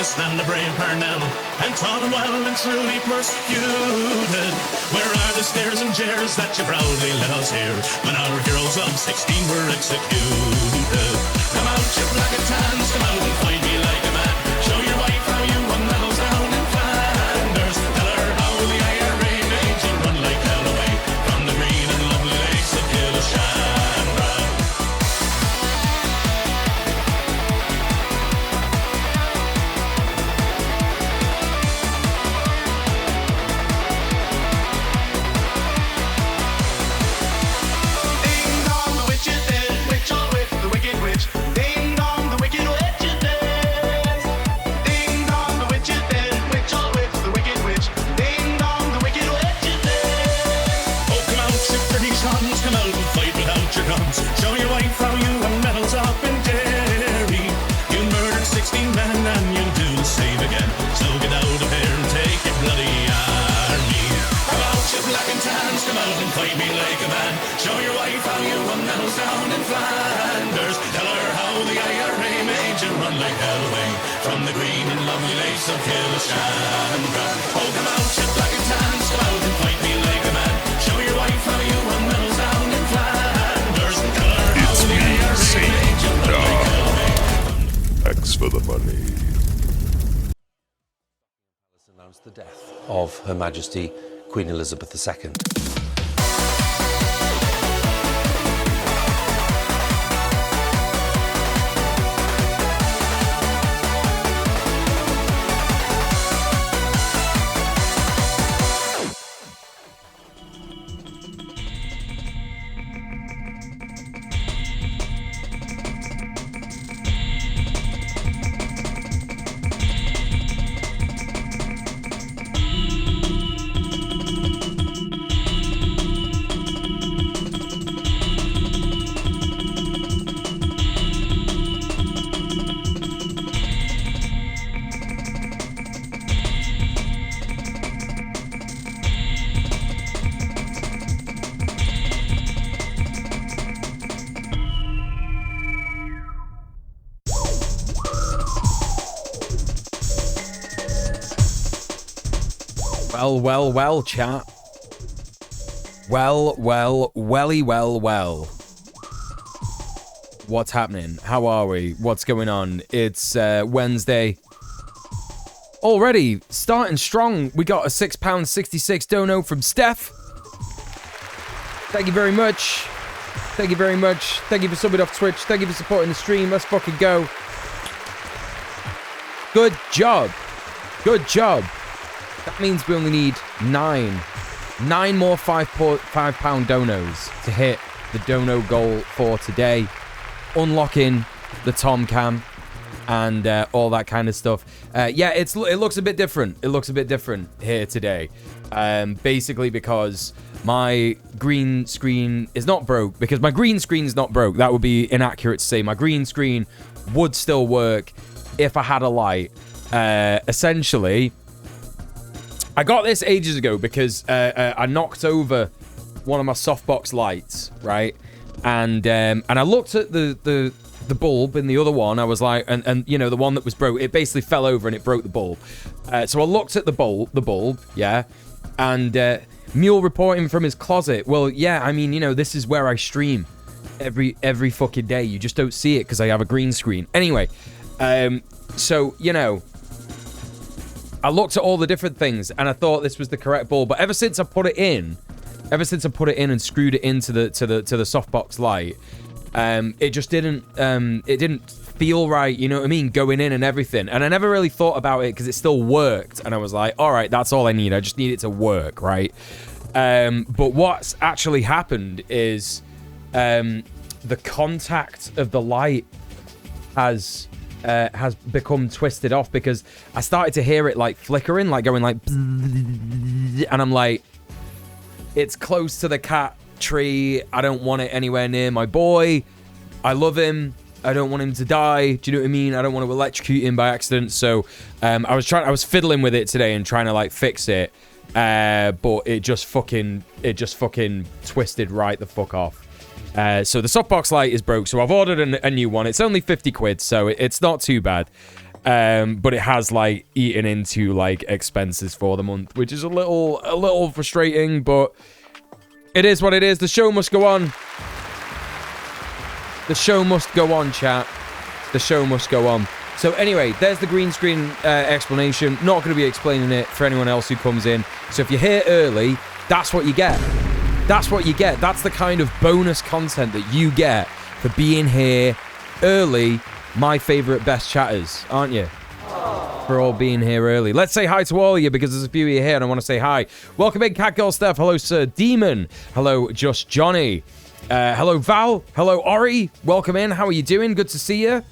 Stand the brave Parnell and taught him well and truly persecuted. Where are the stares and jeers that you proudly let us hear when our heroes of 16 were executed? Come out, you black and tans, come out and fight me like a man. Show your wife how you won medals down in Flanders. Tell her how the IRA made you run like hell away from the green and lovely lakes of Killashandra. Show your wife how you won medals up in Derry. You murdered 16 men and you'll do the same again. So get out of here and take your bloody army. Come out, you black and tans, come out and fight me like a man. Show your wife how you won medals down in Flanders. Tell her how the IRA made you run like hell away from the green and lovely lakes of Killashandra. Oh, come out, you black and tans, come out and fight me like a man. Show your wife how you won medals down in Flanders. Thanks for the money. Announced the death of Her Majesty Queen Elizabeth II. Well, chat. Well. What's happening? How are we? What's going on? It's Wednesday. Already starting strong. We got a £6.66 dono from Steph. Thank you very much. Thank you very much. Thank you for subbing off Twitch. Thank you for supporting the stream. Let's fucking go. Good job. Good job. That means we only need 9 more £5 donos to hit the dono goal for today. Unlocking the Tom Cam. and all that kind of stuff. Yeah, it looks a bit different. It looks a bit different here today. Basically because my green screen is not broke. Because my green screen is not broke. That would be inaccurate to say. My green screen would still work if I had a light. Essentially, I got this ages ago because I knocked over one of my softbox lights, right? And I looked at the bulb in the other one. I was like, and you know, the one that was broke, it basically fell over and it broke the bulb. So I looked at the bulb, yeah, and Mule reporting from his closet. Well, yeah, I mean, you know, this is where I stream every fucking day. You just don't see it because I have a green screen. Anyway, so, you know, I looked at all the different things and I thought this was the correct bulb. But ever since I put it in and screwed it into the softbox light, it just didn't feel right, you know what I mean, going in and everything. And I never really thought about it because it still worked, and I was like, all right, that's all I need. I just need it to work, right? But what's actually happened is the contact of the light has become twisted off, because I started to hear it like flickering, like going like, and I'm like, it's close to the cat tree. I don't want it anywhere near my boy. I love him. I don't want him to die. Do you know what I mean? I don't want to electrocute him by accident. So I was fiddling with it today and trying to like fix it, but it just fucking twisted right the fuck off. So the softbox light is broke. So I've ordered a new one. It's only 50 quid, so it's not too bad. But it has like eaten into like expenses for the month, which is a little frustrating, but it is what it is. The show must go on. The show must go on, chat. The show must go on. So anyway, there's the green screen explanation. Not going to be explaining it for anyone else who comes in. So if you're here early, that's what you get. That's what you get. That's the kind of bonus content that you get for being here early. My favorite best chatters, aren't you? For all being here early. Let's say hi to all of you, because there's a few of you here and I want to say hi. Welcome in, Catgirl Steph. Hello, Sir Demon. Hello, Just Johnny. Hello, Val. Hello, Ori. Welcome in. How are you doing? Good to see you.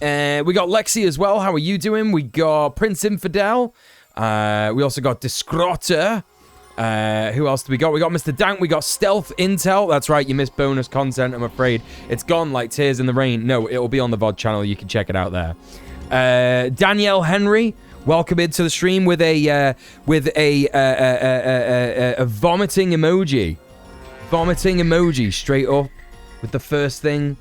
We got Lexi as well. How are you doing? We got Prince Infidel. We also got Discrotter. Who else do we got? We got Mr. Dank. We got Stealth Intel. That's right. You missed bonus content, I'm afraid. It's gone like tears in the rain. No, it'll be on the VOD channel. You can check it out there. Danielle Henry. Welcome into the stream with a vomiting emoji. Vomiting emoji straight up with the first thing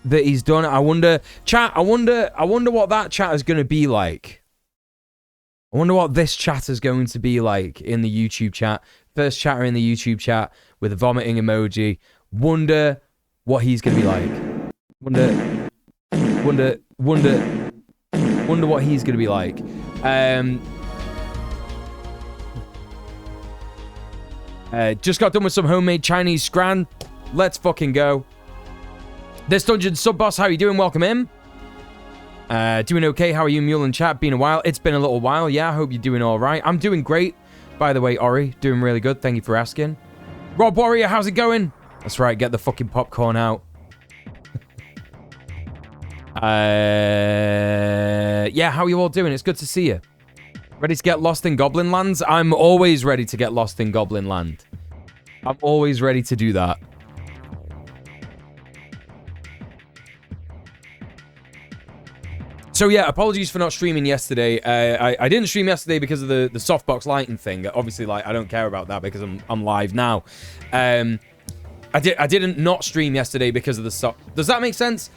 that he's done. I wonder what that chat is going to be like. I wonder what this chat is going to be like in the YouTube chat. First chatter in the YouTube chat with a vomiting emoji. Wonder what he's going to be like. Wonder what he's going to be like. Just got done with some homemade Chinese scran. Let's fucking go. This Dungeon Sub-Boss, how you doing? Welcome in. Doing okay. How are you, Mule and chat? Been a while. It's been a little while. Yeah, I hope you're doing all right. I'm doing great. By the way, Ori, doing really good. Thank you for asking. Rob Warrior, how's it going? That's right. Get the fucking popcorn out. Yeah, how are you all doing? It's good to see you. Ready to get lost in Goblin Lands? I'm always ready to get lost in Goblin Land. I'm always ready to do that. So yeah, apologies for not streaming yesterday. I didn't stream yesterday because of the softbox lighting thing. Obviously, like, I don't care about that because I'm live now. I didn't not stream yesterday because of the soft. Does that make sense?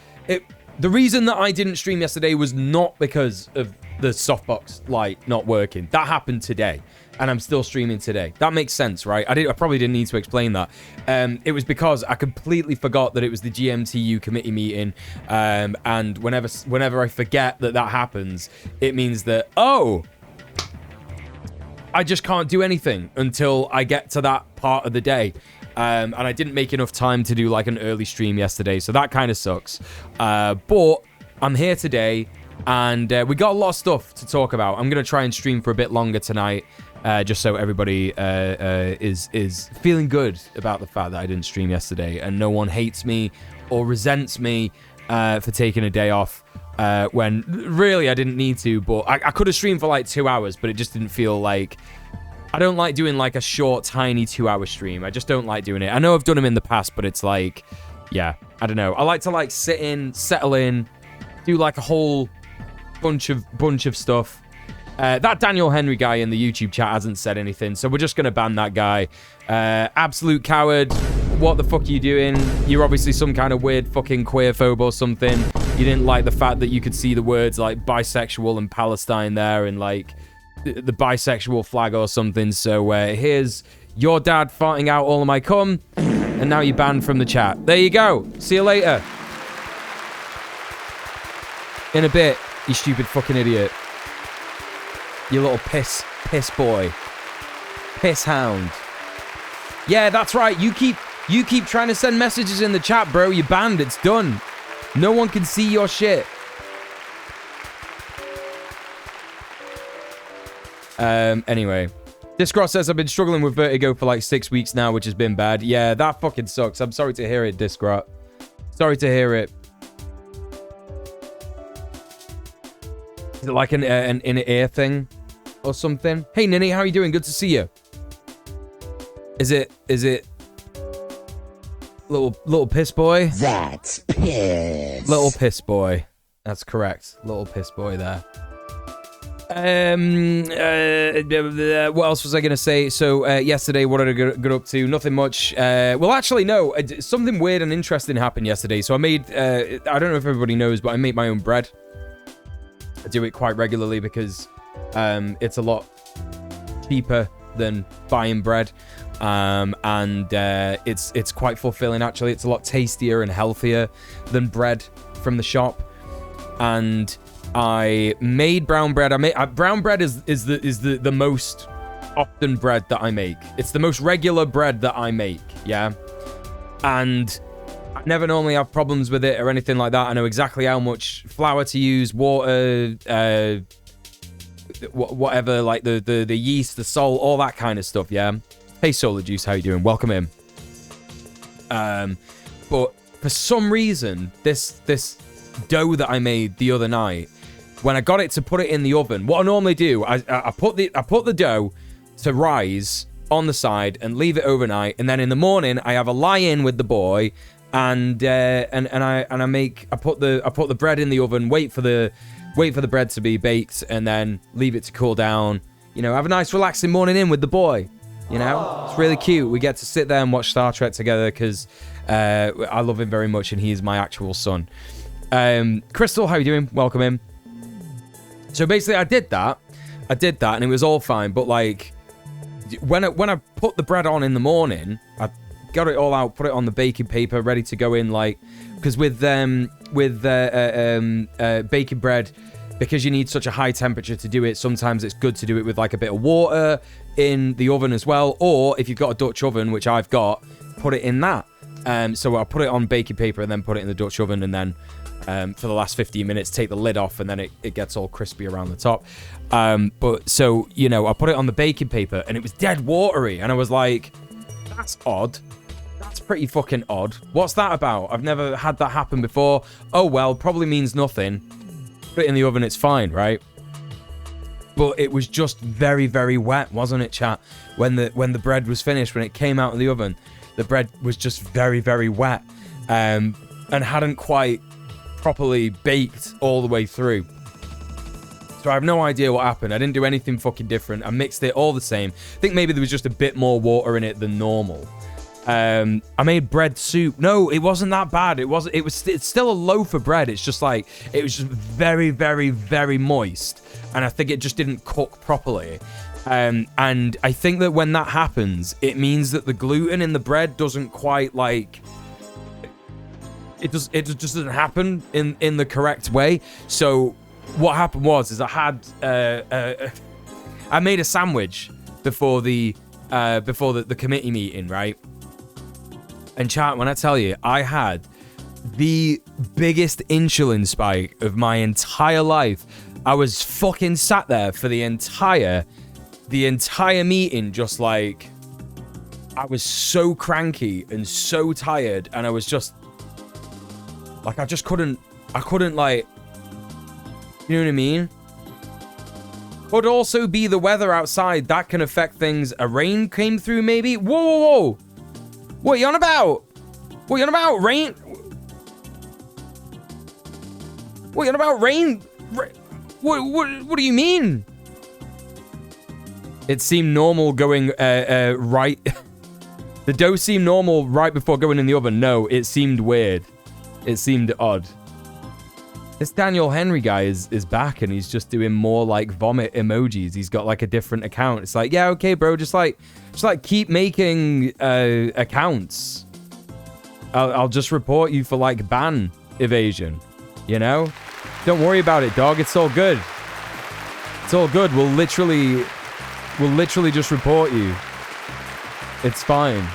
The reason that I didn't stream yesterday was not because of the softbox light not working. That happened today, and I'm still streaming today. That makes sense, right? I probably didn't need to explain that. It was because I completely forgot that it was the GMTU committee meeting, and whenever I forget that happens, it means that, oh, I just can't do anything until I get to that part of the day. And I didn't make enough time to do like an early stream yesterday, so that kind of sucks. But I'm here today, and we got a lot of stuff to talk about. I'm going to try and stream for a bit longer tonight, just so everybody is feeling good about the fact that I didn't stream yesterday, and no one hates me or resents me for taking a day off when really I didn't need to, but I could have streamed for like 2 hours, but it just didn't feel like... I don't like doing like a short, tiny 2-hour stream. I just don't like doing it. I know I've done them in the past, but it's like, yeah, I don't know. I like to like sit in, settle in, do like a whole bunch of stuff. That Daniel Henry guy in the YouTube chat hasn't said anything, so we're just going to ban that guy. Absolute coward. What the fuck are you doing? You're obviously some kind of weird fucking queerphobe or something. You didn't like the fact that you could see the words like bisexual and Palestine there and like the bisexual flag or something. So here's your dad farting out all of my cum, and now you're banned from the chat. There you go. See you later. In a bit, you stupid fucking idiot. You little piss boy. Piss hound. Yeah, that's right. You keep trying to send messages in the chat, bro. You're banned. It's done. No one can see your shit. Anyway. Discross says, I've been struggling with vertigo for like 6 weeks now, which has been bad. Yeah, that fucking sucks. I'm sorry to hear it, Discross. Sorry to hear it. Is it like an inner ear thing or something? Hey, Ninny, how are you doing? Good to see you. Is it little piss boy? That's piss. Little piss boy. That's correct. Little piss boy there. What else was I gonna say? So yesterday, what did I get up to? Nothing much. Well, actually, no. Something weird and interesting happened yesterday. So I made. I don't know if everybody knows, but I make my own bread. I do it quite regularly because it's a lot cheaper than buying bread, and it's quite fulfilling. Actually, it's a lot tastier and healthier than bread from the shop, and I made brown bread. Brown bread is the most often bread that I make. It's the most regular bread that I make, yeah? And I never normally have problems with it or anything like that. I know exactly how much flour to use, water, whatever, like the yeast, the salt, all that kind of stuff, yeah? Hey, Solar Juice, how you doing? Welcome in. But for some reason, this dough that I made the other night, when I got it to put it in the oven, what I normally do, I put the dough to rise on the side and leave it overnight, and then in the morning I have a lie-in with the boy, and I put the bread in the oven, wait for the bread to be baked, and then leave it to cool down. You know, have a nice relaxing morning in with the boy. You know, it's really cute. We get to sit there and watch Star Trek together because I love him very much, and he is my actual son. Crystal, how you doing? Welcome in. So basically, I did that, and it was all fine. But like, when I put the bread on in the morning, I got it all out, put it on the baking paper, ready to go in. Like, because with baking bread, because you need such a high temperature to do it, sometimes it's good to do it with like a bit of water in the oven as well. Or if you've got a Dutch oven, which I've got, put it in that. So I'll put it on baking paper and then put it in the Dutch oven, and then for the last 15 minutes, take the lid off, and then it gets all crispy around the top. But so, you know, I put it on the baking paper, and it was dead watery, and I was like, that's odd. That's pretty fucking odd. What's that about? I've never had that happen before. Oh, well, probably means nothing. Put it in the oven, it's fine, right? But it was just very, very wet, wasn't it, chat? When the bread was finished, when it came out of the oven, the bread was just very, very wet, and hadn't quite properly baked all the way through. So I have no idea what happened. I didn't do anything fucking different. I mixed it all the same. I think maybe there was just a bit more water in it than normal. I made bread soup. No, it wasn't that bad. It's still a loaf of bread. It's just like, it was just very, very, very moist. And I think it just didn't cook properly. And I think that when that happens, it means that the gluten in the bread doesn't quite like... It just doesn't happen in the correct way. So what happened was I had I made a sandwich before the committee meeting, right? And chat, when I tell you, I had the biggest insulin spike of my entire life. I was fucking sat there for the entire meeting, just like, I was so cranky and so tired, and I was just like, I couldn't like You know what I mean? Could also be the weather outside. That can affect things. A rain came through, maybe? Whoa, whoa, whoa. What are you on about? What are you on about? Rain? What are you on about? Rain? What do you mean? It seemed normal going right. The dough seemed normal right before going in the oven. No, it seemed weird. It seemed odd. This Daniel Henry guy is back, and he's just doing more like vomit emojis. He's got like a different account. It's like, yeah, okay, bro, just like keep making accounts. I'll just report you for like ban evasion, you know? Don't worry about it, dog. It's all good. It's all good. We'll literally just report you. It's fine.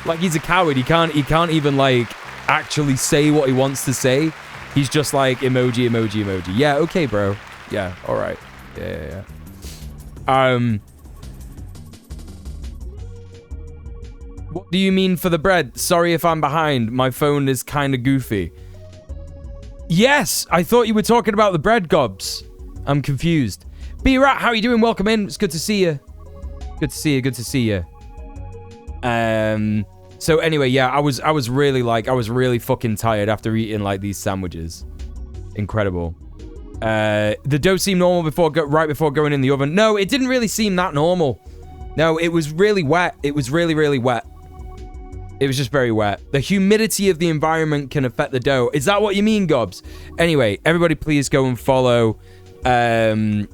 Like, he's a coward. He can't even like actually say what he wants to say. He's just like emoji, emoji, emoji. Yeah, okay, bro. Yeah, all right. Yeah. What do you mean for the bread? Sorry if I'm behind. My phone is kind of goofy. Yes, I thought you were talking about the bread, Gobs. I'm confused. B-Rat, how are you doing? Welcome in. It's good to see you. Good to see you. Good to see you. So anyway, yeah, I was really fucking tired after eating like these sandwiches. Incredible. The dough seemed normal right before going in the oven. No, it didn't really seem that normal. No, it was really wet. It was really, really wet. It was just very wet. The humidity of the environment can affect the dough. Is that what you mean, Gobs? Anyway, everybody please go and follow Goblin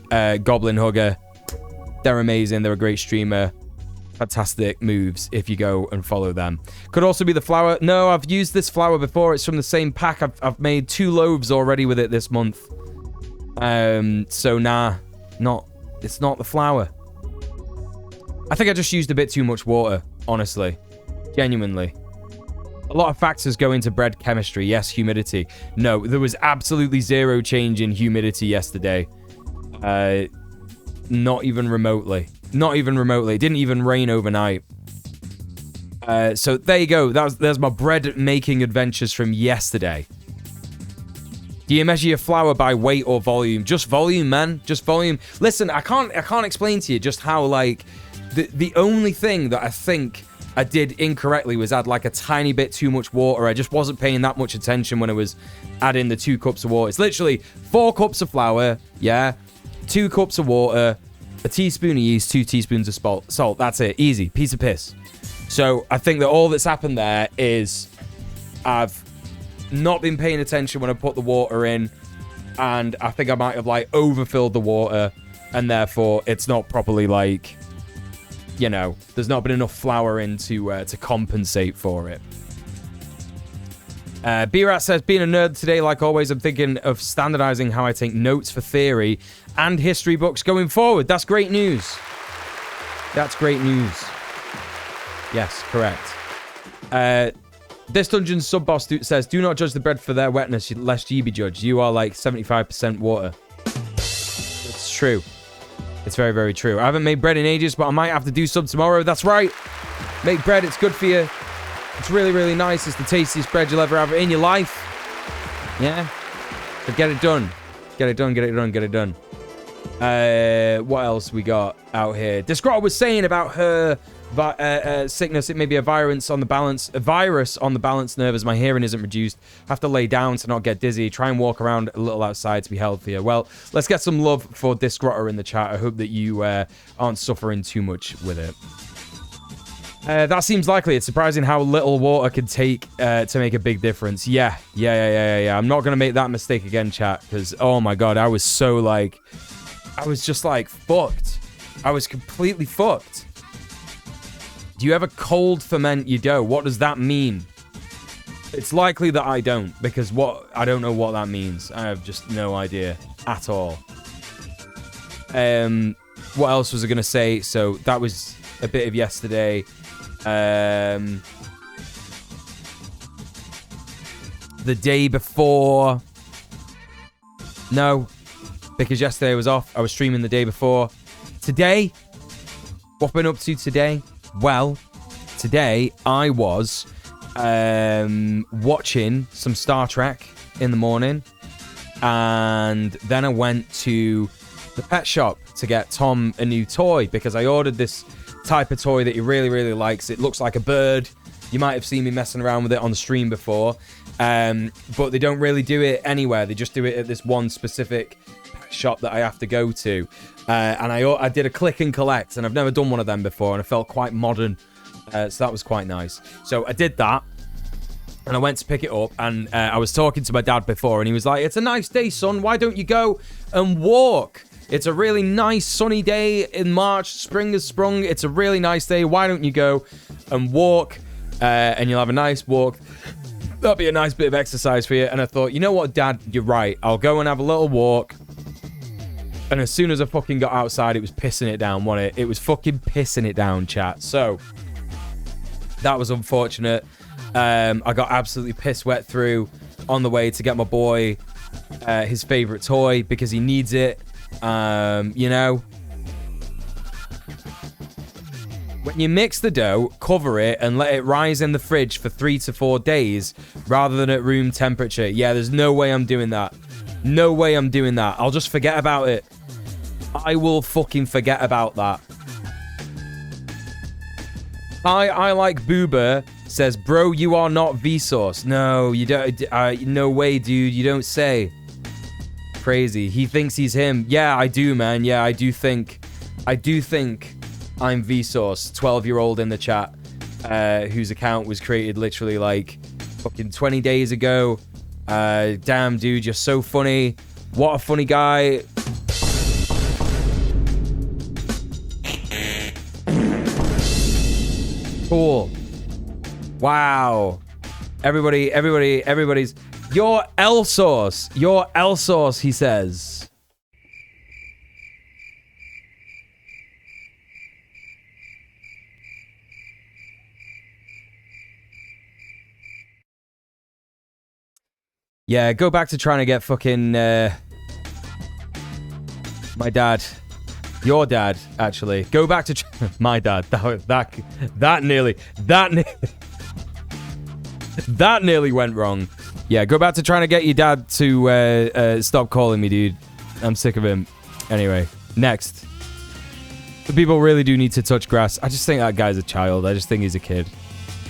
Hugger. They're amazing. They're a great streamer. Fantastic moves if you go and follow them. Could also be the flour. No, I've used this flour before. It's from the same pack. I've made 2 loaves already with it this month. So nah, it's not the flour. I think I just used a bit too much water, honestly. Genuinely. A lot of factors go into bread chemistry. Yes, humidity. No, there was absolutely zero change in humidity yesterday. Not even remotely. Not even remotely. It didn't even rain overnight. So there you go. There's my bread making adventures from yesterday. Do you measure your flour by weight or volume? Just volume, man. Just volume. Listen, I can't explain to you just how, like, the only thing that I think I did incorrectly was add like a tiny bit too much water. I just wasn't paying that much attention when I was adding the 2 cups of water. It's literally 4 cups of flour, yeah, 2 cups of water, a teaspoon of yeast, 2 teaspoons of salt. That's it. Easy. Piece of piss. So I think that all that's happened there is I've not been paying attention when I put the water in, and I think I might have like overfilled the water, and therefore it's not properly, like, you know, there's not been enough flour in to compensate for it. B-Rat says, being a nerd today, like always, I'm thinking of standardizing how I take notes for theory and history books going forward. That's great news. That's great news. Yes, correct. This Dungeon's sub-boss says, do not judge the bread for their wetness, lest ye be judged. You are like 75% water. It's true. It's very, very true. I haven't made bread in ages, but I might have to do some tomorrow. That's right. Make bread. It's good for you. It's really, really nice. It's the tastiest bread you'll ever have in your life. Yeah. But get it done. Get it done, get it done, get it done. What else we got out here? Disgrot was saying about her sickness. It may be a virus on the balance nerve as my hearing isn't reduced. Have to lay down to not get dizzy. Try and walk around a little outside to be healthier. Well, let's get some love for Disgrotter in the chat. I hope that you aren't suffering too much with it. That seems likely. It's surprising how little water can take to make a big difference. Yeah. I'm not going to make that mistake again, chat, because, oh my god, I was so, like, I was just, like, fucked. I was completely fucked. Do you ever cold ferment your dough? What does that mean? It's likely that I don't, because I don't know what that means. I have just no idea at all. What else was I going to say? So that was a bit of yesterday. The day before. No, because yesterday I was off. I was streaming the day before. Today, what I've been up to today? Well, today I was watching some Star Trek in the morning. And then I went to the pet shop to get Tom a new toy because I ordered this type of toy that he really, really likes. It looks like a bird. You might have seen me messing around with it on the stream before. But they don't really do it anywhere. They just do it at this one specific pet shop that I have to go to. And I did a click and collect, and I've never done one of them before, and I felt quite modern. So that was quite nice. So I did that. And I went to pick it up, and I was talking to my dad before, and he was like, "It's a nice day, son. Why don't you go and walk? It's a really nice sunny day in March. Spring has sprung. It's a really nice day. Why don't you go and walk? And you'll have a nice walk. That'll be a nice bit of exercise for you." And I thought, you know what, Dad? You're right. I'll go and have a little walk. And as soon as I fucking got outside, it was pissing it down, wasn't it? It was fucking pissing it down, chat. So that was unfortunate. I got absolutely piss wet through on the way to get my boy his favorite toy because he needs it. You know, when you mix the dough, cover it and let it rise in the fridge for 3 to 4 days rather than at room temperature. Yeah, there's no way I'm doing that. No way I'm doing that. I'll just forget about it. I will fucking forget about that. I like Boober says, "Bro, you are not Vsauce." No, you don't. No way, dude. You don't say. Crazy. He thinks he's him. Yeah, I do, man. Yeah, I do think I'm Vsauce. 12-year-old in the chat, whose account was created literally like fucking 20 days ago. Damn, dude, you're so funny. What a funny guy. Cool. Wow. Everybody's... You're L-sauce. You're L-sauce, he says. Yeah, go back to trying to get fucking... my dad. Your dad, actually. Go back to... my dad. That nearly... That nearly went wrong. Yeah, go back to trying to get your dad to stop calling me, dude. I'm sick of him. Anyway, next. The people really do need to touch grass. I just think that guy's a child. I just think he's a kid.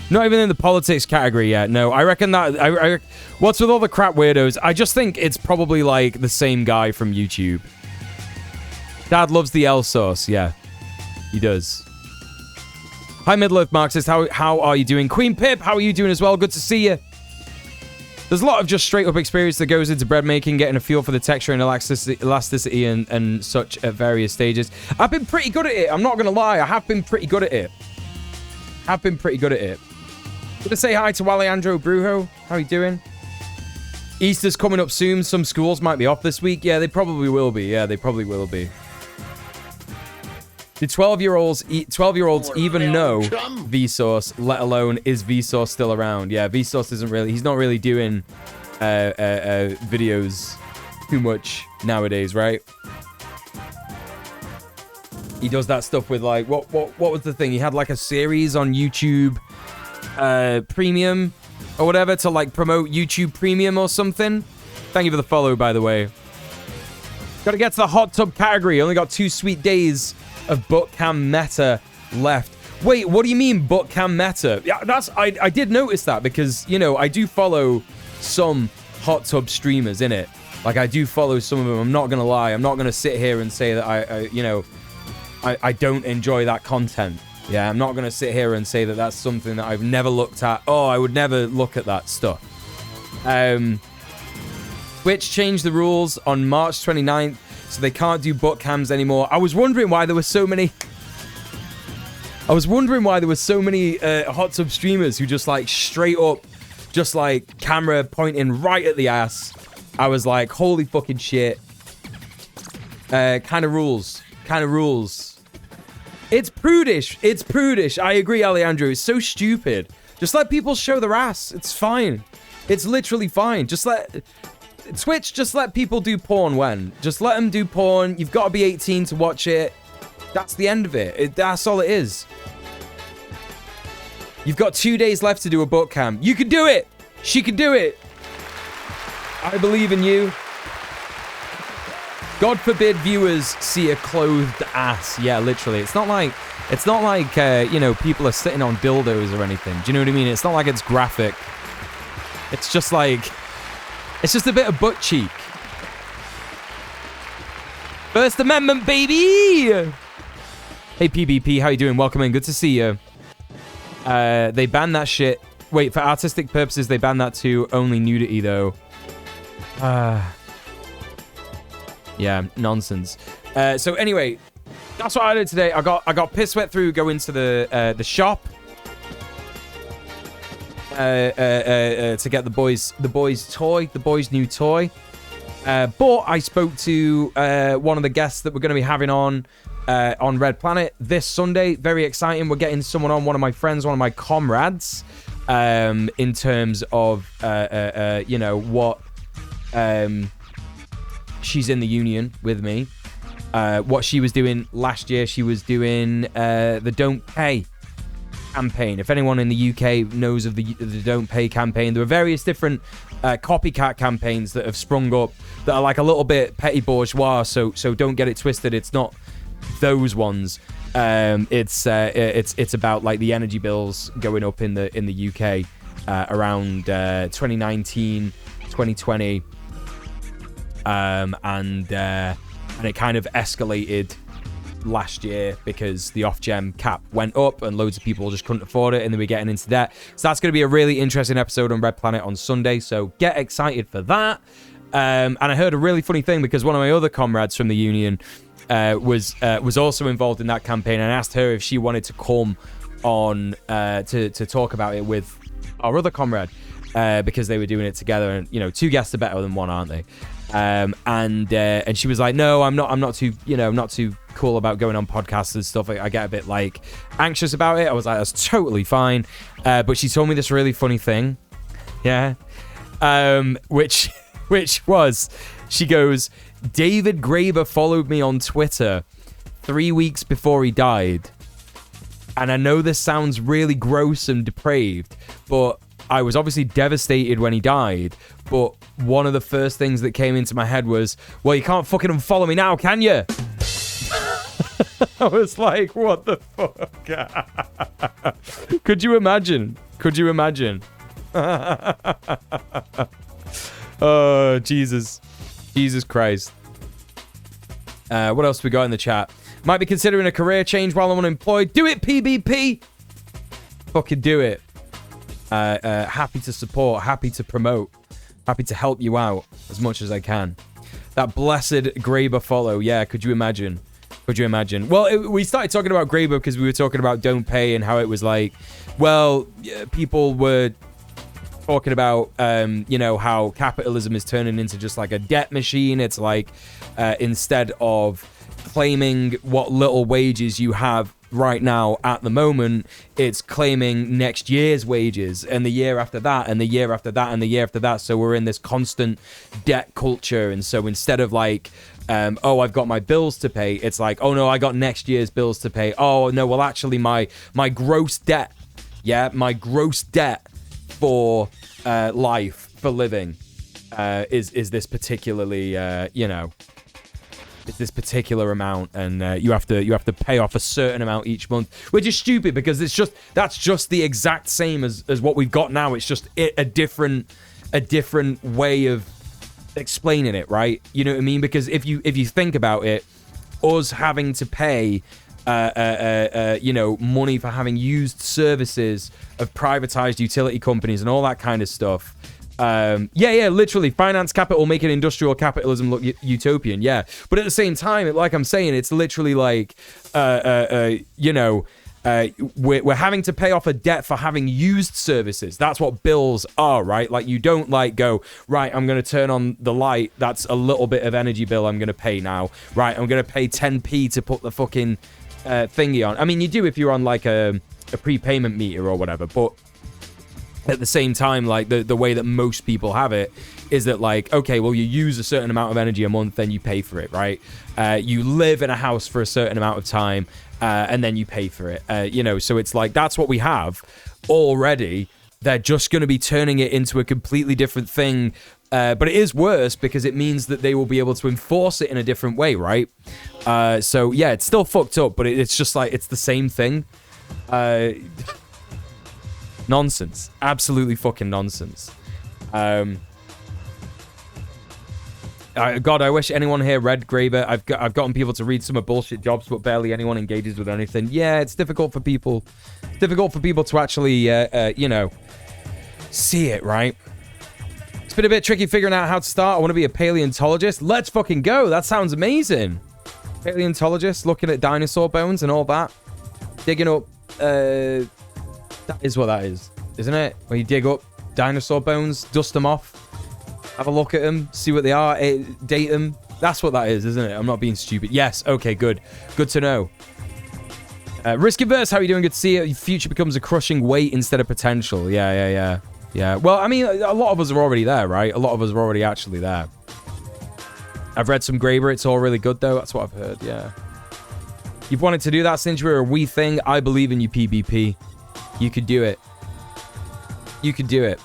Not even in the politics category yet. No, I reckon that... what's with all the crap weirdos? I just think it's probably like the same guy from YouTube. Dad loves the L sauce. Yeah, he does. Hi, Middle-earth Marxist. How are you doing? Queen Pip, how are you doing as well? Good to see you. There's a lot of just straight-up experience that goes into bread making, getting a feel for the texture and elasticity and such at various stages. I've been pretty good at it. I'm not going to lie. I have been pretty good at it. Good to say hi to Alejandro Brujo. How are you doing? Easter's coming up soon. Some schools might be off this week. Yeah, they probably will be. Yeah, they probably will be. Do 12-year-olds even know Vsauce, let alone is Vsauce still around? Yeah, Vsauce isn't really... He's not really doing videos too much nowadays, right? He does that stuff with, like... What was the thing? He had, like, a series on YouTube Premium or whatever to, like, promote YouTube Premium or something. Thank you for the follow, by the way. Gotta get to the hot tub category. Only got 2 sweet days of bootcamp meta left. Wait, what do you mean bootcamp meta? Yeah, I did notice that because, you know, I do follow some hot tub streamers in it. Like, I do follow some of them. I'm not gonna lie. I'm not gonna sit here and say that I don't enjoy that content. Yeah, I'm not gonna sit here and say that that's something that I've never looked at. Oh, I would never look at that stuff. Twitch changed the rules on March 29th. So they can't do boot cams anymore. I was wondering why there were so many... hot tub streamers who just, like, straight up, just, like, camera pointing right at the ass. I was like, holy fucking shit. Kind of rules. It's prudish. I agree, Alejandro. It's so stupid. Just let people show their ass. It's fine. It's literally fine. Twitch, just let people do porn when. Just let them do porn. You've got to be 18 to watch it. That's the end of it. That's all it is. You've got 2 days left to do a boot camp. You can do it. She can do it. I believe in you. God forbid viewers see a clothed ass. Yeah, literally. It's not like you know, people are sitting on dildos or anything. Do you know what I mean? It's not like it's graphic. It's just like, it's just a bit of butt cheek. First Amendment, baby! Hey, PBP, how you doing? Welcome in. Good to see you. They banned that shit. Wait, for artistic purposes, they banned that too. Only nudity, though. Yeah, nonsense. So anyway, that's what I did today. I got piss wet through going to the shop to get the boys' new toy. But I spoke to one of the guests that we're going to be having on Red Planet this Sunday. Very exciting. We're getting someone on, one of my friends, one of my comrades, in terms of you know, what she's in the union with me. What she was doing last year, she was doing the Don't Pay campaign. If anyone in the UK knows of the Don't Pay campaign, there are various different copycat campaigns that have sprung up that are like a little bit petty bourgeois. So don't get it twisted. It's not those ones. It's about like the energy bills going up in the UK around 2019, 2020, and it kind of escalated last year because the off-gem cap went up and loads of people just couldn't afford it and they were getting into debt. So that's going to be a really interesting episode on Red Planet on Sunday, so get excited for that. And I heard a really funny thing because one of my other comrades from the union was also involved in that campaign, and I asked her if she wanted to come on to talk about it with our other comrade because they were doing it together, and you know, two guests are better than one, aren't they? And she was like, no, I'm not too cool about going on podcasts and stuff. I get a bit like anxious about it. I was like, that's totally fine. But she told me this really funny thing. Yeah. Which was, she goes, David Graeber followed me on Twitter 3 weeks before he died. And I know this sounds really gross and depraved, but I was obviously devastated when he died. But one of the first things that came into my head was, well, you can't fucking unfollow me now, can you? I was like, what the fuck? Could you imagine? Oh, Jesus Christ. What else we got in the chat? Might be considering a career change while I'm unemployed. Do it, PBP! Fucking do it. Happy to support, happy to promote, happy to help you out as much as I can. That blessed Graeber follow. Yeah, could you imagine? Well, we started talking about Graeber because we were talking about Don't Pay and how it was like, well, people were talking about, you know, how capitalism is turning into just like a debt machine. It's like, instead of claiming what little wages you have right now at the moment, it's claiming next year's wages and the year after that and the year after that and the year after that. So we're in this constant debt culture. And so instead of like, oh, I've got my bills to pay, it's like, oh no, I got next year's bills to pay. Oh no, well actually my gross debt, my gross debt for life, for living, is this particularly, you know, it's this particular amount, and you have to pay off a certain amount each month, which is stupid because that's just the exact same as what we've got now. It's just a different way of explaining it, right? You know what I mean? Because if you think about it, us having to pay you know, money for having used services of privatized utility companies and all that kind of stuff. Literally, finance capital making industrial capitalism look utopian. Yeah, but at the same time, like I'm saying, it's literally like, you know, we're having to pay off a debt for having used services. That's what bills are, right? Like, you don't like go, right, I'm going to turn on the light. That's a little bit of energy bill I'm going to pay now. Right, I'm going to pay 10p to put the fucking thingy on. I mean, you do if you're on like a prepayment meter or whatever, but at the same time, like the way that most people have it is that like, okay, well, you use a certain amount of energy a month, then you pay for it, right? You live in a house for a certain amount of time, and then you pay for it. So it's like, that's what we have already. They're just going to be turning it into a completely different thing. But it is worse because it means that they will be able to enforce it in a different way, right? So yeah, it's still fucked up, but it's just like, it's the same thing. Nonsense. Absolutely fucking nonsense. God, I wish anyone here read Graeber. I've gotten people to read some of bullshit jobs, but barely anyone engages with anything. Yeah, it's difficult for people. It's difficult for people to actually, see it, right? It's been a bit tricky figuring out how to start. I want to be a paleontologist. Let's fucking go. That sounds amazing. Paleontologist, looking at dinosaur bones and all that. Digging up, that is what that is, isn't it? When you dig up dinosaur bones, dust them off, have a look at them, see what they are, date them. That's what that is, isn't it? I'm not being stupid. Yes, okay, good. Good to know. Risk Averse, how are you doing? Good to see you. Your future becomes a crushing weight instead of potential. Yeah. Well, I mean, a lot of us are already there, right? A lot of us are already actually there. I've read some Graeber. It's all really good, though. That's what I've heard, yeah. You've wanted to do that since you were a wee thing. I believe in you, PvP. You could do it. You could do it.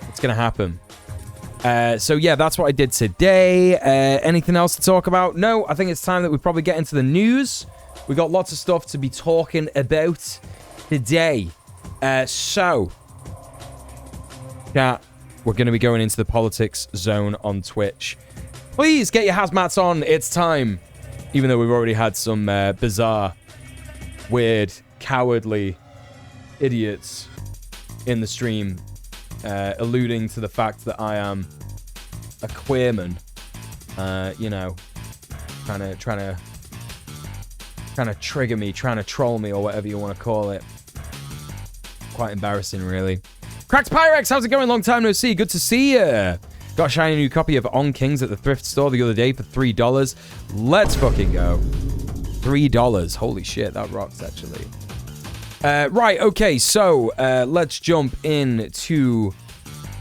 It's going to happen. So, yeah, that's what I did today. Anything else to talk about? No, I think it's time that we probably get into the news. We got lots of stuff to be talking about today. So, yeah, we're going to be going into the politics zone on Twitch. Please get your hazmats on. It's time. Even though we've already had some bizarre, weird, cowardly idiots in the stream alluding to the fact that I am a queerman, trying to trigger me, trying to troll me, or whatever you want to call it. Quite embarrassing, really. Cracked Pyrex, how's it going? Long time no see. Good to see you. Got a shiny new copy of On Kings at the thrift store the other day for $3. Let's fucking go. $3. Holy shit, that rocks, actually. Right, okay, so let's jump into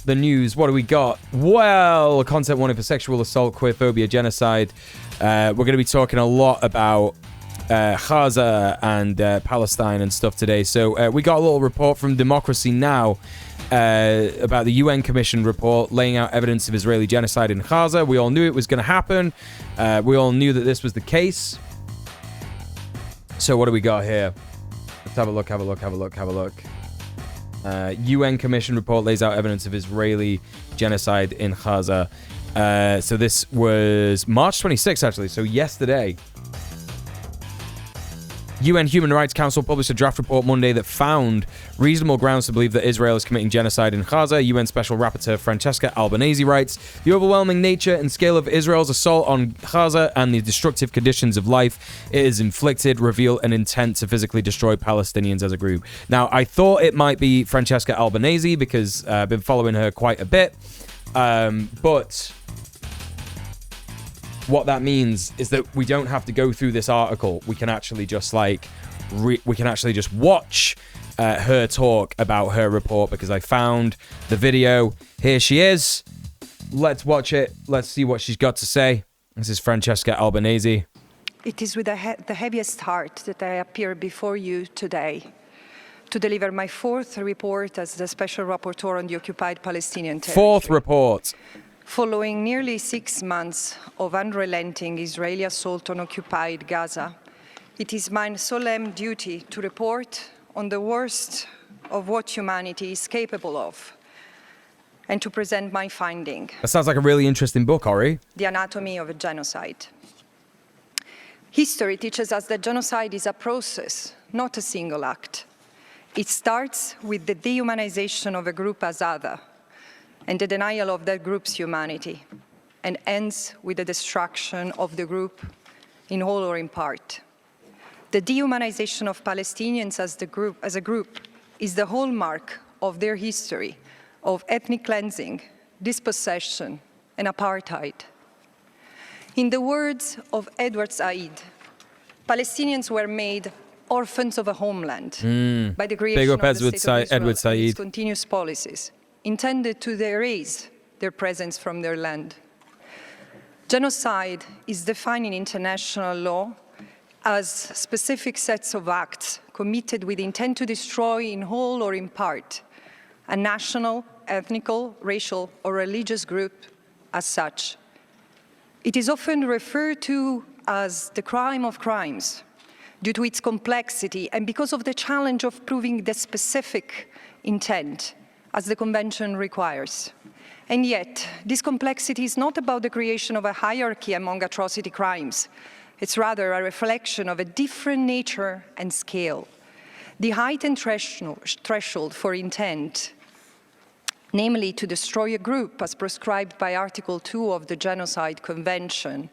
the news. What do we got? Well, content warning for sexual assault, queerphobia, genocide. We're going to be talking a lot about Gaza and Palestine and stuff today. So we got a little report from Democracy Now! About the UN Commission report laying out evidence of Israeli genocide in Gaza. We all knew it was going to happen. We all knew that this was the case. So what do we got here? Let's have a look. UN Commission report lays out evidence of Israeli genocide in Gaza. So this was March 26th, actually. So yesterday. UN Human Rights Council published a draft report Monday that found reasonable grounds to believe that Israel is committing genocide in Gaza. UN Special Rapporteur Francesca Albanese writes, the overwhelming nature and scale of Israel's assault on Gaza and the destructive conditions of life it has inflicted reveal an intent to physically destroy Palestinians as a group. Now, I thought it might be Francesca Albanese because I've been following her quite a bit. But what that means is that we don't have to go through this article. We can actually just watch her talk about her report because I found the video. Here she is. Let's watch it. Let's see what she's got to say. This is Francesca Albanese. It is with the heaviest heart that I appear before you today to deliver my fourth report as the Special Rapporteur on the occupied Palestinian territory. Fourth report. Following nearly 6 months of unrelenting Israeli assault on occupied Gaza, it is my solemn duty to report on the worst of what humanity is capable of and to present my finding. That sounds like a really interesting book, Ori. The Anatomy of a Genocide. History teaches us that genocide is a process, not a single act. It starts with the dehumanization of a group as other, and the denial of that group's humanity, and ends with the destruction of the group in whole or in part. The dehumanization of Palestinians as a group is the hallmark of their history of ethnic cleansing, dispossession, and apartheid. In the words of Edward Said, Palestinians were made orphans of a homeland by the creation of the State of Israel and its continuous policies, intended to erase their presence from their land. Genocide is defined in international law as specific sets of acts committed with intent to destroy in whole or in part a national, ethnical, racial, or religious group as such. It is often referred to as the crime of crimes due to its complexity and because of the challenge of proving the specific intent as the Convention requires. And yet, this complexity is not about the creation of a hierarchy among atrocity crimes. It's rather a reflection of a different nature and scale. The heightened threshold for intent, namely to destroy a group as prescribed by Article 2 of the Genocide Convention,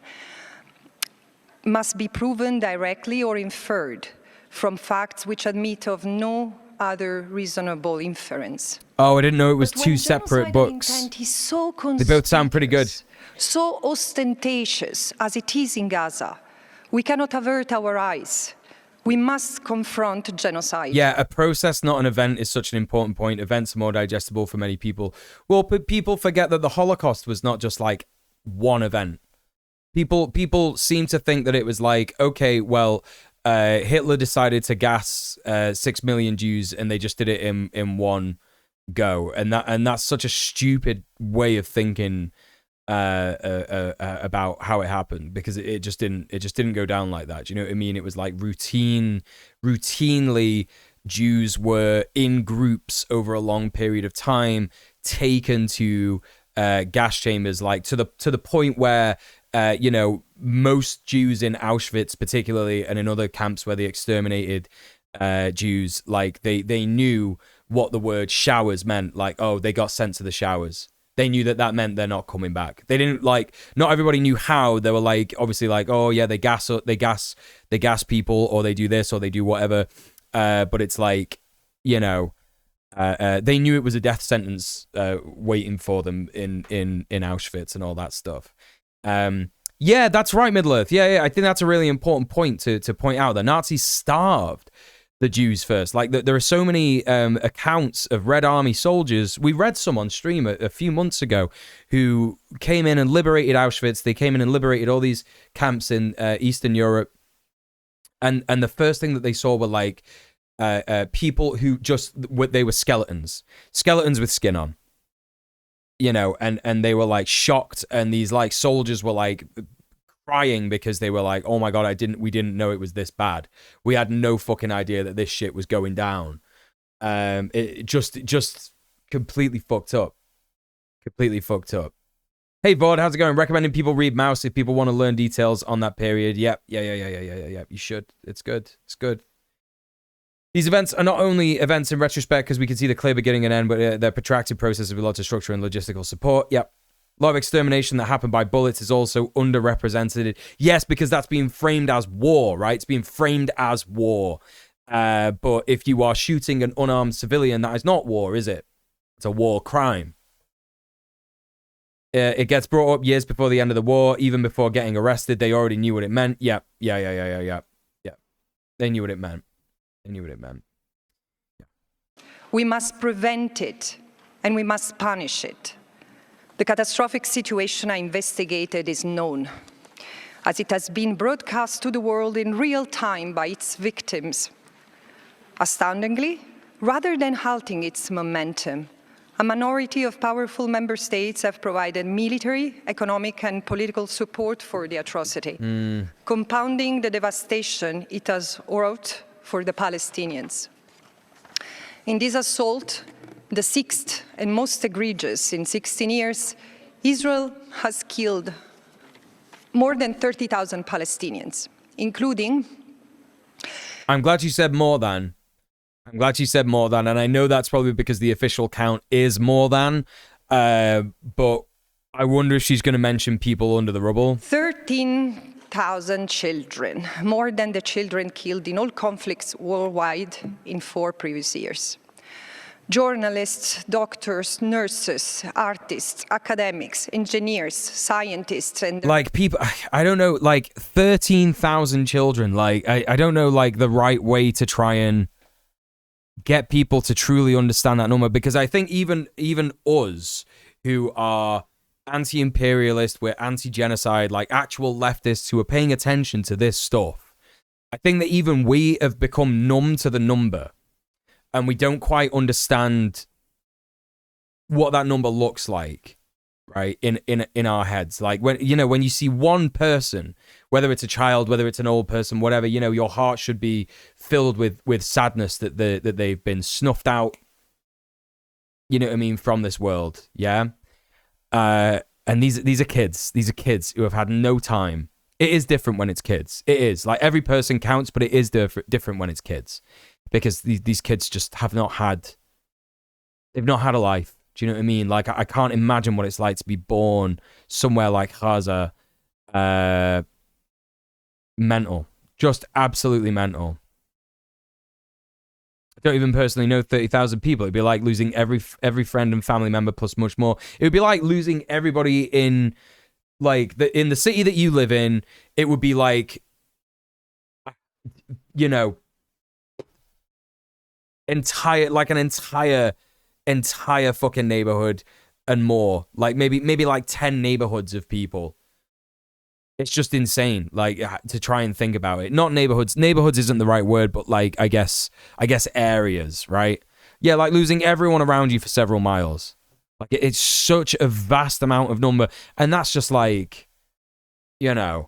must be proven directly or inferred from facts which admit of no other reasonable inference. Oh, I didn't know it was But two when separate genocidal books. intent is so They both sound pretty good. so ostentatious as it is in Gaza, we cannot avert our eyes. We must confront genocide. Yeah, a process, not an event, is such an important point. Events are more digestible for many people. Well, but people forget that the Holocaust was not just like one event. People seem to think that it was like, okay, well, Hitler decided to gas 6 million Jews, and they just did it in one go, and that's such a stupid way of thinking about how it happened, because it just didn't go down like that. Do you know what I mean? It was like routinely Jews were in groups over a long period of time taken to gas chambers, like to the point where most Jews in Auschwitz particularly, and in other camps where they exterminated Jews, like they knew what the word showers meant. Like, oh, they got sent to the showers. They knew that meant they're not coming back. They didn't, like, not everybody knew how. They were like, obviously, like, oh yeah, they gas people, or they do this, or they do whatever. But it's like, they knew it was a death sentence waiting for them in Auschwitz and all that stuff. Yeah, that's right, Middle Earth. Yeah, I think that's a really important point to point out. The Nazis starved the Jews first. Like, there are so many accounts of Red Army soldiers. We read some on stream a few months ago who came in and liberated Auschwitz. They came in and liberated all these camps in Eastern Europe. And the first thing that they saw were like people who they were skeletons with skin on. And they were like shocked, and these like soldiers were like crying because they were like, oh my God, we didn't know it was this bad. We had no fucking idea that this shit was going down. It just completely fucked up. Hey Vod, how's it going? Recommending people read Mouse if people want to learn details on that period. Yep. You should. It's good. These events are not only events in retrospect because we can see the clear beginning and end, but they're protracted processes with lots of structure and logistical support. Yep. A lot of extermination that happened by bullets is also underrepresented. Yes, because that's being framed as war, right? It's being framed as war. But if you are shooting an unarmed civilian, that is not war, is it? It's a war crime. It gets brought up years before the end of the war, even before getting arrested. They already knew what it meant. Yeah. They knew what it meant. Yeah. We must prevent it, and we must punish it. The catastrophic situation I investigated is known, as it has been broadcast to the world in real time by its victims. Astoundingly, rather than halting its momentum, a minority of powerful member states have provided military, economic, and political support for the atrocity, compounding the devastation it has wrought for the Palestinians. In this assault, the sixth and most egregious in 16 years, Israel has killed more than 30,000 Palestinians, including... I'm glad you said more than, and I know that's probably because the official count is more than, but I wonder if she's going to mention people under the rubble. 13,000 children, more than the children killed in all conflicts worldwide in 4 previous years. Journalists, doctors, nurses, artists, academics, engineers, scientists, and... Like, people, I don't know, like, 13,000 children, like, I don't know, like, the right way to try and get people to truly understand that number, because I think even us, who are anti-imperialist, we're anti-genocide, like, actual leftists who are paying attention to this stuff, I think that even we have become numb to the number, and we don't quite understand what that number looks like, right? In our heads. Like when you see one person, whether it's a child, whether it's an old person, whatever, your heart should be filled with sadness that they've been snuffed out, you know what I mean, from this world. Yeah. And these are kids. These are kids who have had no time. It is different when it's kids. It is. Like, every person counts, but it is different when it's kids. Because these kids just they've not had a life. Do you know what I mean? Like, I can't imagine what it's like to be born somewhere like Gaza. Mental. Just absolutely mental. I don't even personally know 30,000 people. It'd be like losing every friend and family member plus much more. It would be like losing everybody in, like, in the city that you live in. It would be like, entire fucking neighborhood and more. Like maybe like 10 neighborhoods of people. It's just insane, like, to try and think about it. Not neighborhoods. Neighborhoods isn't the right word, but, like, I guess areas, right? Yeah, like losing everyone around you for several miles. Like, it's such a vast amount of number, and that's just like, like,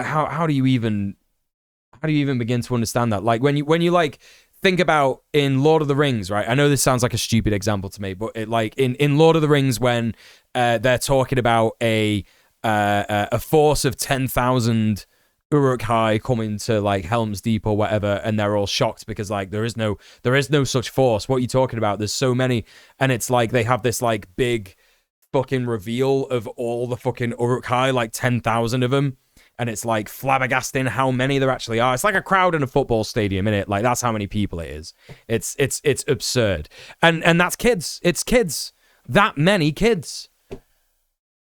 how do you even begin to understand that? Like, when you like think about in Lord of the Rings, right? I know this sounds like a stupid example to me, but in Lord of the Rings, when they're talking about a force of 10,000 Uruk-hai coming to, like, Helm's Deep or whatever, and they're all shocked because, like, there is no such force. What are you talking about? There's so many. And it's like they have this, like, big fucking reveal of all the fucking Uruk-hai, like 10,000 of them. And it's like flabbergasting how many there actually are. It's like a crowd in a football stadium, innit? Like, that's how many people it is. It's absurd. And that's kids. It's kids. That many kids.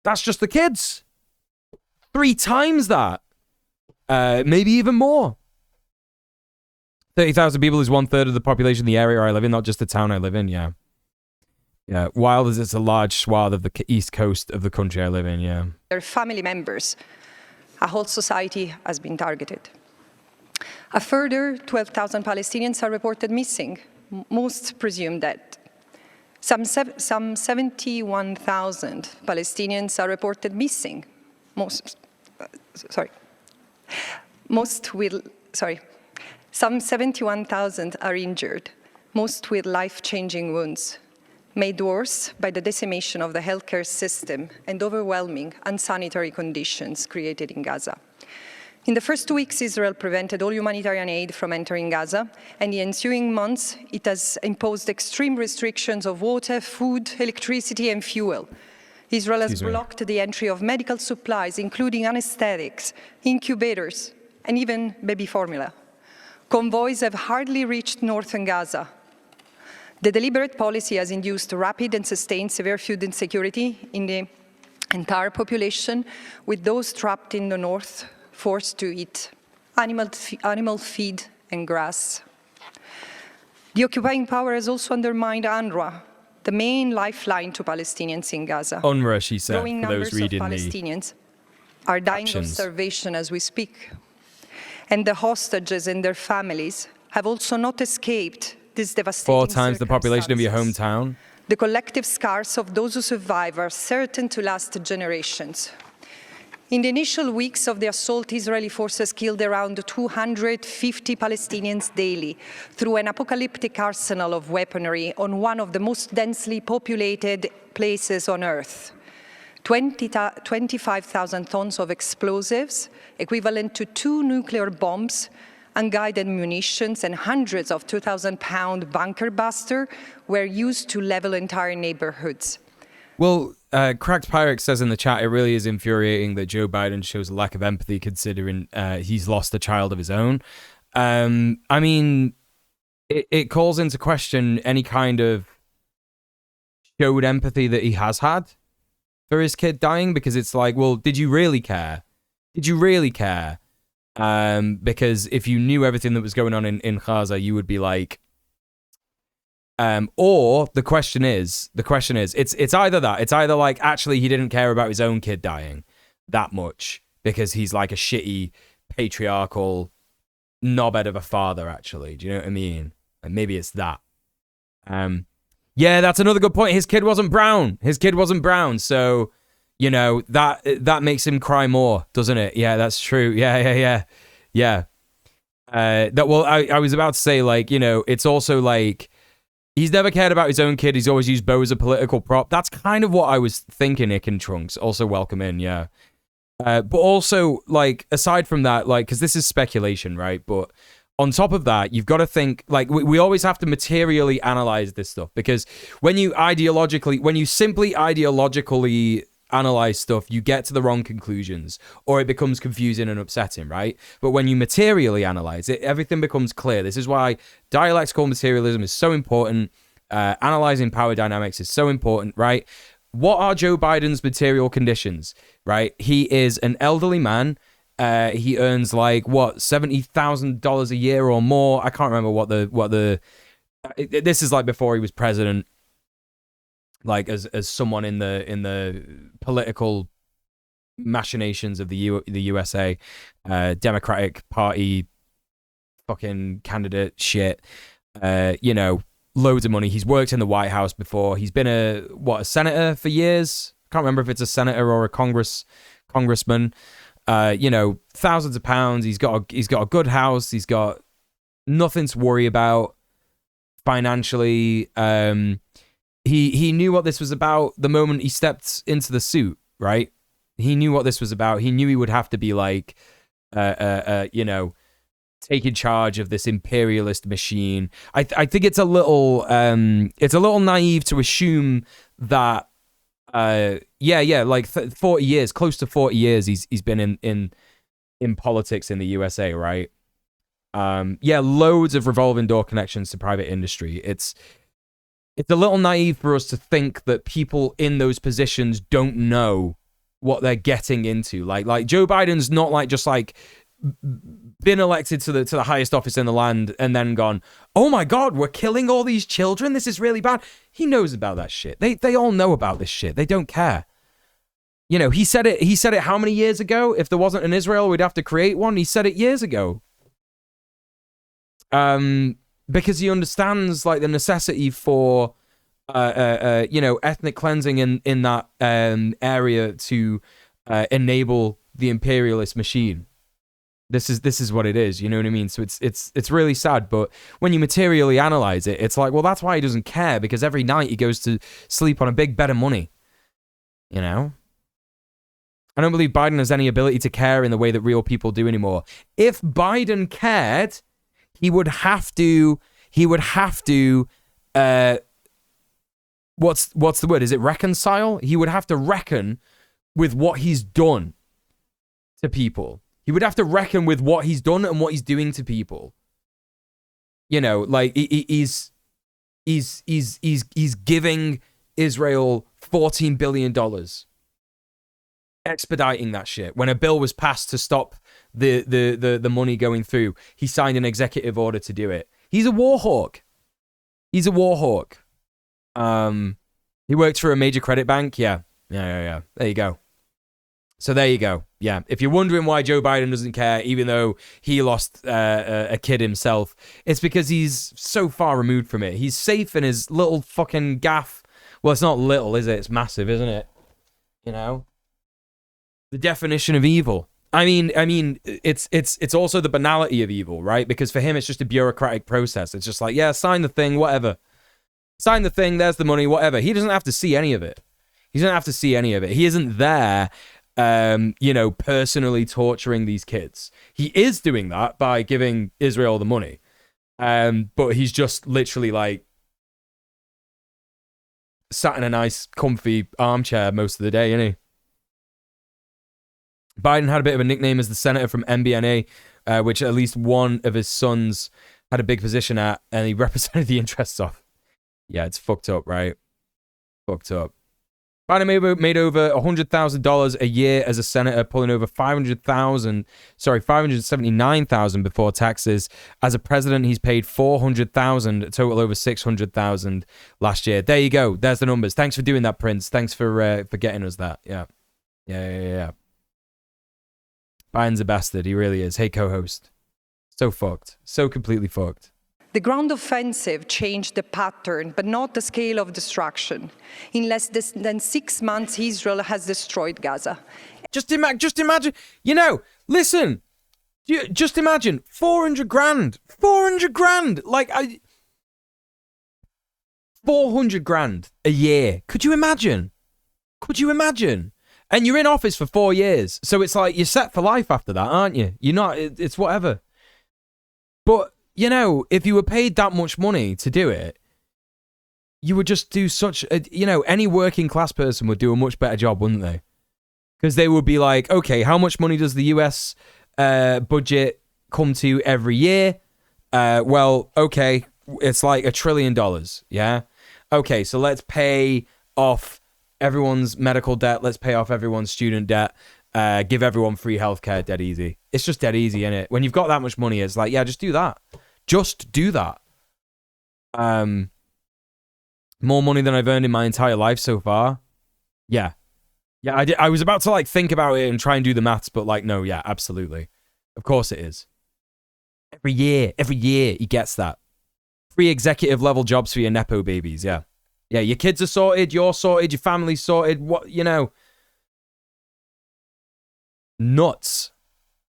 That's just the kids. 3 times that. Maybe even more. 30,000 people is 1/3 of the population of the area I live in, not just the town I live in, yeah. Yeah, wild as it's a large swath of the east coast of the country I live in, yeah. Their family members. A whole society has been targeted. A further 12,000 Palestinians are reported missing, most presumed dead. Some 71,000 Palestinians are reported missing. Some 71,000 are injured, most with life-changing wounds, made worse by the decimation of the healthcare system and overwhelming unsanitary conditions created in Gaza. In the first 2 weeks, Israel prevented all humanitarian aid from entering Gaza, and in the ensuing months, it has imposed extreme restrictions of water, food, electricity, and fuel. Israel has blocked the entry of medical supplies, including anesthetics, incubators, and even baby formula. Convoys have hardly reached northern Gaza. The deliberate policy has induced rapid and sustained severe food insecurity in the entire population, with those trapped in the north forced to eat animal feed and grass. The occupying power has also undermined UNRWA, the main lifeline to Palestinians in Gaza. UNRWA, she said, Growing for those numbers reading of Palestinians are dying of starvation as we speak. And the hostages and their families have also not escaped this devastating 4 times the population of your hometown. The collective scars of those who survive are certain to last generations. In the initial weeks of the assault, Israeli forces killed around 250 Palestinians daily through an apocalyptic arsenal of weaponry on one of the most densely populated places on earth. 25,000 tons of explosives, equivalent to 2 nuclear bombs, unguided munitions, and hundreds of 2,000-pound bunker buster were used to level entire neighborhoods. Well, Cracked Pyrex says in the chat, it really is infuriating that Joe Biden shows a lack of empathy considering he's lost a child of his own. I mean, it calls into question any kind of showed empathy that he has had for his kid dying, because it's like, well, did you really care? Did you really care? Because if you knew everything that was going on in Gaza, you would be like, or the question is, it's either that, it's either like, actually, he didn't care about his own kid dying that much because he's like a shitty patriarchal knobhead of a father, actually. Do you know what I mean? And maybe it's that. Yeah, that's another good point. His kid wasn't brown. So, you know, that makes him cry more, doesn't it? Yeah, that's true. Yeah. I was about to say, like, you know, it's also like he's never cared about his own kid. He's always used Bo as a political prop. That's kind of what I was thinking, Nick and Trunks. Also, welcome in, yeah. But also, like, aside from that, like, because this is speculation, right? But on top of that, you've got to think, like, we always have to materially analyze this stuff, because when you simply ideologically analyze stuff, you get to the wrong conclusions, or it becomes confusing and upsetting, right? But when you materially analyze it, everything becomes clear. This is why dialectical materialism is so important. Analyzing power dynamics is so important, right? What are Joe Biden's material conditions, right? He is an elderly man. He earns like what, $70,000 a year or more. I can't remember what the. This is like before he was president. Like as someone in the political machinations of the USA, Democratic Party, fucking candidate shit. You know, loads of money. He's worked in the White House before. He's been a senator for years. Can't remember if it's a senator or a congressman. You know, thousands of pounds. He's got a good house. He's got nothing to worry about financially. He knew what this was about the moment he stepped into the suit, right? He knew what this was about. He knew he would have to be like, you know, taking charge of this imperialist machine. I think it's a little naive to assume that, like 40 years, close to 40 years, he's been in politics in the USA, right? Loads of revolving door connections to private industry. It's a little naive for us to think that people in those positions don't know what they're getting into. Like Joe Biden's not like just like been elected to the highest office in the land and then gone, oh my God, we're killing all these children. This is really bad. He knows about that shit. They all know about this shit. They don't care. You know, he said it how many years ago? If there wasn't an Israel, we'd have to create one. He said it years ago. Because he understands like the necessity for, you know, ethnic cleansing in that area to enable the imperialist machine. This is what it is. You know what I mean? So it's really sad. But when you materially analyze it, it's like, well, that's why he doesn't care, because every night he goes to sleep on a big bed of money. You know? I don't believe Biden has any ability to care in the way that real people do anymore. If Biden cared, he would have to what's the word? Is it reconcile? He would have to reckon with what he's done to people. He would have to reckon with what he's done and what he's doing to people. You know, like he's giving Israel $14 billion, expediting that shit. When a bill was passed to stop the money going through, he signed an executive order to do it. He's a war hawk. He worked for a major credit bank. Yeah. There you go. So there you go. Yeah. If you're wondering why Joe Biden doesn't care, even though he lost a kid himself, it's because he's so far removed from it. He's safe in his little fucking gaff. Well, it's not little, is it? It's massive, isn't it? You know? The definition of evil. I mean, it's also the banality of evil, right? Because for him, it's just a bureaucratic process. It's just like, yeah, sign the thing, whatever. Sign the thing, there's the money, whatever. He doesn't have to see any of it. He isn't there, you know, personally torturing these kids. He is doing that by giving Israel the money. But he's just literally like sat in a nice, comfy armchair most of the day, isn't he? Biden had a bit of a nickname as the senator from MBNA, which at least one of his sons had a big position at, and he represented the interests of. Yeah, it's fucked up, right? Fucked up. Biden made over $100,000 a year as a senator, pulling over $579,000 before taxes. As a president, he's paid $400,000, a total over $600,000 last year. There you go. There's the numbers. Thanks for doing that, Prince. Thanks for getting us that. Yeah. Biden's a bastard. He really is. Hey, co-host. So fucked. So completely fucked. The ground offensive changed the pattern, but not the scale of destruction. In less than 6 months, Israel has destroyed Gaza. Just imagine, listen, just imagine 400 grand, 400 grand, 400 grand a year. Could you imagine? And you're in office for 4 years. So it's like you're set for life after that, aren't you? You're not, it's whatever. But, if you were paid that much money to do it, you would just do any working class person would do a much better job, wouldn't they? Because they would be like, okay, how much money does the US budget come to every year? Well, okay, it's like $1 trillion, yeah? Okay, so let's pay off everyone's medical debt. Let's pay off everyone's student debt. Give everyone free healthcare, dead easy. It's just dead easy, innit? When you've got that much money, it's like, yeah, just do that. Just do that. More money than I've earned in my entire life so far. Yeah. Yeah, I was about to think about it and try and do the maths, but no, yeah, absolutely. Of course it is. Every year he gets that. Free executive level jobs for your Nepo babies, yeah. Yeah, your kids are sorted, you're sorted, your family's sorted, nuts.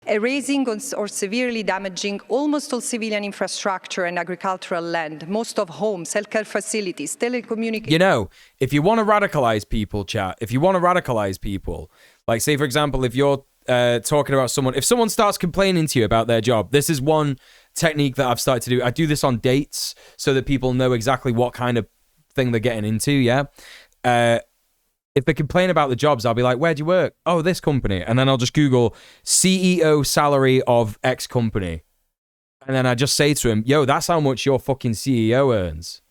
Erasing or severely damaging almost all civilian infrastructure and agricultural land, most of homes, healthcare facilities, telecommunications. If you want to radicalize people, chat, say, for example, if you're talking about someone, if someone starts complaining to you about their job, this is one technique that I've started to do. I do this on dates so that people know exactly what kind of thing they're getting into, yeah? If they complain about the jobs, I'll be like, where do you work? Oh, this company. And then I'll just Google CEO salary of X company. And then I just say to him, yo, that's how much your fucking CEO earns.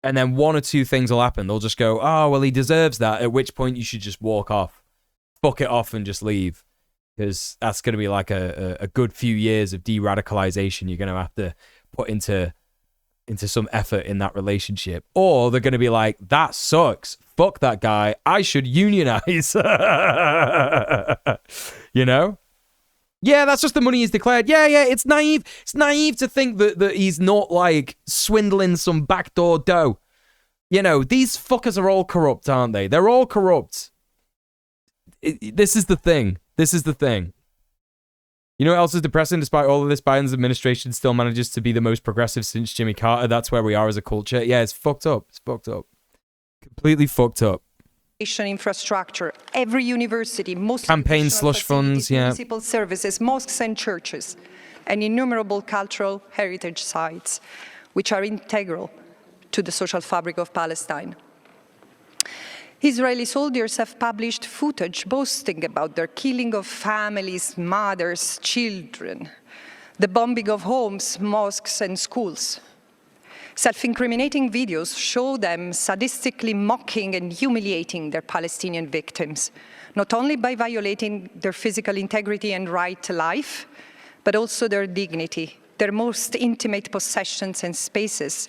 And then one or two things will happen. They'll just go, oh, well, he deserves that. At which point you should just walk off. Fuck it off and just leave. Because that's going to be like a good few years of de-radicalization you're going to have to put into some effort in that relationship. Or they're going to be like, that sucks. Fuck that guy. I should unionize. Yeah, that's just the money he's declared. Yeah, it's naive. It's naive to think that he's not swindling some backdoor dough. These fuckers are all corrupt, aren't they? They're all corrupt. This is the thing. You know what else is depressing? Despite all of this, Biden's administration still manages to be the most progressive since Jimmy Carter. That's where we are as a culture. Yeah, it's fucked up. Completely fucked up. Infrastructure, every university, most campaign slush funds, yeah. Municipal services, mosques and churches, and innumerable cultural heritage sites, which are integral to the social fabric of Palestine. Israeli soldiers have published footage boasting about their killing of families, mothers, children, the bombing of homes, mosques, and schools. Self-incriminating videos show them sadistically mocking and humiliating their Palestinian victims, not only by violating their physical integrity and right to life, but also their dignity, their most intimate possessions and spaces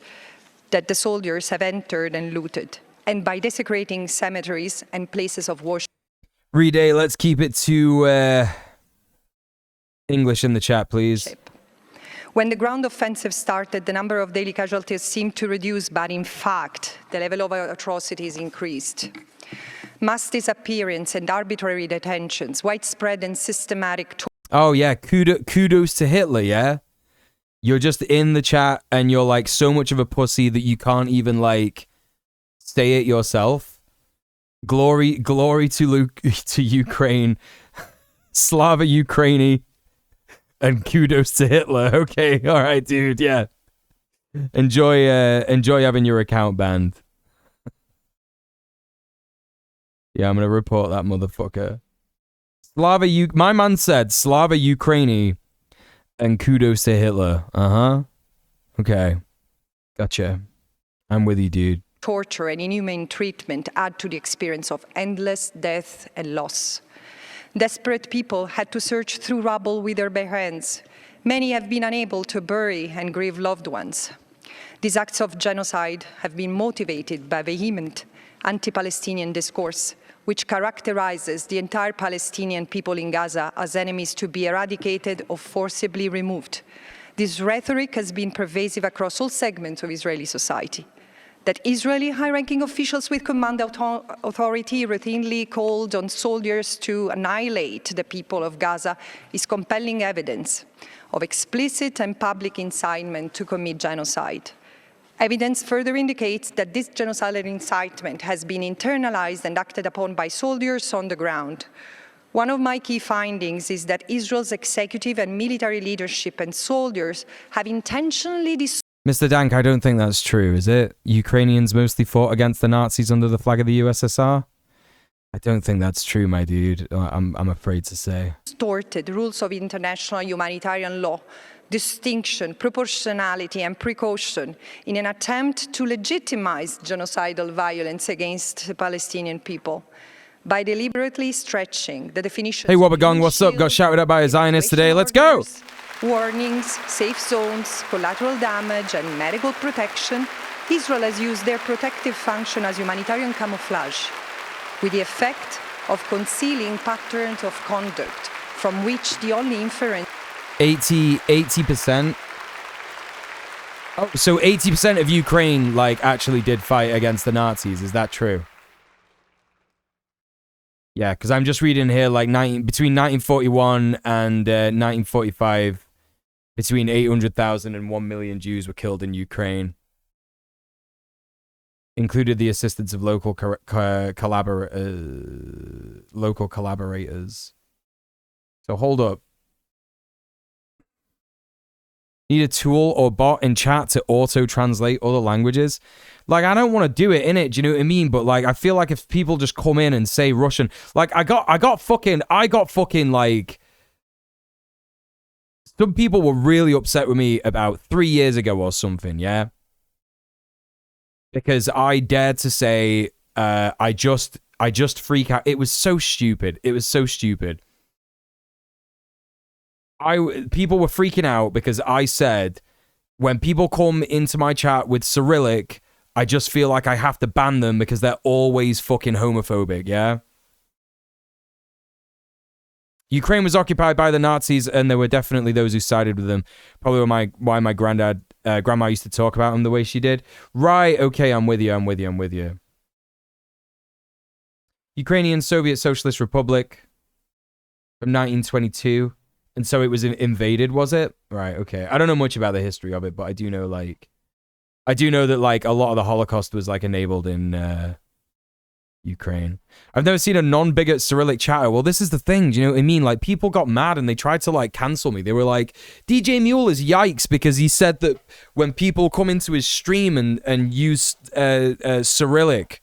that the soldiers have entered and looted, and by desecrating cemeteries and places of worship. Reday, let's keep it to English in the chat, please. When the ground offensive started, the number of daily casualties seemed to reduce, but in fact, the level of atrocities increased. Mass disappearance and arbitrary detentions, widespread and systematic torture. Oh yeah, kudos to Hitler, yeah? You're just in the chat and you're so much of a pussy that you can't even say it yourself. Glory to Ukraine. Slava Ukraini. And kudos to Hitler. Okay, all right, dude. Yeah, enjoy having your account banned. Yeah, I'm gonna report that motherfucker. My man said Slava Ukraini, and kudos to Hitler. Okay, gotcha. I'm with you, dude. Torture and inhumane treatment add to the experience of endless death and loss. Desperate people had to search through rubble with their bare hands. Many have been unable to bury and grieve loved ones. These acts of genocide have been motivated by vehement anti-Palestinian discourse, which characterizes the entire Palestinian people in Gaza as enemies to be eradicated or forcibly removed. This rhetoric has been pervasive across all segments of Israeli society. That Israeli high-ranking officials with command authority routinely called on soldiers to annihilate the people of Gaza is compelling evidence of explicit and public incitement to commit genocide. Evidence further indicates that this genocidal incitement has been internalized and acted upon by soldiers on the ground. One of my key findings is that Israel's executive and military leadership and soldiers have intentionally Mr. Dank, I don't think that's true, is it? Ukrainians mostly fought against the Nazis under the flag of the USSR? I don't think that's true, my dude. I'm afraid to say. distorted rules of international humanitarian law, distinction, proportionality, and precaution in an attempt to legitimize genocidal violence against the Palestinian people by deliberately stretching the definition. Hey, Wabagong, what's up? Got shouted at by a Zionist today. Let's go! Warnings, safe zones, collateral damage, and medical protection. Israel has used their protective function as humanitarian camouflage, with the effect of concealing patterns of conduct from which the only inference 80%. Oh, so 80% of Ukraine like actually did fight against the Nazis. Is that true? Yeah, because I'm just reading here like between 1941 and 1945, between 800,000 and 1 million Jews were killed in Ukraine. Included the assistance of local collaborators. So hold up. Need a tool or bot in chat to auto-translate other languages? Like, I don't want to do it, innit? Do you know what I mean? But, like, I feel like if people just come in and say Russian... Like, I got fucking, like... Some people were really upset with me about 3 years ago or something, yeah? Because I dared to say, I just freak out. It was so stupid. It was so stupid. People were freaking out because I said, when people come into my chat with Cyrillic, I just feel like I have to ban them because they're always fucking homophobic, yeah? Ukraine was occupied by the Nazis, and there were definitely those who sided with them. Probably why my grandma used to talk about them the way she did. Right, okay, I'm with you. Ukrainian Soviet Socialist Republic from 1922. And so it was invaded, was it? Right, okay. I don't know much about the history of it, but I do know, like... I do know that, like, a lot of the Holocaust was, like, enabled in Ukraine. I've never seen a non-bigot Cyrillic chatter. Well, this is the thing, do you know what I mean? Like, people got mad and they tried to, like, cancel me. They were like, djmuel is yikes because he said that when people come into his stream and use Cyrillic,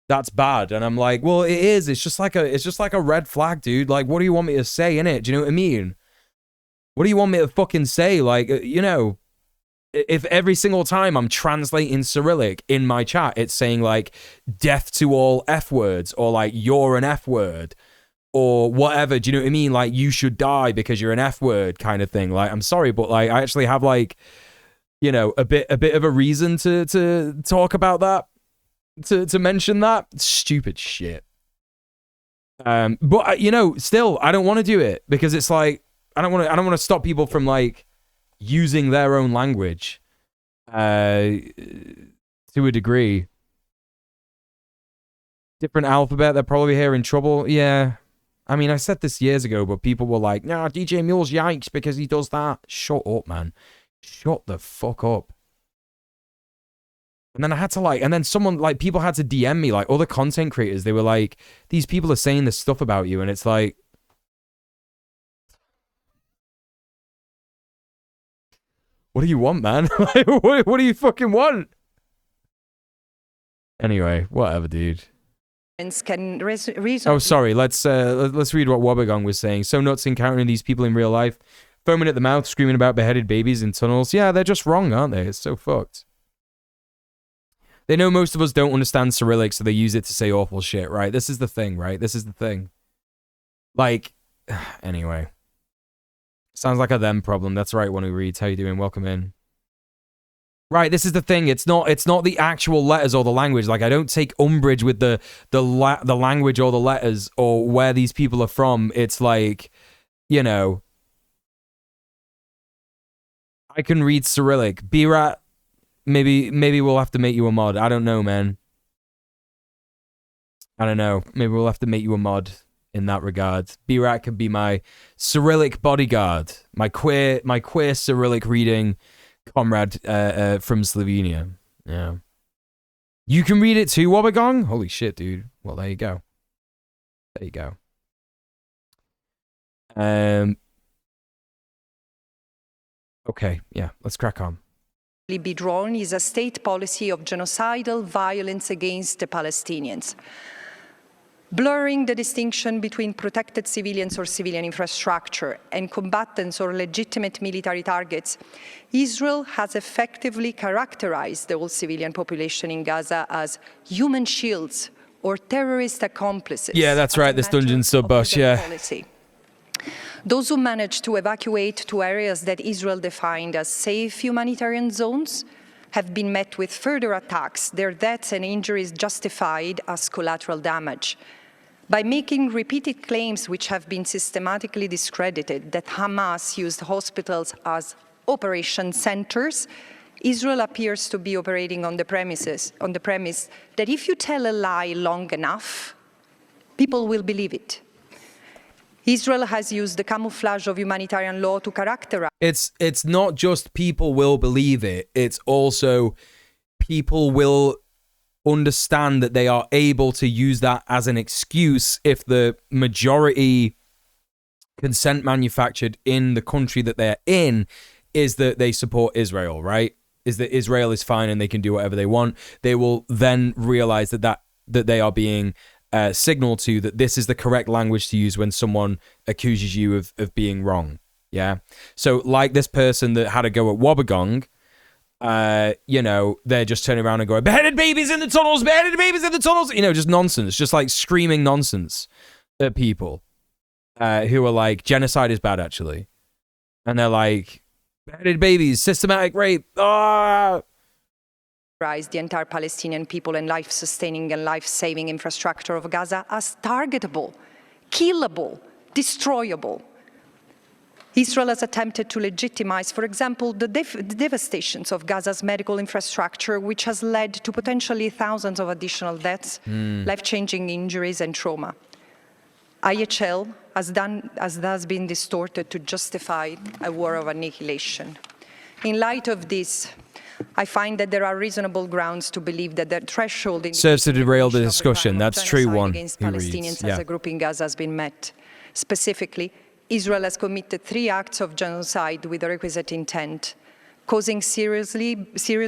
that's bad. And I'm like, well, it is. It's just like a red flag, dude. Like, what do you want me to say, innit? Do you know what I mean? What do you want me to fucking say? Like, you know, if every single time I'm translating Cyrillic in my chat, it's saying like, death to all F words, or like, you're an F word, or whatever. Do you know what I mean? Like, you should die because you're an F word kind of thing. Like, I'm sorry, but like, I actually have like, you know, a bit of a reason to talk about that. To mention that stupid shit. But you know, still, I don't want to do it because it's like I don't want to stop people from like using their own language to a degree. Different alphabet, they're probably here in trouble. Yeah, I mean, I said this years ago, but people were like, "Nah, djmuel's yikes because he does that." Shut up, man. Shut the fuck up. And then I had to like, and then someone, like, people had to DM me, like, other content creators. They were like, these people are saying this stuff about you. And it's like, what do you want, man? Like, what do you fucking want? Anyway, whatever, dude. Oh, sorry. Let's read what Wabagong was saying. So nuts encountering these people in real life. Foaming at the mouth, screaming about beheaded babies in tunnels. Yeah, they're just wrong, aren't they? It's so fucked. They know most of us don't understand Cyrillic, so they use it to say awful shit, right? This is the thing, right? This is the thing. Like, anyway. Sounds like a them problem. That's right, one who reads. How you doing? Welcome in. Right, this is the thing. It's not the actual letters or the language. Like, I don't take umbrage with the language or the letters or where these people are from. It's like, you know, I can read Cyrillic. B-Rat, maybe we'll have to make you a mod. I don't know, man. I don't know. Maybe we'll have to make you a mod in that regard. B-Rat can be my Cyrillic bodyguard, my queer Cyrillic reading comrade from Slovenia. Yeah. You can read it too, Wobbegong? Holy shit, dude. Well, there you go. There you go. Okay, yeah, let's crack on. Be drawn is a state policy of genocidal violence against the Palestinians, blurring the distinction between protected civilians or civilian infrastructure and combatants or legitimate military targets. Israel has effectively characterized the whole civilian population in Gaza as human shields or terrorist accomplices. Yeah, that's right, this dungeon sub-boss, yeah. Policy. Those who managed to evacuate to areas that Israel defined as safe humanitarian zones have been met with further attacks, their deaths and injuries justified as collateral damage. By making repeated claims which have been systematically discredited that Hamas used hospitals as operation centers, Israel appears to be operating on the premise that if you tell a lie long enough, people will believe it. Israel has used the camouflage of humanitarian law to characterize. It's not just people will believe it, it's also people will understand that they are able to use that as an excuse if the majority consent manufactured in the country that they're in is that they support Israel, right? Is that Israel is fine and they can do whatever they want. They will then realize that they are being signal to that this is the correct language to use when someone accuses you of being wrong. Yeah. So like this person that had a go at Wobbegong, you know, they're just turning around and going, beheaded babies in the tunnels, beheaded babies in the tunnels. You know, just nonsense, just like screaming nonsense at people who are like, genocide is bad actually. And they're like, beheaded babies, systematic rape. Ah. The entire Palestinian people and life-sustaining and life-saving infrastructure of Gaza as targetable, killable, destroyable. Israel has attempted to legitimize, for example, the devastations of Gaza's medical infrastructure, which has led to potentially thousands of additional deaths, life-changing injuries and trauma. IHL has thus been distorted to justify a war of annihilation. In light of this, I find that there are reasonable grounds to believe that the threshold serves to derail the discussion. That's true one. Against Palestinians as a group in Gaza has been met. Specifically, Israel has committed 3 acts of genocide with the requisite intent, causing serious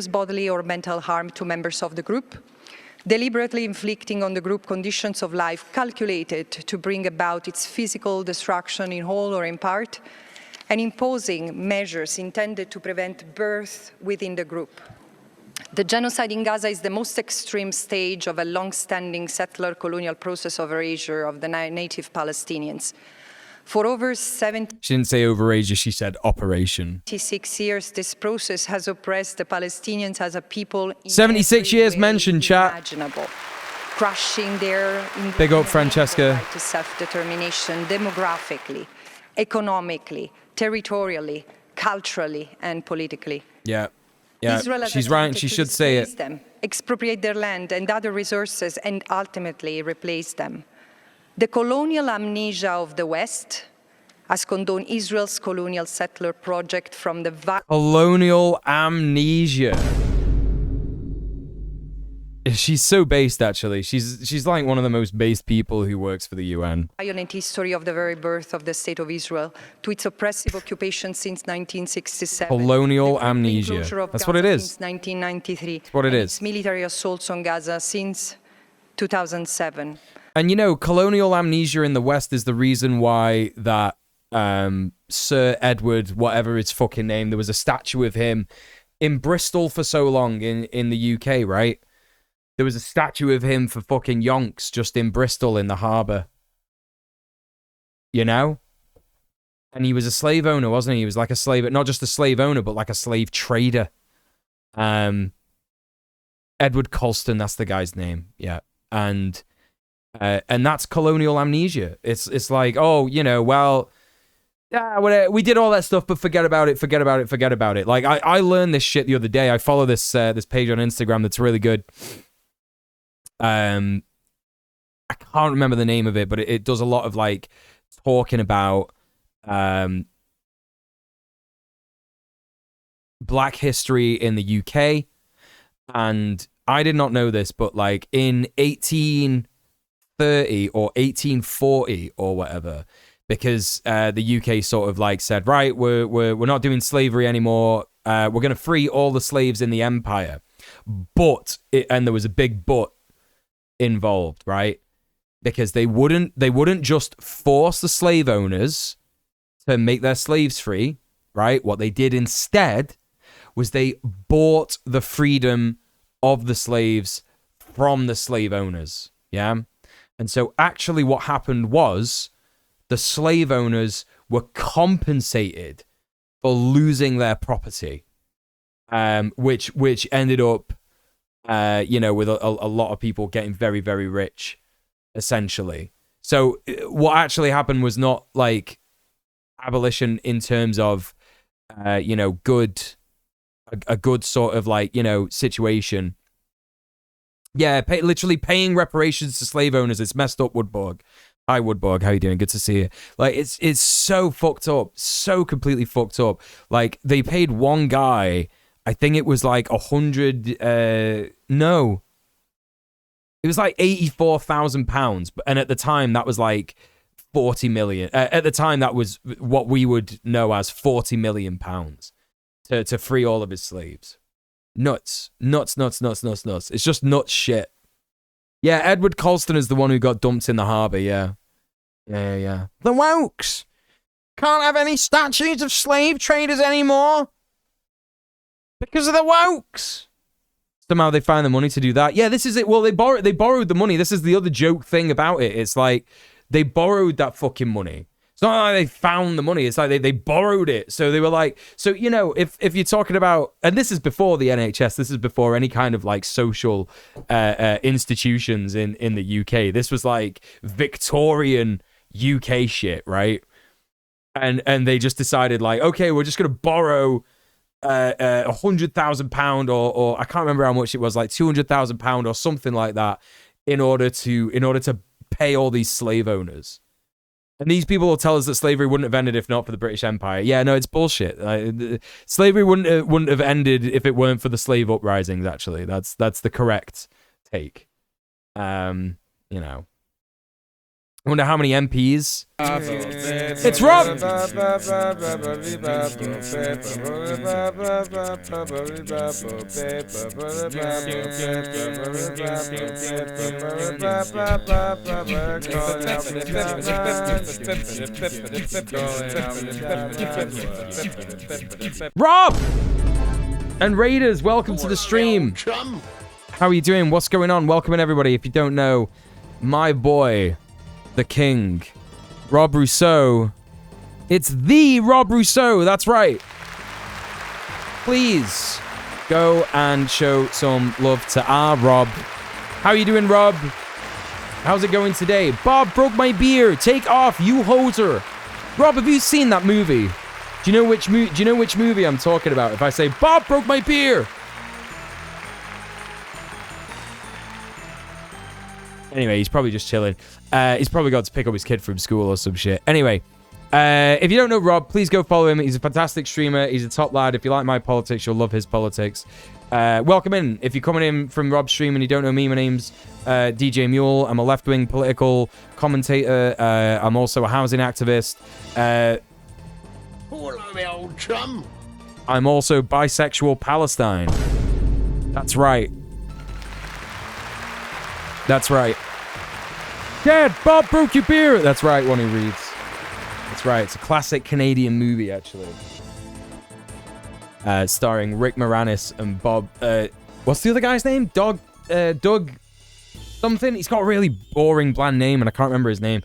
bodily or mental harm to members of the group, deliberately inflicting on the group conditions of life calculated to bring about its physical destruction in whole or in part, and imposing measures intended to prevent birth within the group. The genocide in Gaza is the most extreme stage of a long-standing settler colonial process of erasure of the native Palestinians. For over 76 She didn't say overage, she said operation. years, this process has oppressed the Palestinians as a people in 76 every years way mentioned, chat. imaginable, crushing their Big up, Francesca. right to self-determination demographically, economically, territorially, culturally, and politically. Yeah. Yeah, Israel has she's right. attempted She to should say displace it. them, expropriate their land and other resources, and ultimately replace them. The colonial amnesia of the West has condoned Israel's colonial settler project from the Colonial amnesia. She's so based, actually. She's like one of the most based people who works for the UN. violent history of the very birth of the State of Israel to its oppressive occupation since 1967. Colonial the complete amnesia. closure of That's Gaza what it is. Since 1993. That's what it and is. Its military assaults on Gaza since 2007. And you know, colonial amnesia in the West is the reason why that Sir Edward, whatever his fucking name, there was a statue of him in Bristol for so long in the UK, right? There was a statue of him for fucking yonks just in Bristol in the harbour. You know? And he was a slave owner, wasn't he? He was like a slave, not just a slave owner, but like a slave trader. Edward Colston, that's the guy's name. Yeah. And that's colonial amnesia. It's like, oh, you know, well, yeah, we did all that stuff, but forget about it. Like, I learned this shit the other day. I follow this page on Instagram that's really good. I can't remember the name of it, but it does a lot of, like, talking about Black history in the UK. And I did not know this, but, like, in 1830 or 1840 or whatever, because the UK sort of, like, said, right, we're not doing slavery anymore. We're going to free all the slaves in the empire. But and there was a big but involved, right? Because they wouldn't just force the slave owners to make their slaves free, right? What they did instead was they bought the freedom of the slaves from the slave owners, yeah? And so actually what happened was the slave owners were compensated for losing their property, which ended up, you know, with a lot of people getting very, very rich, essentially. So what actually happened was not, like, abolition in terms of, you know, a good sort of, like, you know, situation. Yeah, literally paying reparations to slave owners. It's messed up, Woodborg. Hi, Woodborg. How you doing? Good to see you. Like, it's so fucked up. So completely fucked up. Like, they paid one guy, I think it was like 100, no. It was like £84,000. And at the time, that was like 40 million. At the time, that was what we would know as 40 million pounds to free all of his slaves. Nuts. It's just nuts shit. Yeah, Edward Colston is the one who got dumped in the harbour, yeah. Yeah. The wokes! Can't have any statues of slave traders anymore! Because of the wokes! Somehow they find the money to do that. Yeah, this is it. Well, they borrowed the money. This is the other joke thing about it. It's like, they borrowed that fucking money. It's not like they found the money. It's like they borrowed it. So they were like, so, you know, if you're talking about, and this is before the NHS, this is before any kind of, like, social institutions in the UK. This was like Victorian UK shit, right? And they just decided, like, okay, we're just gonna borrow £100,000 or I can't remember how much it was, like £200,000 or something like that, in order to pay all these slave owners. And these people will tell us that slavery wouldn't have ended if not for the British Empire. Yeah, no, it's bullshit. Slavery wouldn't have ended if it weren't for the slave uprisings. Actually, that's the correct take. You know, I wonder how many MPs. It's Rob. Rob and Raiders, welcome to the stream. How are you doing? What's going on? Welcome in, everybody. If you don't know, my boy, the king, Rob Rousseau. It's the Rob Rousseau. That's right. Please go and show some love to our Rob. How are you doing, Rob? How's it going today? Bob broke my beer. Take off, you hoser. Rob, have you seen that movie? Do you know which movie I'm talking about? If I say Bob broke my beer. Anyway, he's probably just chilling. He's probably got to pick up his kid from school or some shit. Anyway, if you don't know Rob, please go follow him. He's a fantastic streamer. He's a top lad. If you like my politics, you'll love his politics. Welcome in. If you're coming in from Rob's stream and you don't know me, my name's djmuel. I'm a left-wing political commentator. I'm also a housing activist. Hello, me old chum. I'm also bisexual Palestine. That's right. That's right. Dad, Bob broke your beer. That's right, one who reads. That's right. It's a classic Canadian movie, actually. Starring Rick Moranis and Bob. What's the other guy's name? Doug something. He's got a really boring, bland name, and I can't remember his name.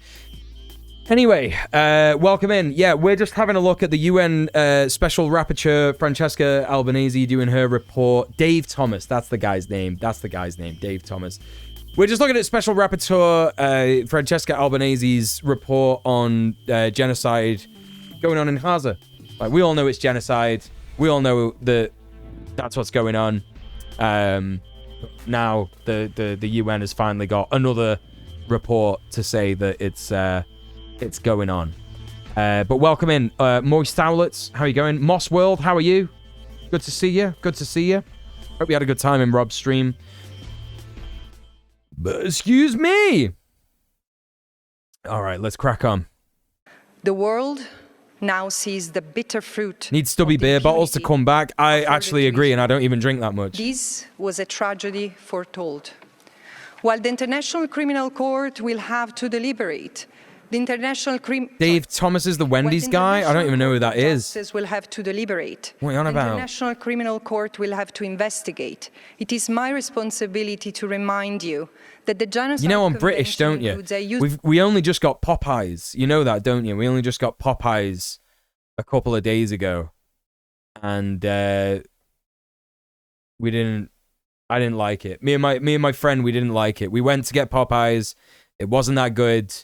Anyway, welcome in. Yeah, we're just having a look at the UN Special Rapporteur, Francesca Albanese, doing her report. Dave Thomas, that's the guy's name. Dave Thomas. We're just looking at Special Rapporteur Francesca Albanese's report on genocide going on in Gaza. Like, we all know it's genocide. We all know that that's what's going on. Now the UN has finally got another report to say that it's going on. But welcome in, Moist Owlets. How are you going? Moss World, how are you? Good to see you. Hope you had a good time in Rob's stream. But excuse me. All right, let's crack on. The world now sees the bitter fruit. Need stubby beer bottles to come back. I actually agree, and I don't even drink that much. This was a tragedy foretold. While the International Criminal Court will have to deliberate, the International Dave Thomas is the Wendy's guy? I don't even know who that is. Will have to deliberate. What are you on about? The International Criminal Court will have to investigate. It is my responsibility to remind you that the genocide. You know I'm British, don't you? We only just got Popeyes. You know that, don't you? We only just got Popeyes a couple of days ago, and I didn't like it. Me and my friend, we didn't like it. We went to get Popeyes. It wasn't that good.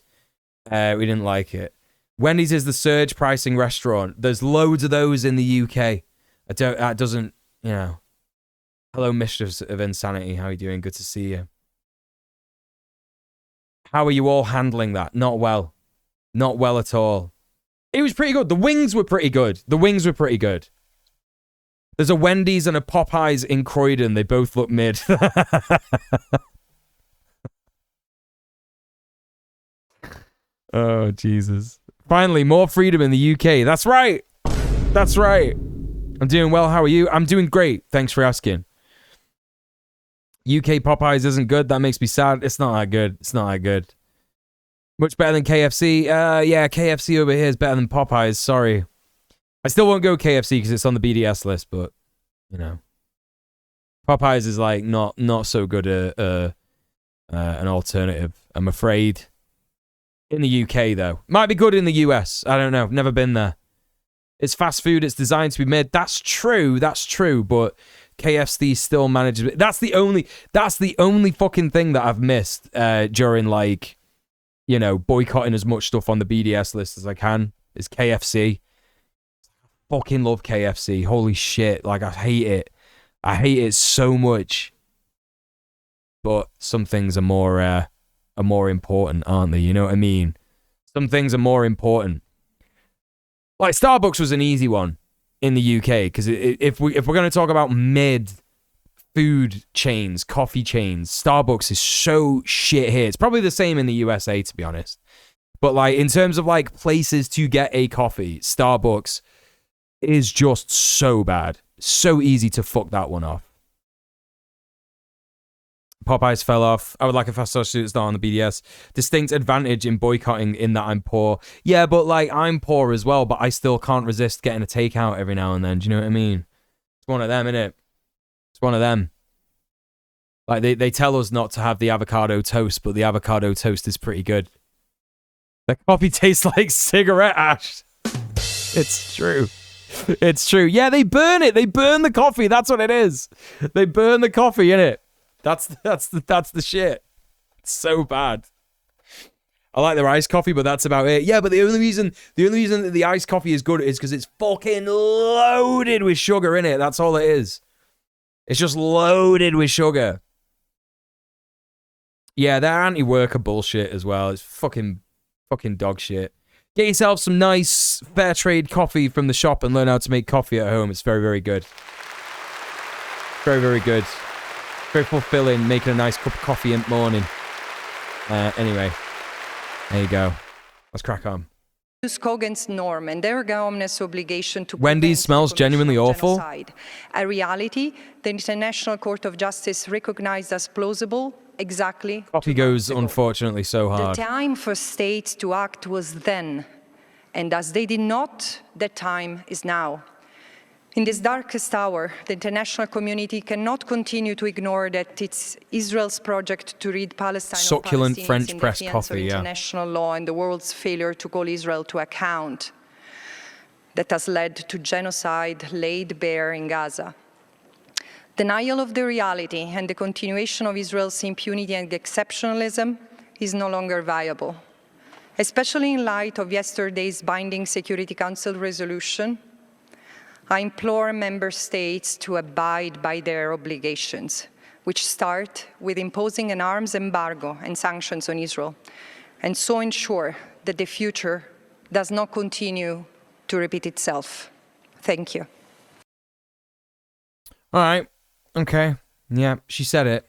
We didn't like it. Wendy's is the surge pricing restaurant. There's loads of those in the UK. That doesn't, you know. Hello, Mistress of Insanity. How are you doing? Good to see you. How are you all handling that? Not well. Not well at all. It was pretty good. The wings were pretty good. There's a Wendy's and a Popeyes in Croydon. They both look mid. Oh, Jesus. Finally, more freedom in the UK. That's right. I'm doing well. How are you? I'm doing great. Thanks for asking. UK Popeyes isn't good. That makes me sad. It's not that good. Much better than KFC. Yeah, KFC over here is better than Popeyes. Sorry. I still won't go KFC because it's on the BDS list, but, you know. Popeyes is, like, not so good an alternative, I'm afraid. In the UK, though. Might be good in the US. I don't know. Never been there. It's fast food. It's designed to be made. That's true. But KFC still manages. That's the only fucking thing that I've missed during, like, you know, boycotting as much stuff on the BDS list as I can is KFC. Fucking love KFC. Holy shit. Like, I hate it. I hate it so much. But some things are more important, aren't they? You know what I mean? Some things are more important. Like, Starbucks was an easy one in the UK, because if we're going to talk about mid food chains, coffee chains, Starbucks is so shit here. It's probably the same in the USA, to be honest. But, like, in terms of, like, places to get a coffee, Starbucks is just so bad. So easy to fuck that one off. Popeyes fell off. I would like a fast sausage that's not on the BDS. Distinct advantage in boycotting in that I'm poor. Yeah, but, like, I'm poor as well, but I still can't resist getting a takeout every now and then. Do you know what I mean? It's one of them, innit? It's one of them. Like, they tell us not to have the avocado toast, but the avocado toast is pretty good. The coffee tastes like cigarette ash. It's true. It's true. Yeah, they burn it. They burn the coffee. That's what it is. They burn the coffee, innit? That's the shit. It's so bad. I like their iced coffee, but that's about it. Yeah, but the only reason that the iced coffee is good is because it's fucking loaded with sugar in it. That's all it is. It's just loaded with sugar. Yeah, they're anti-worker bullshit as well. It's fucking dog shit. Get yourself some nice fair trade coffee from the shop and learn how to make coffee at home. It's very, very good. Very, very good. Very fulfilling, making a nice cup of coffee in the morning. Anyway, there you go. Let's crack on. Kogan's norm and their government's obligation to Wendy's smells genuinely awful. Genocide. A reality the International Court of Justice recognized as plausible exactly. Coffee goes, unfortunately, so hard. The time for states to act was then, and as they did not, the time is now. In this darkest hour, the international community cannot continue to ignore that it's Israel's project to rid Palestine Succulent of Palestinians French in press defiance coffee, of yeah. international law and the world's failure to call Israel to account that has led to genocide laid bare in Gaza. Denial of the reality and the continuation of Israel's impunity and exceptionalism is no longer viable, especially in light of yesterday's binding Security Council resolution. I implore member states to abide by their obligations, which start with imposing an arms embargo and sanctions on Israel, and so ensure that the future does not continue to repeat itself. Thank you. All right. Okay. Yeah, she said it.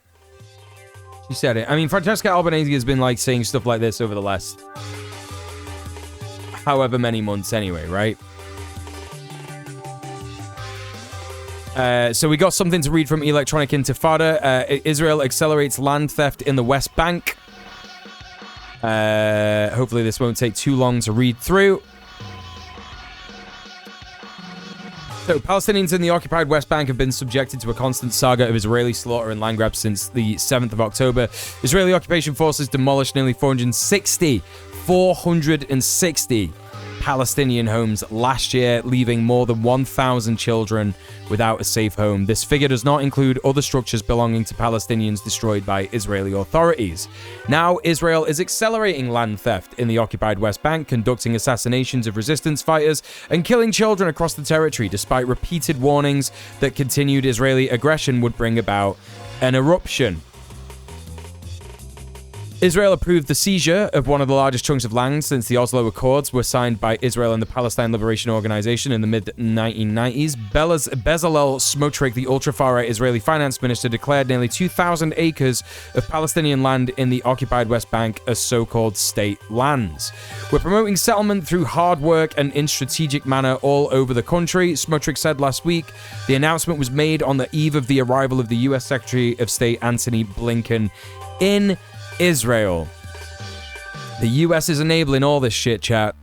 She said it. I mean, Francesca Albanese has been, like, saying stuff like this over the last however many months anyway, right? So we got something to read from Electronic Intifada. Israel accelerates land theft in the West Bank. Hopefully this won't take too long to read through. So, Palestinians in the occupied West Bank have been subjected to a constant saga of Israeli slaughter and land grabs since the 7th of October. Israeli occupation forces demolished nearly 460 Palestinian homes last year, leaving more than 1,000 children without a safe home. This figure does not include other structures belonging to Palestinians destroyed by Israeli authorities. Now, Israel is accelerating land theft in the occupied West Bank, conducting assassinations of resistance fighters and killing children across the territory, despite repeated warnings that continued Israeli aggression would bring about an eruption. Israel approved the seizure of one of the largest chunks of land since the Oslo Accords were signed by Israel and the Palestine Liberation Organization in the mid-1990s. Bezalel Smotrich, the ultra-far-right Israeli finance minister, declared nearly 2,000 acres of Palestinian land in the occupied West Bank as so-called state lands. We're promoting settlement through hard work and in strategic manner all over the country, Smotrich said last week. The announcement was made on the eve of the arrival of the U.S. Secretary of State Antony Blinken in Israel. The US is enabling all this shit, chat.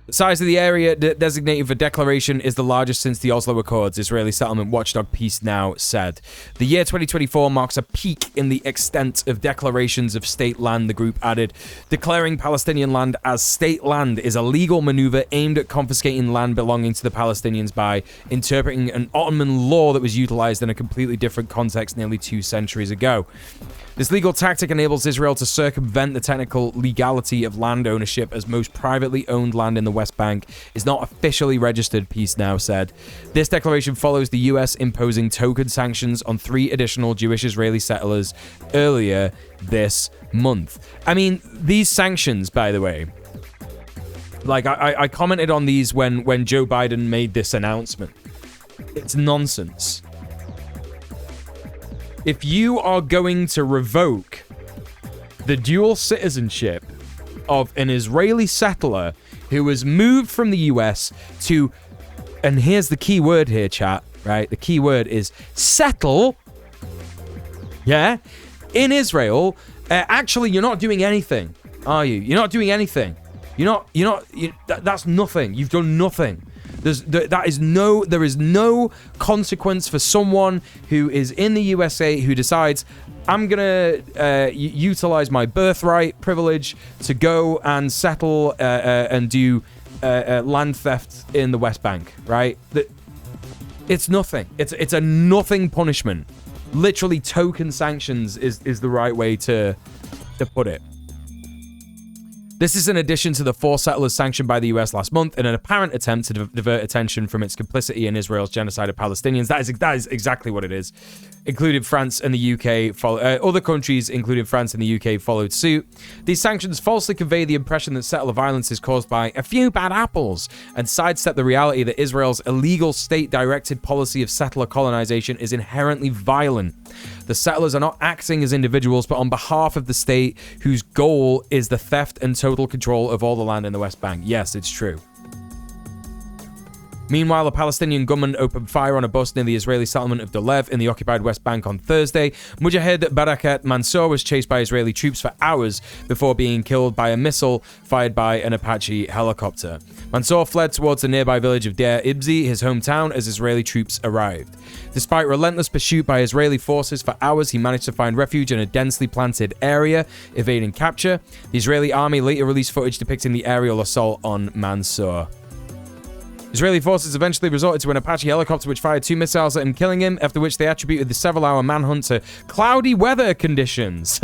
The size of the area designated for declaration is the largest since the Oslo Accords, Israeli settlement watchdog Peace Now said. The year 2024 marks a peak in the extent of declarations of state land, the group added. Declaring Palestinian land as state land is a legal maneuver aimed at confiscating land belonging to the Palestinians by interpreting an Ottoman law that was utilized in a completely different context nearly 2 centuries ago. This legal tactic enables Israel to circumvent the technical legality of land ownership, as most privately owned land in the West Bank is not officially registered, Peace Now said. This declaration follows the US imposing token sanctions on 3 additional Jewish Israeli settlers earlier this month. I mean, these sanctions, by the way, like I commented on these when Joe Biden made this announcement. It's nonsense. If you are going to revoke the dual citizenship of an Israeli settler who was moved from the US to, and here's the key word here, chat, right? The key word is settle, yeah, in Israel. Actually, you're not doing anything, are you? You're not doing anything. That's nothing. You've done nothing. There is no consequence for someone who is in the USA who decides, I'm going to utilize my birthright privilege to go and settle and do land theft in the West Bank, right? It's nothing. It's a nothing punishment. Literally, token sanctions is the right way to put it. This is in addition to the 4 settlers sanctioned by the US last month in an apparent attempt to divert attention from its complicity in Israel's genocide of Palestinians. That is exactly what it is. Including France and the UK, other countries, including France and the UK, followed suit. These sanctions falsely convey the impression that settler violence is caused by a few bad apples and sidestep the reality that Israel's illegal state-directed policy of settler colonization is inherently violent. The settlers are not acting as individuals, but on behalf of the state, whose goal is the theft and total control of all the land in the West Bank. Yes, it's true. Meanwhile, the Palestinian gunmen opened fire on a bus near the Israeli settlement of Dolev in the occupied West Bank on Thursday. Mujahid Barakat Mansour was chased by Israeli troops for hours before being killed by a missile fired by an Apache helicopter. Mansour fled towards the nearby village of Deir Ibzi, his hometown, as Israeli troops arrived. Despite relentless pursuit by Israeli forces for hours, he managed to find refuge in a densely planted area, evading capture. The Israeli army later released footage depicting the aerial assault on Mansour. Israeli forces eventually resorted to an Apache helicopter which fired 2 missiles at him, killing him, after which they attributed the several-hour manhunt to cloudy weather conditions.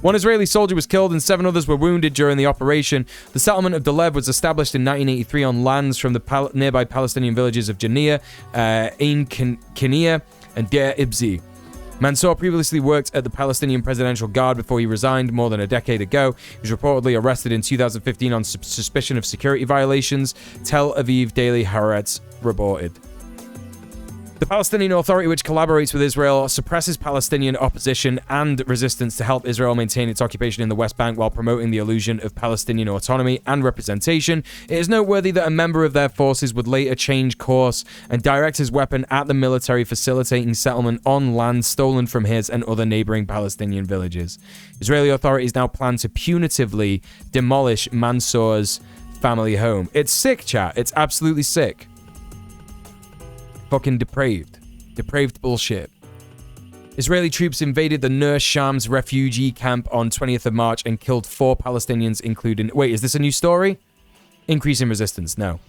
One Israeli soldier was killed and 7 others were wounded during the operation. The settlement of Dolev was established in 1983 on lands from the nearby Palestinian villages of Jania, Ain Kinia, and Deir Ibzi. Mansour previously worked at the Palestinian Presidential Guard before he resigned more than a decade ago. He was reportedly arrested in 2015 on suspicion of security violations, Tel Aviv Daily Haaretz reported. The Palestinian Authority, which collaborates with Israel, suppresses Palestinian opposition and resistance to help Israel maintain its occupation in the West Bank while promoting the illusion of Palestinian autonomy and representation. It is noteworthy that a member of their forces would later change course and direct his weapon at the military, facilitating settlement on land stolen from his and other neighboring Palestinian villages. Israeli authorities now plan to punitively demolish Mansour's family home. It's sick, chat. It's absolutely sick. Fucking depraved. Depraved bullshit. Israeli troops invaded the Nur Shams refugee camp on 20th of March and killed 4 Palestinians, including... Wait, is this a new story? Increase in resistance. No.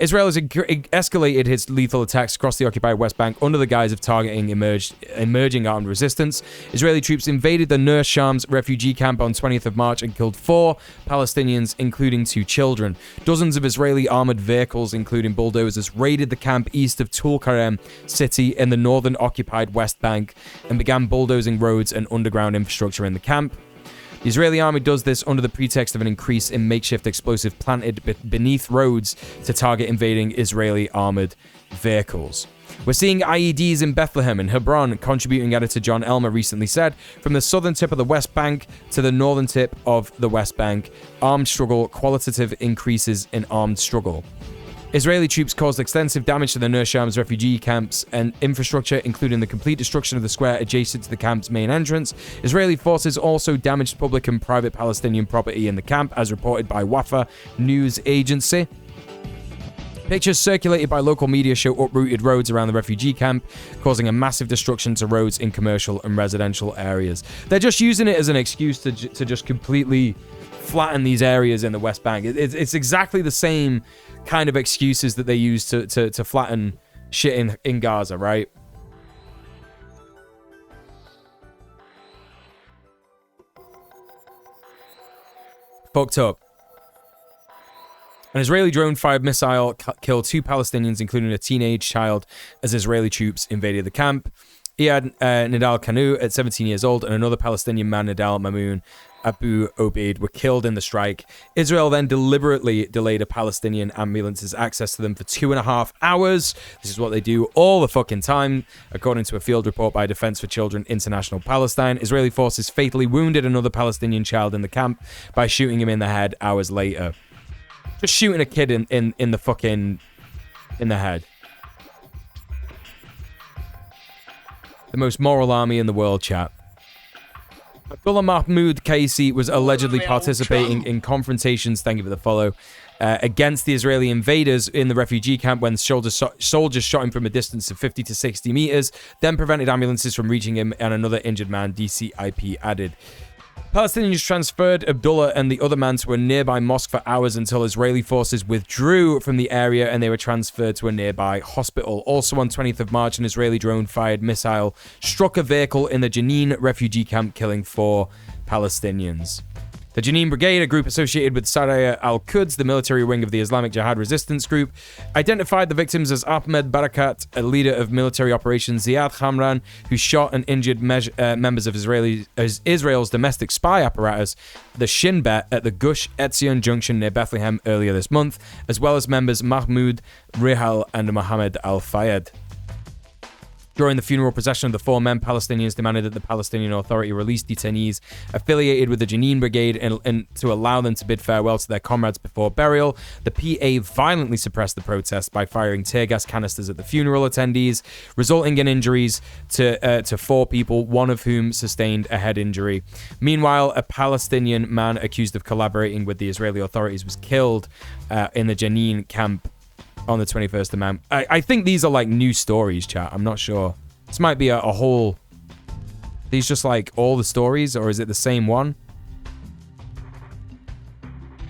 Israel has escalated its lethal attacks across the occupied West Bank under the guise of targeting emerging armed resistance. Israeli troops invaded the Nur Shams refugee camp on 20th of March and killed 4 Palestinians, including 2 children. Dozens of Israeli armored vehicles, including bulldozers, raided the camp east of Tulkarem city in the northern occupied West Bank and began bulldozing roads and underground infrastructure in the camp. The Israeli army does this under the pretext of an increase in makeshift explosive planted beneath roads to target invading Israeli armored vehicles. We're seeing IEDs in Bethlehem and Hebron, contributing editor John Elmer recently said. From the southern tip of the West Bank to the northern tip of the West Bank, armed struggle, qualitative increases in armed struggle. Israeli troops caused extensive damage to the Nur Shams refugee camps and infrastructure, including the complete destruction of the square adjacent to the camp's main entrance. Israeli forces also damaged public and private Palestinian property in the camp, as reported by Wafa news agency. Pictures circulated by local media show uprooted roads around the refugee camp, causing a massive destruction to roads in commercial and residential areas. They're just using it as an excuse to just completely flatten these areas in the West Bank. It's exactly the same kind of excuses that they use to flatten shit in Gaza, right? Fucked up. An Israeli drone-fired missile killed 2 Palestinians, including a teenage child, as Israeli troops invaded the camp. Iyad Nidal Kanu, at 17 years old, and another Palestinian man, Nidal Mamoun Abu Obeid, were killed in the strike. Israel then deliberately delayed a Palestinian ambulance's access to them for 2.5 hours. This is what they do all the fucking time, according to a field report by Defense for Children International Palestine. Israeli forces fatally wounded another Palestinian child in the camp by shooting him in the head hours later. Just shooting a kid in the fucking... in the head. The most moral army in the world, chat. Abdullah Mahmoud Kaisi was allegedly participating in confrontations, thank you for the follow, against the Israeli invaders in the refugee camp when soldiers shot him from a distance of 50 to 60 meters, then prevented ambulances from reaching him and another injured man, DCIP added. Palestinians transferred Abdullah and the other man to a nearby mosque for hours until Israeli forces withdrew from the area and they were transferred to a nearby hospital. Also on 20th of March, an Israeli drone-fired missile struck a vehicle in the Jenin refugee camp, killing 4 Palestinians. The Jenin Brigade, a group associated with Saraya al-Quds, the military wing of the Islamic Jihad resistance group, identified the victims as Ahmed Barakat, a leader of military operations, Ziad Khamran, who shot and injured members of Israel's domestic spy apparatus, the Shin Bet, at the Gush Etzion junction near Bethlehem earlier this month, as well as members Mahmoud Rihal and Mohammed al-Fayed. During the funeral procession of the four men, Palestinians demanded that the Palestinian Authority release detainees affiliated with the Jenin Brigade and to allow them to bid farewell to their comrades before burial. The PA violently suppressed the protest by firing tear gas canisters at the funeral attendees, resulting in injuries to 4 people, one of whom sustained a head injury. Meanwhile, a Palestinian man accused of collaborating with the Israeli authorities was killed in the Jenin camp on the 21st of May. I think these are like new stories, chat. I'm not sure. This might be a whole... These just like all the stories, or is it the same one?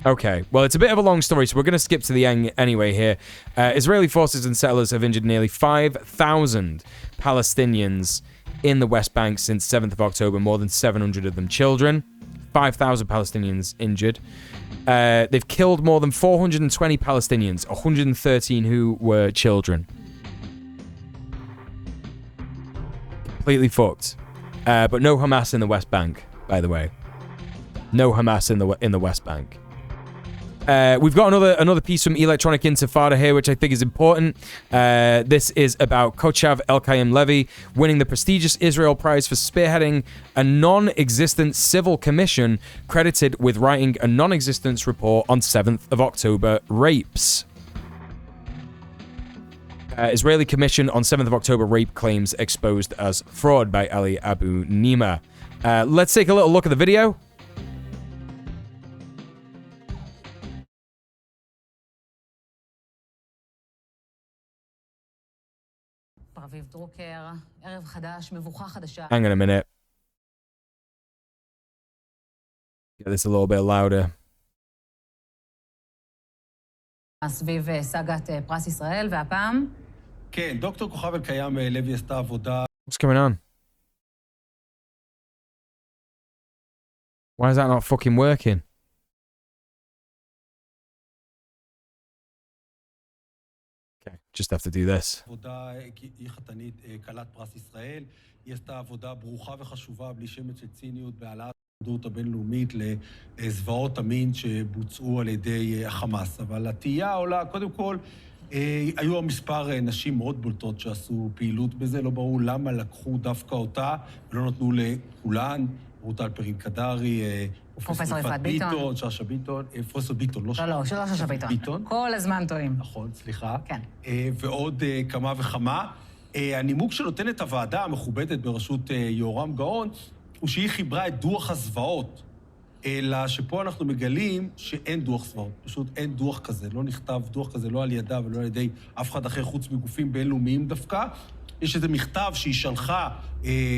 Okay, well, it's a bit of a long story, so we're going to skip to the end anyway here. Israeli forces and settlers have injured nearly 5,000 Palestinians in the West Bank since 7th of October, more than 700 of them children. 5,000 Palestinians injured. They've killed more than 420 Palestinians, 113 who were children. Completely fucked. But no Hamas in the West Bank, by the way. No Hamas in the West Bank. We've got another piece from Electronic Intifada here, which I think is important. This is about Kochav Elkayim Levy winning the prestigious Israel Prize for spearheading a non-existent civil commission credited with writing a non-existence report on 7th of October rapes. Israeli Commission on 7th of October rape claims exposed as fraud by Ali Abu Nima. Let's take a little look at the video. Hang on a minute. Get this a little bit louder. סביב סאגת פרס ישראל, והפעם... כן, דוקטור כוכב אלקיים לוי עשתה עבודה... What's going on? Why is that not fucking working? Okay, just have to do this. עבודה, היא חתנית כלת פרס ישראל, היא עשתה עבודה ברוכה וחשובה בלי שמץ של ציניות בהעלאת המודעות הבינלאומית לזוועות המין שבוצעו על ידי החמאס. אבל התהייה עולה, קודם כל, היו מספר נשים מאוד בולטות שעשו פעילות בזה, לא ברור למה לקחו דווקא אותה ולא נתנו לכולן, רות אלפרין קדרי, פרופסור יפעת ביטון, שאשא ביטון, פרופסור ביטון, לא שאשא ביטון. כל הזמן טועים. נכון, סליחה. כן. ועוד כמה וכמה. הנימוק שנותנת הוועדה המכובדת בראשות יורם גאון, הוא שהיא חיברה את דוח הזוועות, אלא שפה אנחנו מגלים שאין דוח זוועות. פשוט אין דוח כזה, לא נכתב דוח כזה, לא על ידה ולא על ידי אף אחד אחר חוץ מגופים בינלאומיים דווקא. יש איזה מכתב שהיא שלחה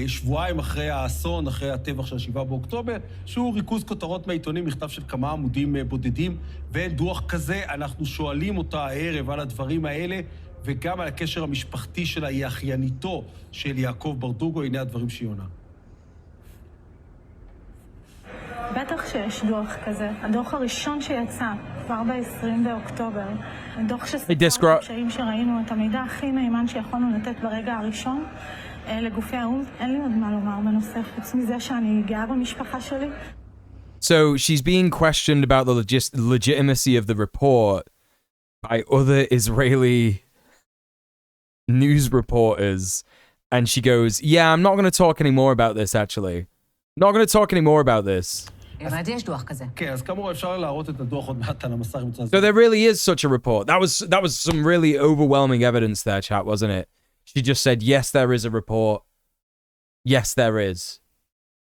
שבועיים אחרי האסון, אחרי הטבח של 7 באוקטובר, שהוא ריכוז כותרות מהעיתונים, מכתב של כמה עמודים בודדים, ואין דוח כזה. אנחנו שואלים אותה הערב על הדברים האלה, וגם על הקשר המשפחתי שלה, היא אחייניתו של יעקב ברדוגו. הנה הדברים שהיא עונה. בטח שיש דוח כזה. הדוח הראשון שיצא כבר ב-20 באוקטובר. דוח שספר הקשיים שראינו, את המידע הכי מהימן שיכולנו לתת ברגע הראשון לגופי האו"ם. אין לי עוד מה לומר בנושא, חוץ מזה שאני גאה במשפחה שלי. So she's being questioned about the legitimacy of the report by other Israeli news reporters. And she goes, yeah, I'm not going to talk anymore about this, actually. Not going to talk anymore about this. So there really is such a report. That was some really overwhelming evidence there, chat, wasn't it? She just said, yes, there is a report. Yes, there is.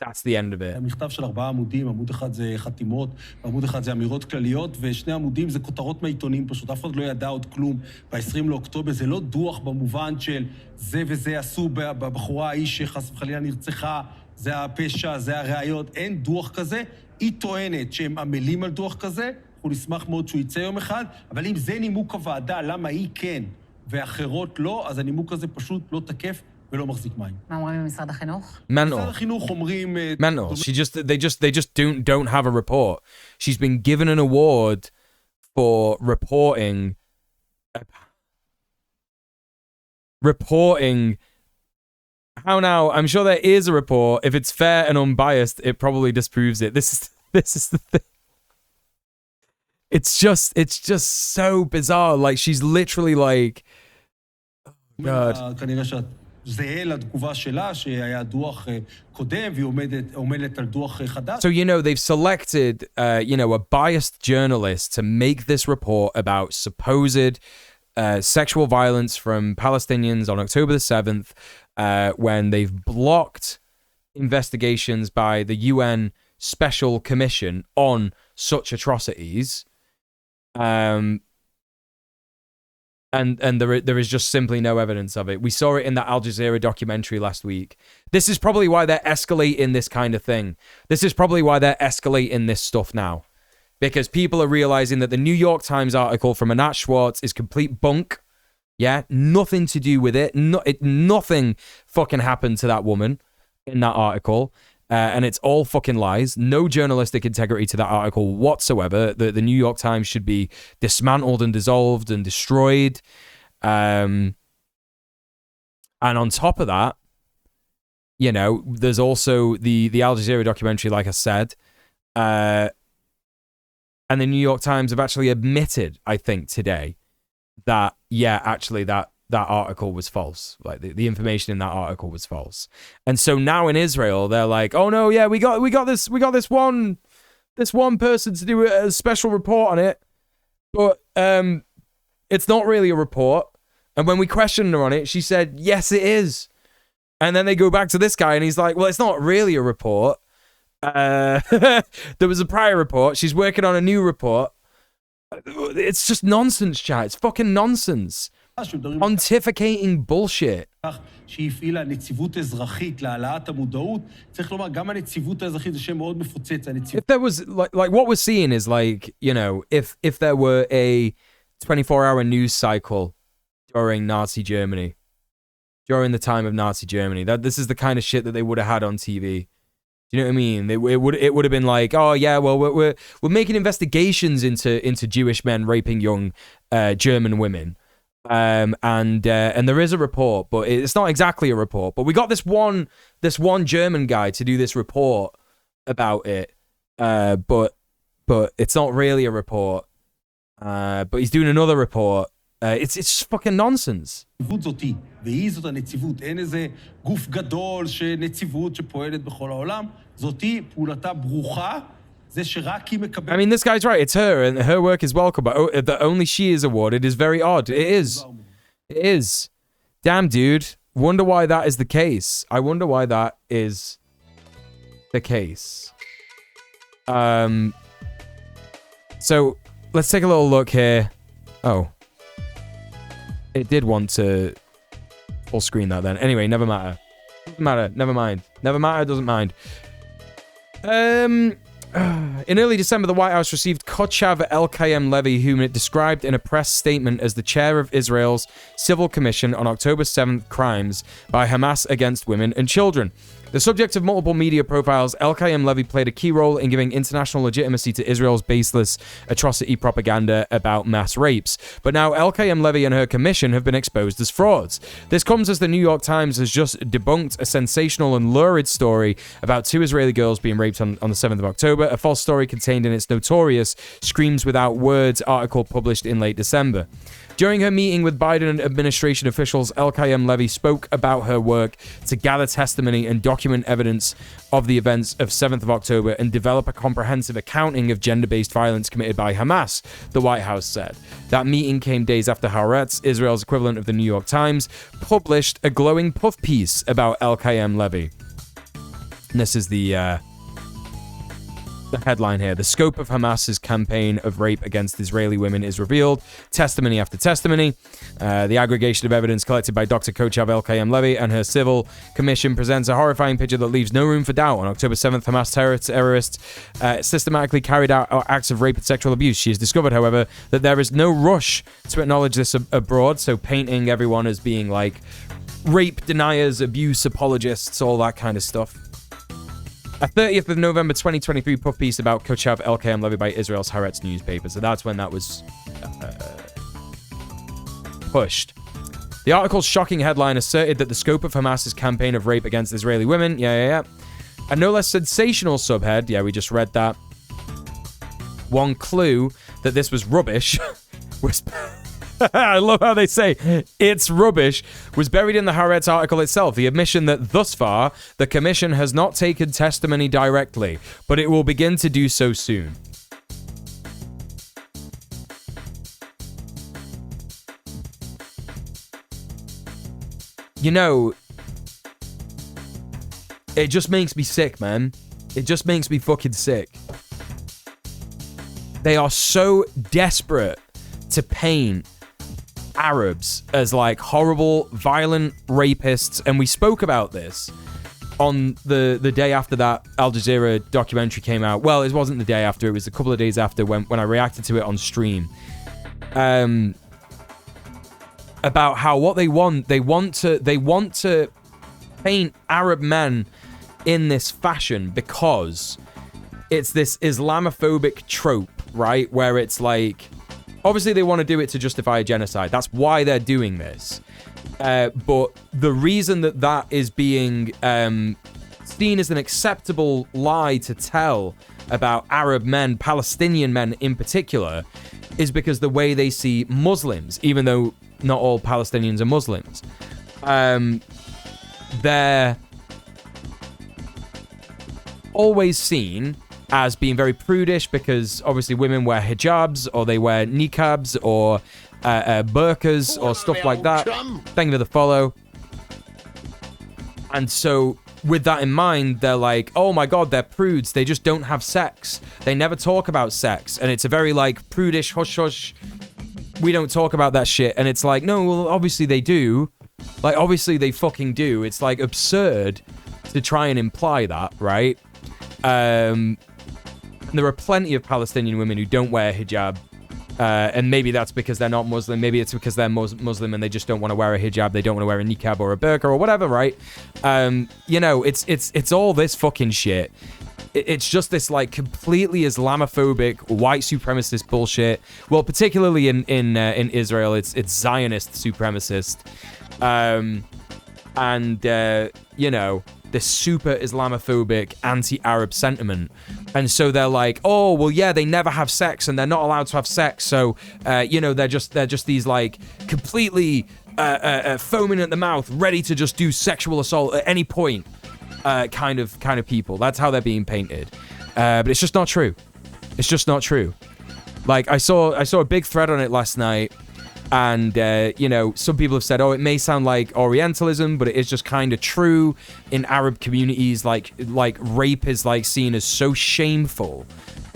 That's the end of it. המכתב של 4 עמודים, עמוד אחד זה חתימות, עמוד אחד זה אמירות כלליות, ושני עמודים זה כותרות מהעיתונים, פשוט אף אחד לא ידע עוד כלום. ב-20 לאוקטובר זה לא דוח במובן של זה וזה עשו בבחורה האיש שחס וחלילה נרצחה, זה הפשע, זה הראיות, אין דוח כזה. היא טוענת שהם עמלים על דוח כזה, אנחנו נשמח מאוד שהוא יצא יום אחד, אבל אם זה נימוק הוועדה, למה היא כן ואחרות לא, אז הנימוק הזה פשוט לא תקף ולא מחזיק מים. מה אומרים במשרד החינוך? משרד החינוך אומרים... Mental. They just don't have a report. She's been given an award for reporting how now? I'm sure there is a report. If it's fair and unbiased, it probably disproves it. This is the thing. It's just so bizarre. Like she's literally like, God. כנראה זהה לתגובה שלה, שהיה דוח קודם, והיא עומדת על דוח חדש. So, they've selected, a biased journalist to make this report about supposed sexual violence from Palestinians on October the 7th, when they've blocked investigations by the UN Special Commission on such atrocities. And there is just simply no evidence of it. We saw it in that Al Jazeera documentary last week. This is probably why they're escalating this kind of thing. This is probably why they're escalating this stuff now. Because people are realizing that the New York Times article from Anat Schwartz is complete bunk. Yeah, nothing to do with it. Nothing fucking happened to that woman in that article. And it's all fucking lies. No journalistic integrity to that article whatsoever. The New York Times should be dismantled and dissolved and destroyed. And on top of that, there's also the Al Jazeera documentary, like I said. And the New York Times have actually admitted, I think, today that, actually that article was false. Like the information in that article was false. And so now in Israel, they're like, oh no, yeah, we got this one person to do a special report on it, but it's not really a report. And when we questioned her on it, she said, yes, it is. And then they go back to this guy and he's like, well, it's not really a report. There was a prior report. She's working on a new report. It's just nonsense, chat. It's fucking nonsense. Pontificating bullshit. שהפעילה נציבות אזרחית להעלאת המודעות, צריך לומר, גם הנציבות האזרחית זה שם מאוד מפוצץ. If there was, like what we're seeing is like, if there were a 24-hour news cycle during Nazi Germany, during the time of Nazi Germany, this is the kind of shit that they would have had on TV. Do you know what I mean? It would have been like, oh yeah, well we're making investigations into Jewish men raping young German women. And there is a report, but it's not exactly a report. But we got this one German guy to do this report about it. But it's not really a report. But he's doing another report. It's just fucking nonsense. והיא זאת הנציבות, אין איזה גוף גדול שנציבות שפועלת בכל העולם, זאתי פעולתה ברוכה. I mean, this guy's right. It's her, and her work is welcome, but that only she is awarded is very odd. It is. It is. Damn, dude. Wonder why that is the case. I wonder why that is the case. So, let's take a little look here. Oh. It did want to full screen that then. Anyway, never matter. Doesn't matter. Never mind. Never matter. Doesn't mind. In early December, the White House received Kochav El-Kayem Levy, whom it described in a press statement as the chair of Israel's Civil Commission on October 7th crimes by Hamas against women and children. The subject of multiple media profiles, El-Kayem Levy played a key role in giving international legitimacy to Israel's baseless atrocity propaganda about mass rapes. But now El-Kayem Levy and her commission have been exposed as frauds. This comes as the New York Times has just debunked a sensational and lurid story about 2 Israeli girls being raped on the 7th of October, a false story contained in its notorious Screams Without Words article published in late December. During her meeting with Biden administration officials, El-Kayem Levy spoke about her work to gather testimony and document evidence of the events of 7th of October and develop a comprehensive accounting of gender-based violence committed by Hamas, the White House said. That meeting came days after Haaretz, Israel's equivalent of the New York Times, published a glowing puff piece about El-Kayem Levy. And this is the headline here. The scope of Hamas's campaign of rape against Israeli women is revealed. Testimony after testimony. The aggregation of evidence collected by Dr. Kochav El-Kayem Levy and her civil commission presents a horrifying picture that leaves no room for doubt. On October 7th, Hamas terrorists systematically carried out acts of rape and sexual abuse. She has discovered, however, that there is no rush to acknowledge this abroad, so painting everyone as being like rape deniers, abuse apologists, all that kind of stuff. A 30th of November 2023 puff piece about Kochav El-Kayem Levy by Israel's Haaretz newspaper. So that's when that was pushed. The article's shocking headline asserted that the scope of Hamas's campaign of rape against Israeli women, a no less sensational subhead, we just read that. One clue that this was rubbish was I love how they say it's rubbish was buried in the Haaretz article itself. The admission that thus far the commission has not taken testimony directly, but it will begin to do so soon. You know, it just makes me sick, man. It just makes me fucking sick. They are so desperate to paint Arabs as like horrible, violent rapists, and we spoke about this on the day after that Al Jazeera documentary came out. Well, it wasn't the day after; it was a couple of days after when I reacted to it on stream. About how what they want to paint Arab men in this fashion because it's this Islamophobic trope, right? Where it's like, obviously they want to do it to justify a genocide. That's why they're doing this. But the reason that is being seen as an acceptable lie to tell about Arab men, Palestinian men in particular, is because the way they see Muslims, even though not all Palestinians are Muslims, they're always seen as being very prudish because obviously women wear hijabs or they wear niqabs or burqas or stuff like that. Thank you for the follow. And so with that in mind, they're like, oh my God, they're prudes. They just don't have sex. They never talk about sex. And it's a very like prudish hush hush. We don't talk about that shit. And it's like, no, well, obviously they do. Like, obviously they fucking do. It's like absurd to try and imply that, right? And there are plenty of Palestinian women who don't wear hijab. And maybe that's because they're not Muslim. Maybe it's because they're Muslim and they just don't want to wear a hijab. They don't want to wear a niqab or a burqa or whatever, right? You know, it's all this fucking shit. It's just this like completely Islamophobic, white supremacist bullshit. Well, particularly in Israel, it's Zionist supremacist, and you know, this super Islamophobic, anti-Arab sentiment. And so they're like, oh, well, yeah, they never have sex and they're not allowed to have sex. So, you know, they're just these like completely foaming at the mouth, ready to just do sexual assault at any point. Kind of people. That's how they're being painted. But it's just not true. It's just not true. Like I saw a big thread on it last night, and you know, some people have said, oh, it may sound like Orientalism, but it is just kind of true in Arab communities. Like rape is like seen as so shameful,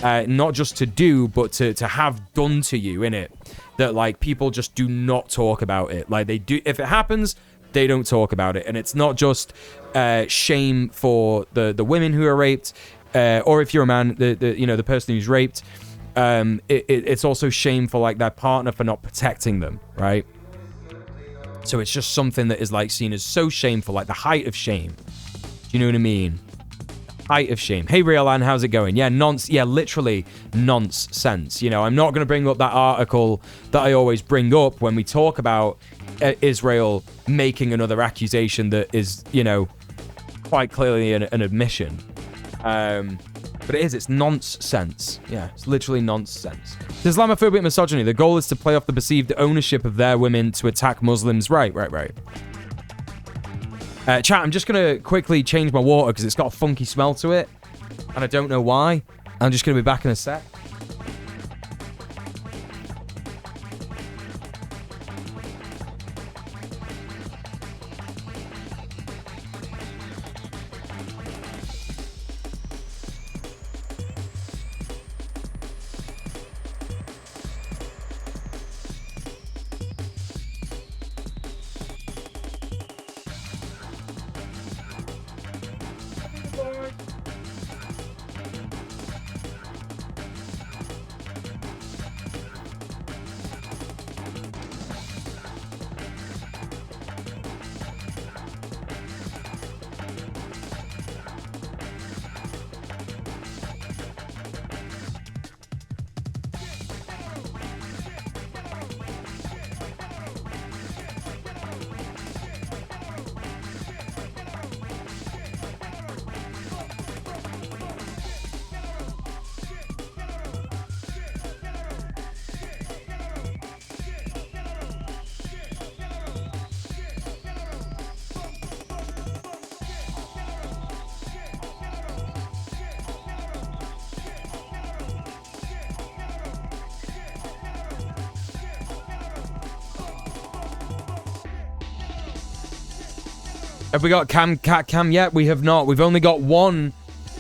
not just to do, but to have done to you, innit? That like people just do not talk about it. Like they do, if it happens, they don't talk about it. And it's not just shame for the women who are raped, or if you're a man, the person who's raped. It's also shame for like their partner for not protecting them, right? So it's just something that is like seen as so shameful, like the height of shame. Do you know what I mean? Height of shame. Hey, Riolan, how's it going? Yeah, literally nonsense. You know, I'm not going to bring up that article that I always bring up when we talk about Israel making another accusation that is, you know, quite clearly an admission. But it's nonsense. Yeah, it's literally nonsense. It's Islamophobic misogyny. The goal is to play off the perceived ownership of their women to attack Muslims. Right. Chat, I'm just going to quickly change my water because it's got a funky smell to it. And I don't know why. I'm just going to be back in a sec. Have we got cat cam yet? We have not. We've only got one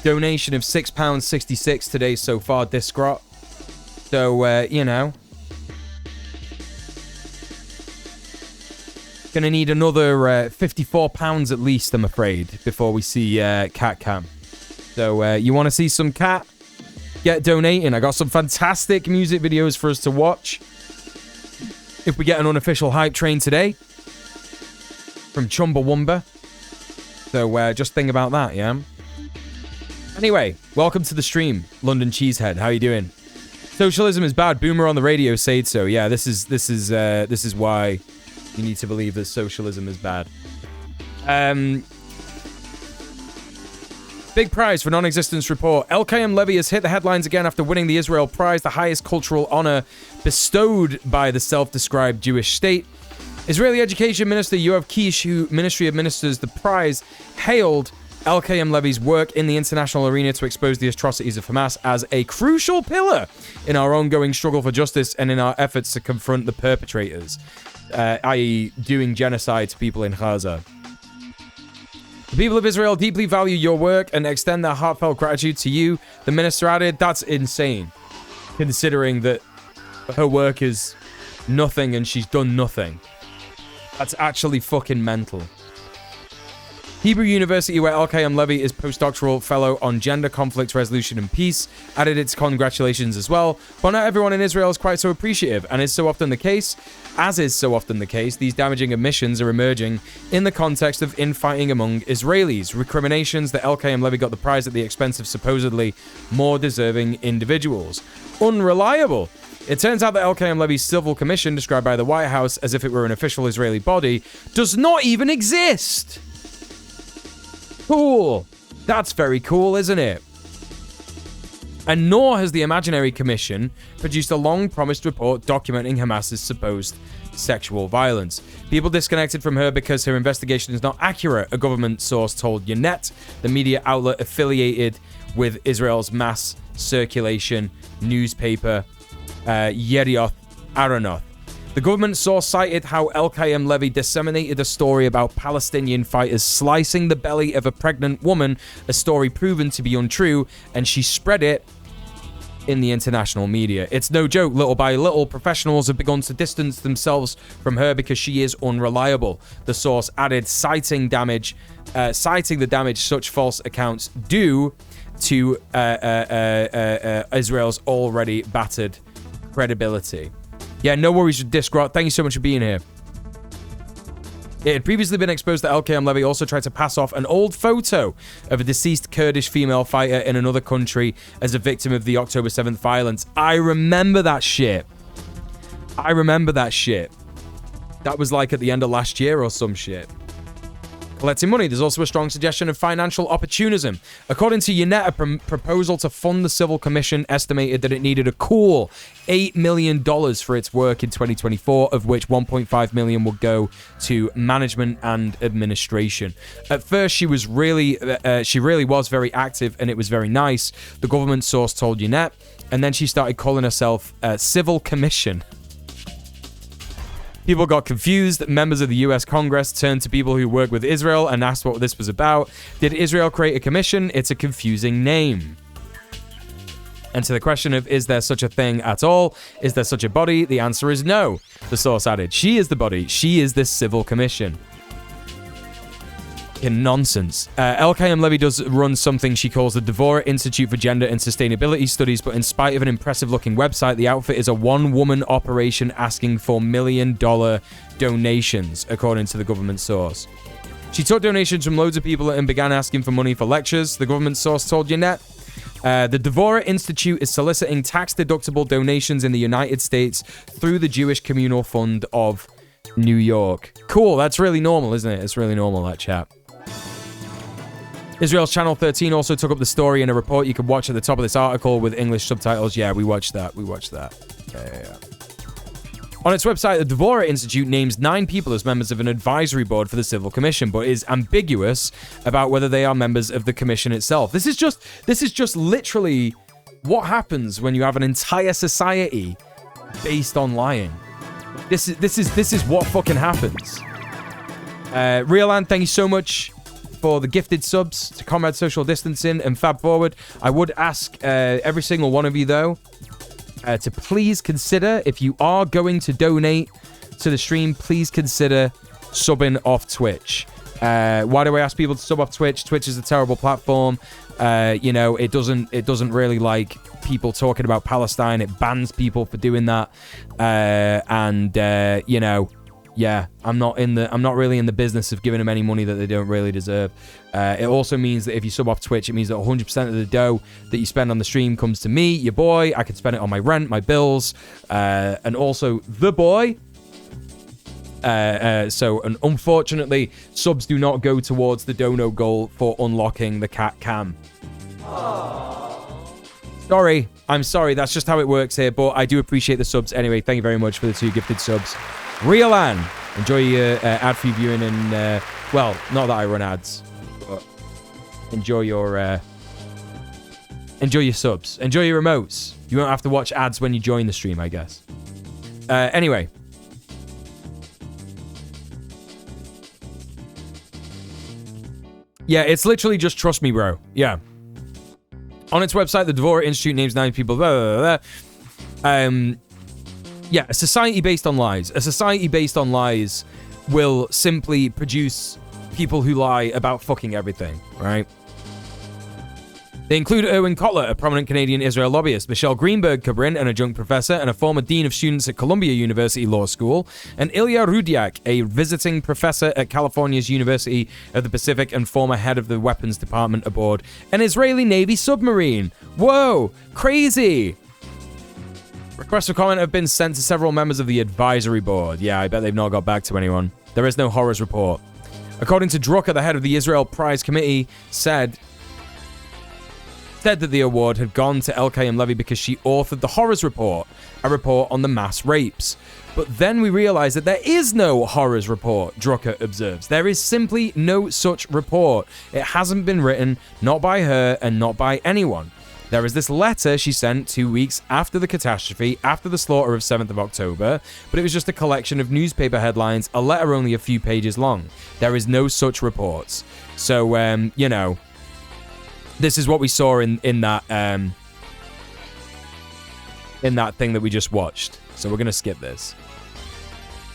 donation of £6.66 today so far, Discrot. So, you know. Gonna need another £54 at least, I'm afraid, before we see cat cam. So, you want to see some cat? Get donating. I got some fantastic music videos for us to watch. If we get an unofficial hype train today. From Chumbawamba. So, just think about that, yeah? Anyway, welcome to the stream, London Cheesehead. How you doing? Socialism is bad. Boomer on the radio said so. Yeah, this is why you need to believe that socialism is bad. Big prize for non-existence report. LKM Levy has hit the headlines again after winning the Israel Prize, the highest cultural honor bestowed by the self-described Jewish state. Israeli Education Minister Yoav Kish, who ministry administers the prize, hailed LKM Levy's work in the international arena to expose the atrocities of Hamas as a crucial pillar in our ongoing struggle for justice and in our efforts to confront the perpetrators, i.e. doing genocide to people in Gaza. The people of Israel deeply value your work and extend their heartfelt gratitude to you, the minister added. That's insane, considering that her work is nothing and she's done nothing. That's actually fucking mental. Hebrew University, where LKM Levy is postdoctoral fellow on gender conflict resolution and peace, added its congratulations as well. But not everyone in Israel is quite so appreciative, and is so often the case, these damaging omissions are emerging in the context of infighting among Israelis. Recriminations that LKM Levy got the prize at the expense of supposedly more deserving individuals. Unreliable. It turns out that LKM Levy's civil commission, described by the White House as if it were an official Israeli body, does not even exist. Cool. That's very cool, isn't it? And nor has the imaginary commission produced a long-promised report documenting Hamas's supposed sexual violence. People disconnected from her because her investigation is not accurate, a government source told Ynet, the media outlet affiliated with Israel's mass circulation newspaper, Yerioth Aronoth. The government source cited how LKM Levy disseminated a story about Palestinian fighters slicing the belly of a pregnant woman, a story proven to be untrue, and she spread it in the international media. It's no joke, little by little, professionals have begun to distance themselves from her because she is unreliable. The source added, citing the damage such false accounts do to Israel's already battered credibility. Yeah, no worries with Discrot. Thank you so much for being here. It had previously been exposed that LKM Levy also tried to pass off an old photo of a deceased Kurdish female fighter in another country as a victim of the October 7th violence. I remember that shit. That was like at the end of last year or some shit. Collecting money. There's also a strong suggestion of financial opportunism. According to Ynet, a proposal to fund the Civil Commission estimated that it needed a cool $8 million for its work in 2024, of which $1.5 million would go to management and administration. At first, she really was very active, and it was very nice, the government source told Ynet, and then she started calling herself Civil Commission. People got confused. Members of the US Congress turned to people who work with Israel and asked what this was about. Did Israel create a commission? It's a confusing name. And to the question of, is there such a thing at all? Is there such a body? The answer is no. The source added, she is the body. She is this civil commission. In nonsense. LKM Levy does run something she calls the Devorah Institute for Gender and Sustainability Studies, but in spite of an impressive-looking website, the outfit is a one-woman operation asking for $1 million donations, according to the government source. She took donations from loads of people and began asking for money for lectures, the government source told Ynet. The Devorah Institute is soliciting tax-deductible donations in the United States through the Jewish Communal Fund of New York. Cool, that's really normal, isn't it? It's really normal, that chat. Israel's Channel 13 also took up the story in a report you can watch at the top of this article with English subtitles. Yeah, we watched that. Yeah. On its website, the Devorah Institute names 9 people as members of an advisory board for the Civil Commission, but is ambiguous about whether they are members of the commission itself. This is just literally what happens when you have an entire society based on lying. This is what fucking happens. Realan, thank you so much for the gifted subs to Comrade Social Distancing and Fab Forward. I would ask every single one of you, though, to please consider, if you are going to donate to the stream, please consider subbing off Twitch. Why do I ask people to sub off Twitch? Twitch is a terrible platform. You know, it doesn't really like people talking about Palestine. It bans people for doing that. You know, yeah, I'm not really in the business of giving them any money that they don't really deserve. It also means that if you sub off Twitch, it means that 100% of the dough that you spend on the stream comes to me, your boy. I can spend it on my rent, my bills, and also the boy. And unfortunately, subs do not go towards the dono goal for unlocking the cat cam. Sorry, I'm sorry. That's just how it works here, but I do appreciate the subs anyway. Thank you very much for the 2 gifted subs. Realan, enjoy your ad-free viewing and, well, not that I run ads, but enjoy your subs. Enjoy your remotes. You won't have to watch ads when you join the stream, I guess. Anyway. Yeah, it's literally just trust me, bro. Yeah. On its website, the Dvorak Institute names 9 people. Blah, blah, blah. Yeah, a society based on lies. A society based on lies will simply produce people who lie about fucking everything, right? They include Erwin Kotler, a prominent Canadian Israel lobbyist, Michelle Greenberg-Cabrin, an adjunct professor and a former dean of students at Columbia University Law School, and Ilya Rudiak, a visiting professor at California's University of the Pacific and former head of the weapons department aboard an Israeli Navy submarine. Whoa, crazy! Requests for comment have been sent to several members of the advisory board. Yeah, I bet they've not got back to anyone. There is no horrors report. According to Drucker, the head of the Israel Prize Committee, said that the award had gone to LKM Levy because she authored the horrors report, a report on the mass rapes. But then we realized that there is no horrors report, Drucker observes. There is simply no such report. It hasn't been written, not by her and not by anyone. There is this letter she sent 2 weeks after the catastrophe, after the slaughter of 7th of October, but it was just a collection of newspaper headlines, a letter only a few pages long. There is no such reports. So, you know, this is what we saw in that thing that we just watched. So we're going to skip this.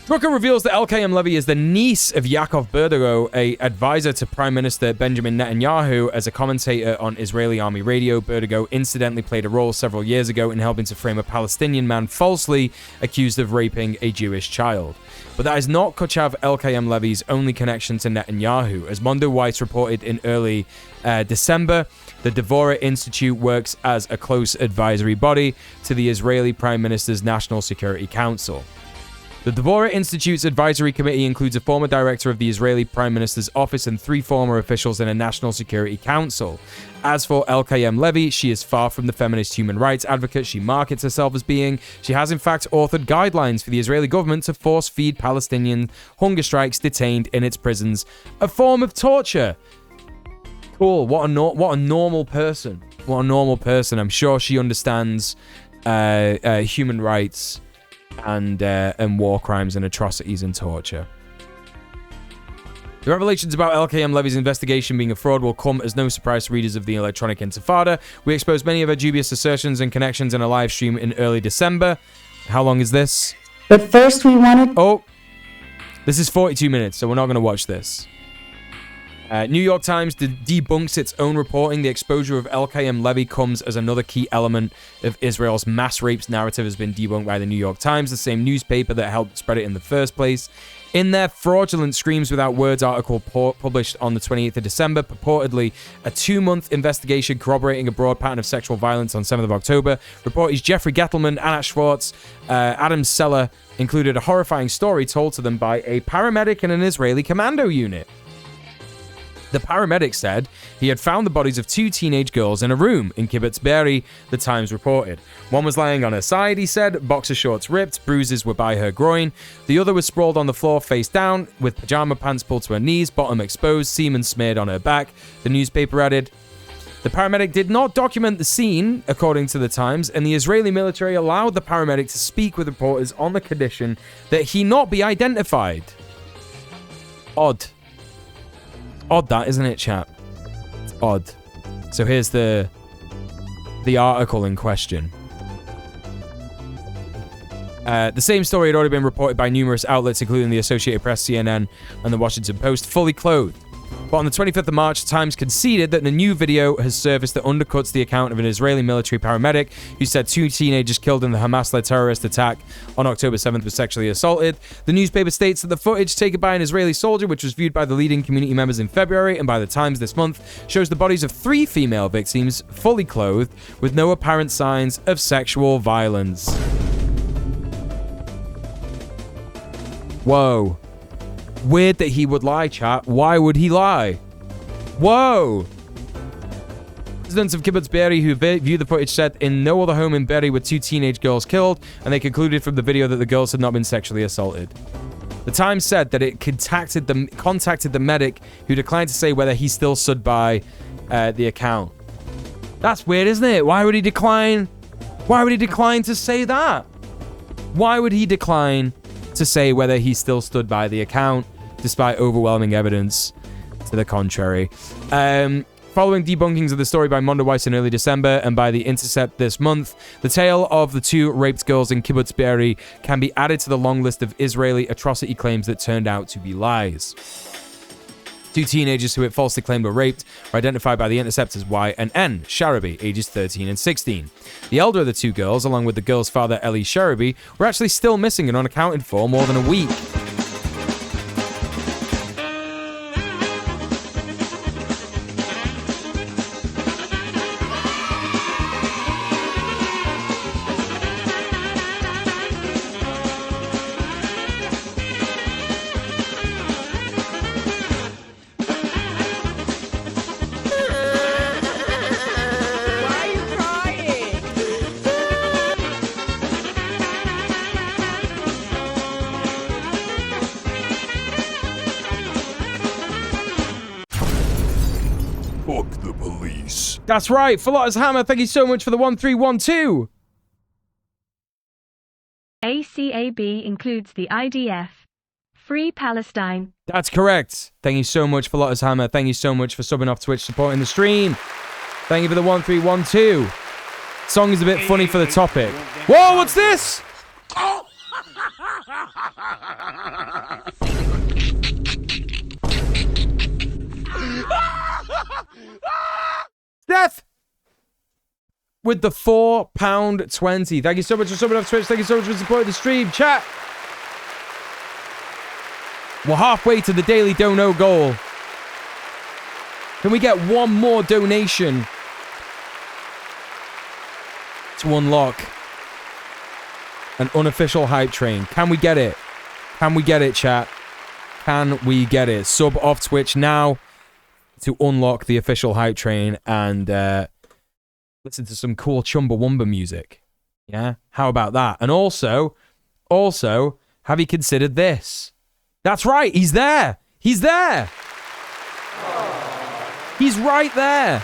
Drucker reveals that LKM Levy is the niece of Yaakov Berderot, a advisor to Prime Minister Benjamin Netanyahu. As a commentator on Israeli army radio, Berderot incidentally played a role several years ago in helping to frame a Palestinian man falsely accused of raping a Jewish child. But that is not Kochav LKM Levy's only connection to Netanyahu. As Mondo Weiss reported in early December, the Dvorak Institute works as a close advisory body to the Israeli Prime Minister's National Security Council. The Dvorak Institute's advisory committee includes a former director of the Israeli Prime Minister's office and 3 former officials in a National Security Council. As for LKM Levy, she is far from the feminist human rights advocate she markets herself as being. She has in fact authored guidelines for the Israeli government to force feed Palestinian hunger strikes detained in its prisons, a form of torture. Cool. What a normal person. What a normal person. I'm sure she understands human rights and war crimes and atrocities and torture. The revelations about LKM Levy's investigation being a fraud will come as no surprise to readers of the Electronic Intifada. We exposed many of her dubious assertions and connections in a live stream in early December. How long is this? But first we wanted... Oh, this is 42 minutes, so we're not going to watch this. New York Times debunks its own reporting. The exposure of LKM Levy comes as another key element of Israel's mass rapes narrative has been debunked by the New York Times, the same newspaper that helped spread it in the first place. In their fraudulent Screams Without Words article published on the 28th of December, purportedly a 2-month investigation corroborating a broad pattern of sexual violence on 7th of October, reporters Jeffrey Gettelman, Anat Schwartz, Adam Seller included a horrifying story told to them by a paramedic in an Israeli commando unit. The paramedic said he had found the bodies of 2 teenage girls in a room in Kibbutz Be'eri, the Times reported. One was lying on her side, he said, boxer shorts ripped, bruises were by her groin. The other was sprawled on the floor face down, with pajama pants pulled to her knees, bottom exposed, semen smeared on her back, the newspaper added. The paramedic did not document the scene, according to the Times, and the Israeli military allowed the paramedic to speak with reporters on the condition that he not be identified. Odd. Odd that, isn't it, chat? It's odd. So here's the article in question. The same story had already been reported by numerous outlets, including the Associated Press, CNN, and the Washington Post, fully clothed. But on the 25th of March, Times conceded that the new video has surfaced that undercuts the account of an Israeli military paramedic who said 2 teenagers killed in the Hamas-led terrorist attack on October 7th were sexually assaulted. The newspaper states that the footage taken by an Israeli soldier, which was viewed by the leading community members in February and by the Times this month, shows the bodies of 3 female victims fully clothed with no apparent signs of sexual violence. Whoa. Weird that he would lie, chat. Why would he lie? Whoa! Residents of Kibbutz Be'eri who viewed the footage said in no other home in Be'eri were 2 teenage girls killed, and they concluded from the video that the girls had not been sexually assaulted. The Times said that it contacted the medic, who declined to say whether he still stood by the account. That's weird, isn't it? Why would he decline? Why would he decline to say that? Why would he decline to say whether he still stood by the account, despite overwhelming evidence to the contrary? Following debunkings of the story by Mondo Weiss in early December and by The Intercept this month, the tale of the 2 raped girls in Kibbutz Be'eri can be added to the long list of Israeli atrocity claims that turned out to be lies. 2 teenagers who it falsely claimed were raped were identified by The Intercept as Y and N Sharabi, ages 13 and 16. The elder of the 2 girls, along with the girl's father, Eli Sharabi, were actually still missing and unaccounted for more than a week. That's right, Philotas Hammer, thank you so much for the 1312. ACAB includes the IDF. Free Palestine. That's correct. Thank you so much, Philotas Hammer. Thank you so much for subbing off Twitch, supporting the stream. Thank you for the 1312. Song is a bit funny for the topic. Whoa, what's this? Steph with the £4.20. Thank you so much for subbing off Twitch. Thank you so much for supporting the stream. Chat. We're halfway to the daily dono goal. Can we get one more donation to unlock an unofficial hype train? Can we get it? Can we get it, chat? Can we get it? Sub off Twitch now to unlock the official hype train and listen to some cool Chumbawamba music. Yeah? How about that? And also, have you considered this? That's right, he's there. He's there. He's right there.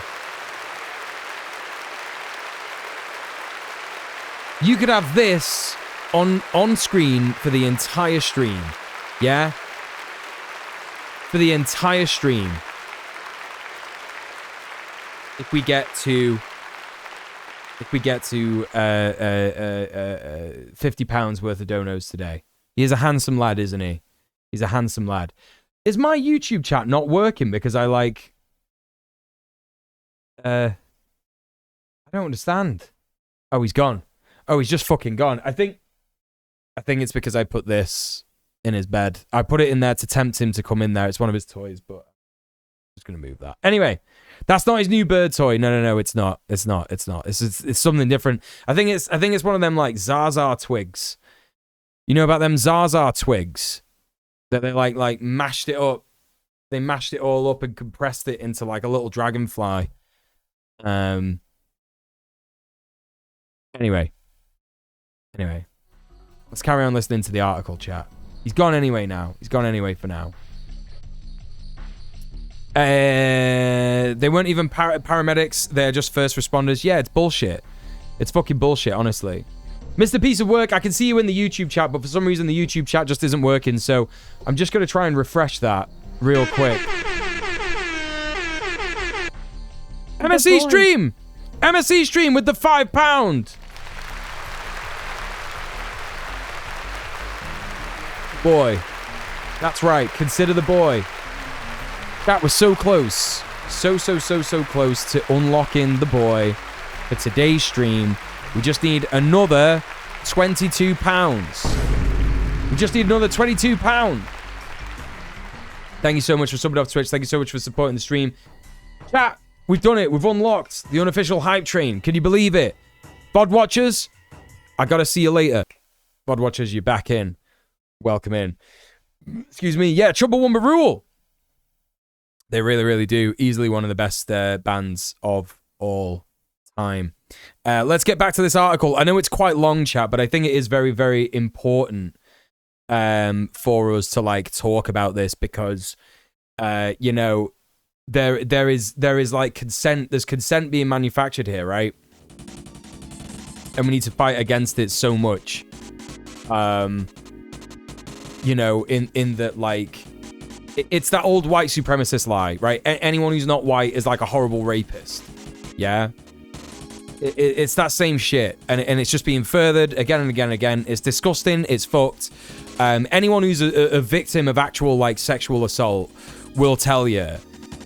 You could have this on screen for the entire stream. Yeah? For the entire stream. If we get to £50 worth of donos today. He's a handsome lad, isn't he? He's a handsome lad. Is my YouTube chat not working because I don't understand. Oh, he's gone. Oh, he's just fucking gone. I think it's because I put this in his bed. I put it in there to tempt him to come in there. It's one of his toys, but I'm just gonna move that. Anyway, that's not his new bird toy. No, it's not. It's something different. I think it's one of them like Zaza twigs. You know about them Zaza twigs that they like mashed it up. They mashed it all up and compressed it into like a little dragonfly. Anyway, let's carry on listening to the article, chat. He's gone anyway now. He's gone anyway for now. They weren't even paramedics. They're just first responders. Yeah, it's bullshit. It's fucking bullshit, honestly. Mr. Piece of Work, I can see you in the YouTube chat, but for some reason the YouTube chat just isn't working, so I'm just going to try and refresh that. real quick. MSE stream! MSE stream with the £5. Boy. That's right. Consider the boy. That was so close. So close to unlocking the boy for today's stream. We just need another £22. We just need another £22. Thank you so much for subbing off Twitch. Thank you so much for supporting the stream. Chat, we've done it. We've unlocked the unofficial hype train. Can you believe it? VOD watchers, I gotta see you later. VOD watchers, you're back in. Welcome in. Excuse me. Yeah, Chumbawamba rule. They really do. Easily one of the best bands of all time. Let's get back to this article. I know it's quite long, chat, but I think it is very important for us to like talk about this because you know, there is like consent. There's consent being manufactured here, right? And we need to fight against it so much. You know, in that, like, it's that old white supremacist lie, right? Anyone who's not white is like a horrible rapist. Yeah? It's that same shit. And it's just being furthered again and again and again. It's disgusting. It's fucked. Anyone who's a victim of actual, like, sexual assault will tell you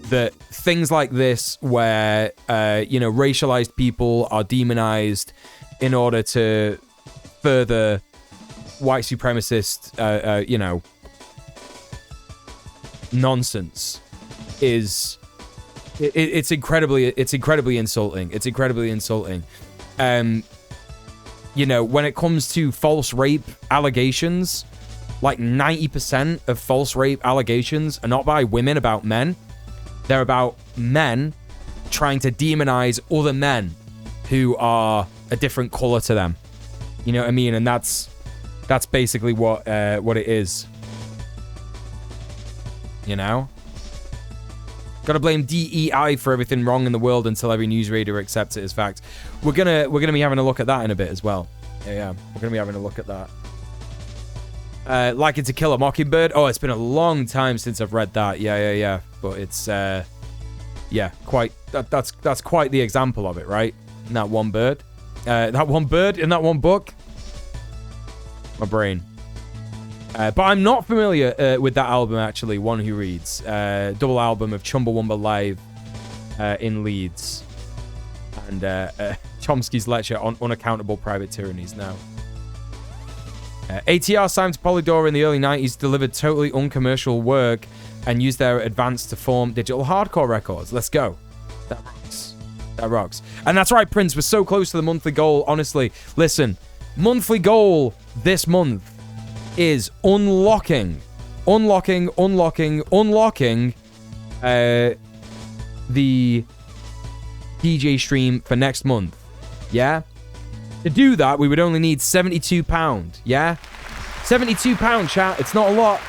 that things like this where, you know, racialized people are demonized in order to further white supremacist, you know, nonsense is it's incredibly insulting. It's incredibly insulting. You know, when it comes to false rape allegations, like 90% of false rape allegations are not by women about men. They're about men trying to demonize other men who are a different color to them. You know what I mean? And that's basically what it is. You know? Gotta blame DEI for everything wrong in the world until every news reader accepts it as fact. We're gonna be having a look at that in a bit as well. Yeah, we're gonna be having a look at that. Like it to Kill a Mockingbird. Oh, it's been a long time since I've read that. Yeah. But it's yeah, quite that's quite the example of it, right? In that one bird. That one bird in that one book. My brain. But I'm not familiar with that album, actually. One Who Reads. Double album of Chumbawamba Live in Leeds. And Chomsky's lecture on unaccountable private tyrannies now. ATR signed to Polydor in the early 90s, delivered totally uncommercial work, and used their advance to form digital hardcore records. Let's go. That rocks. That rocks. And that's right, Prince. We're so close to the monthly goal, honestly. Listen, monthly goal this month is unlocking the DJ stream for next month. Yeah? To do that, we would only need £72. Yeah? £72, chat. It's not a lot.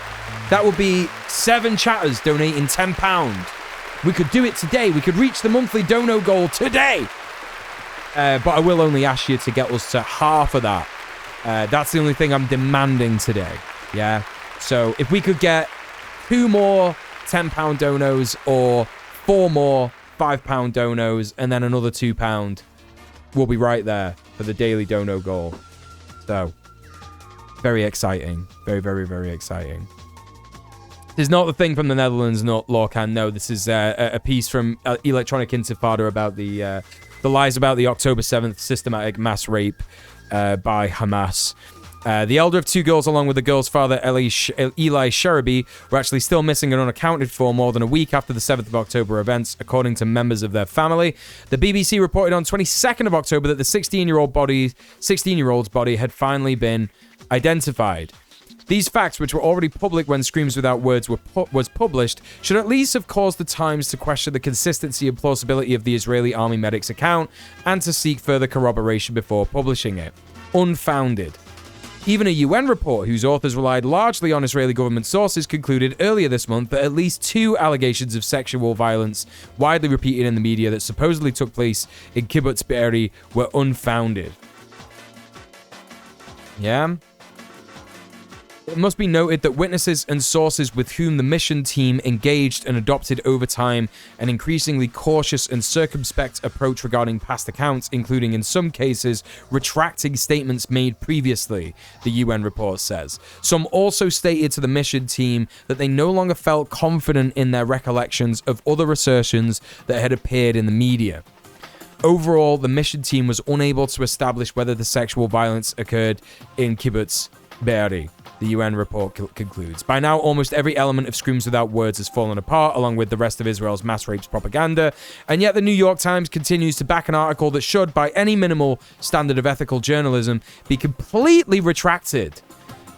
That would be 7 chatters donating £10. We could do it today. We could reach the monthly dono goal today. But I will only ask you to get us to half of that. That's the only thing I'm demanding today. Yeah? So if we could get 2 more £10 donos or 4 more £5 donos and then another £2, we'll be right there for the daily dono goal. So, very exciting. Very exciting. This is not the thing from the Netherlands, not Lorcan. No, this is a piece from Electronic Intifada about the lies about the October 7th systematic mass rape by Hamas. The elder of 2 girls, along with the girl's father, Eli Sherabi, were actually still missing and unaccounted for more than a week after the 7th of October events, according to members of their family. The BBC reported on 22nd of October that the 16-year-old's body had finally been identified. These facts, which were already public when Screams Without Words was published, should at least have caused the Times to question the consistency and plausibility of the Israeli army medic's account and to seek further corroboration before publishing it. Unfounded. Even a UN report, whose authors relied largely on Israeli government sources, concluded earlier this month that at least 2 allegations of sexual violence, widely repeated in the media, that supposedly took place in Kibbutz Be'eri were unfounded. Yeah? It must be noted that witnesses and sources with whom the mission team engaged and adopted over time an increasingly cautious and circumspect approach regarding past accounts, including in some cases retracting statements made previously, the UN report says. Some also stated to the mission team that they no longer felt confident in their recollections of other assertions that had appeared in the media. Overall, the mission team was unable to establish whether the sexual violence occurred in Kibbutz Be'eri. The UN report concludes. By now, almost every element of Screams Without Words has fallen apart, along with the rest of Israel's mass rapes propaganda, and yet the New York Times continues to back an article that should, by any minimal standard of ethical journalism, be completely retracted.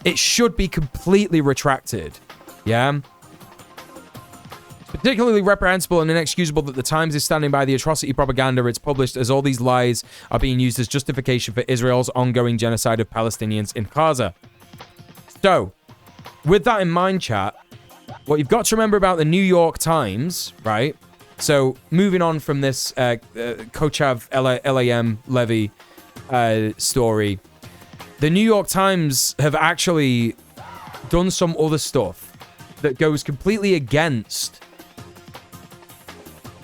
It should be completely retracted. Yeah? It's particularly reprehensible and inexcusable that the Times is standing by the atrocity propaganda it's published, as all these lies are being used as justification for Israel's ongoing genocide of Palestinians in Gaza. So, with that in mind, chat, what you've got to remember about the New York Times, right? So, moving on from this Kochav LAM Levy story, the New York Times have actually done some other stuff that goes completely against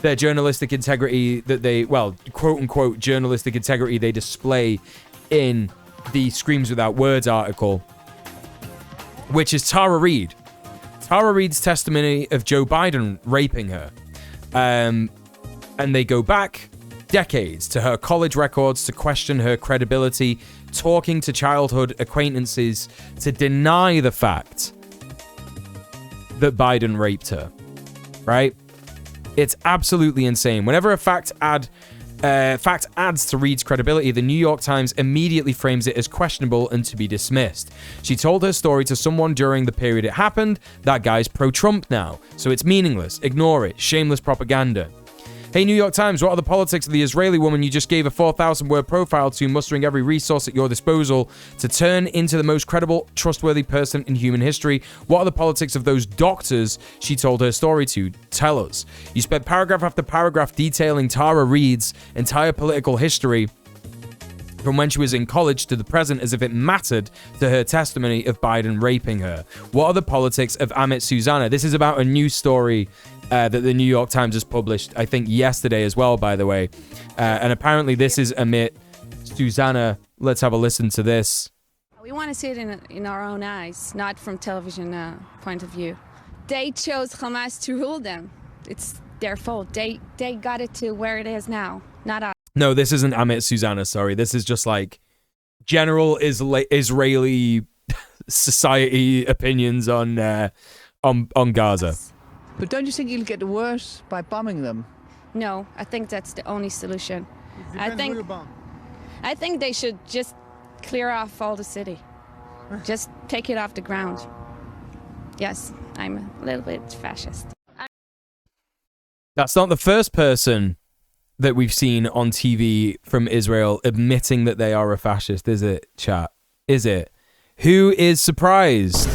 their journalistic integrity that they, well, quote-unquote journalistic integrity they display in the Screams Without Words article, which is Tara Reid. Tara Reid's testimony of Joe Biden raping her. And they go back decades to her college records to question her credibility, talking to childhood acquaintances to deny the fact that Biden raped her. Right? It's absolutely insane. Whenever a fact adds to Reid's credibility, the New York Times immediately frames it as questionable and to be dismissed. She told her story to someone during the period it happened. That guy's pro-Trump now, so it's meaningless. Ignore it. Shameless propaganda. Hey, New York Times, what are the politics of the Israeli woman you just gave a 4,000-word profile to, mustering every resource at your disposal to turn into the most credible, trustworthy person in human history? What are the politics of those doctors she told her story to? Tell us. You spent paragraph after paragraph detailing Tara Reid's entire political history from when she was in college to the present, as if it mattered to her testimony of Biden raping her. What are the politics of Amit Susanna? This is about a news story that the New York Times has published, I think yesterday as well, by the way. And apparently this is Amit Susanna. Let's have a listen to this. We want to see it in our own eyes, not from television point of view. They chose Hamas to rule them. It's their fault. They got it to where it is now, not us. No, this isn't Amit Susanna, sorry. This is just like general Israeli society opinions on Gaza. But don't you think you'll get worse by bombing them? No, I think that's the only solution. I think they should just clear off all the city. Just take it off the ground. Yes, I'm a little bit fascist. That's not the first person that we've seen on TV from Israel admitting that they are a fascist, is it, chat? Is it? Who is surprised?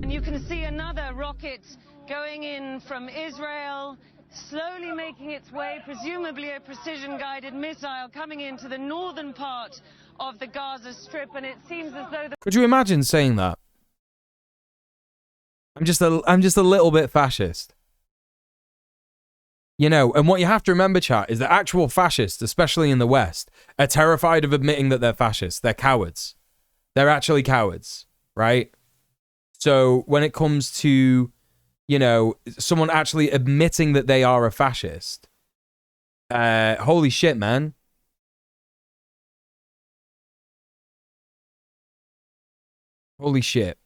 And you can see another rocket going in from Israel, slowly making its way, presumably a precision-guided missile coming into the northern part of the Gaza Strip, and it seems as though Could you imagine saying that? I'm just a little bit fascist. You know, and what you have to remember, chat, is that actual fascists, especially in the West, are terrified of admitting that they're fascists. They're cowards. They're actually cowards, right? So when it comes to, you know, someone actually admitting that they are a fascist, holy shit, man. Holy shit.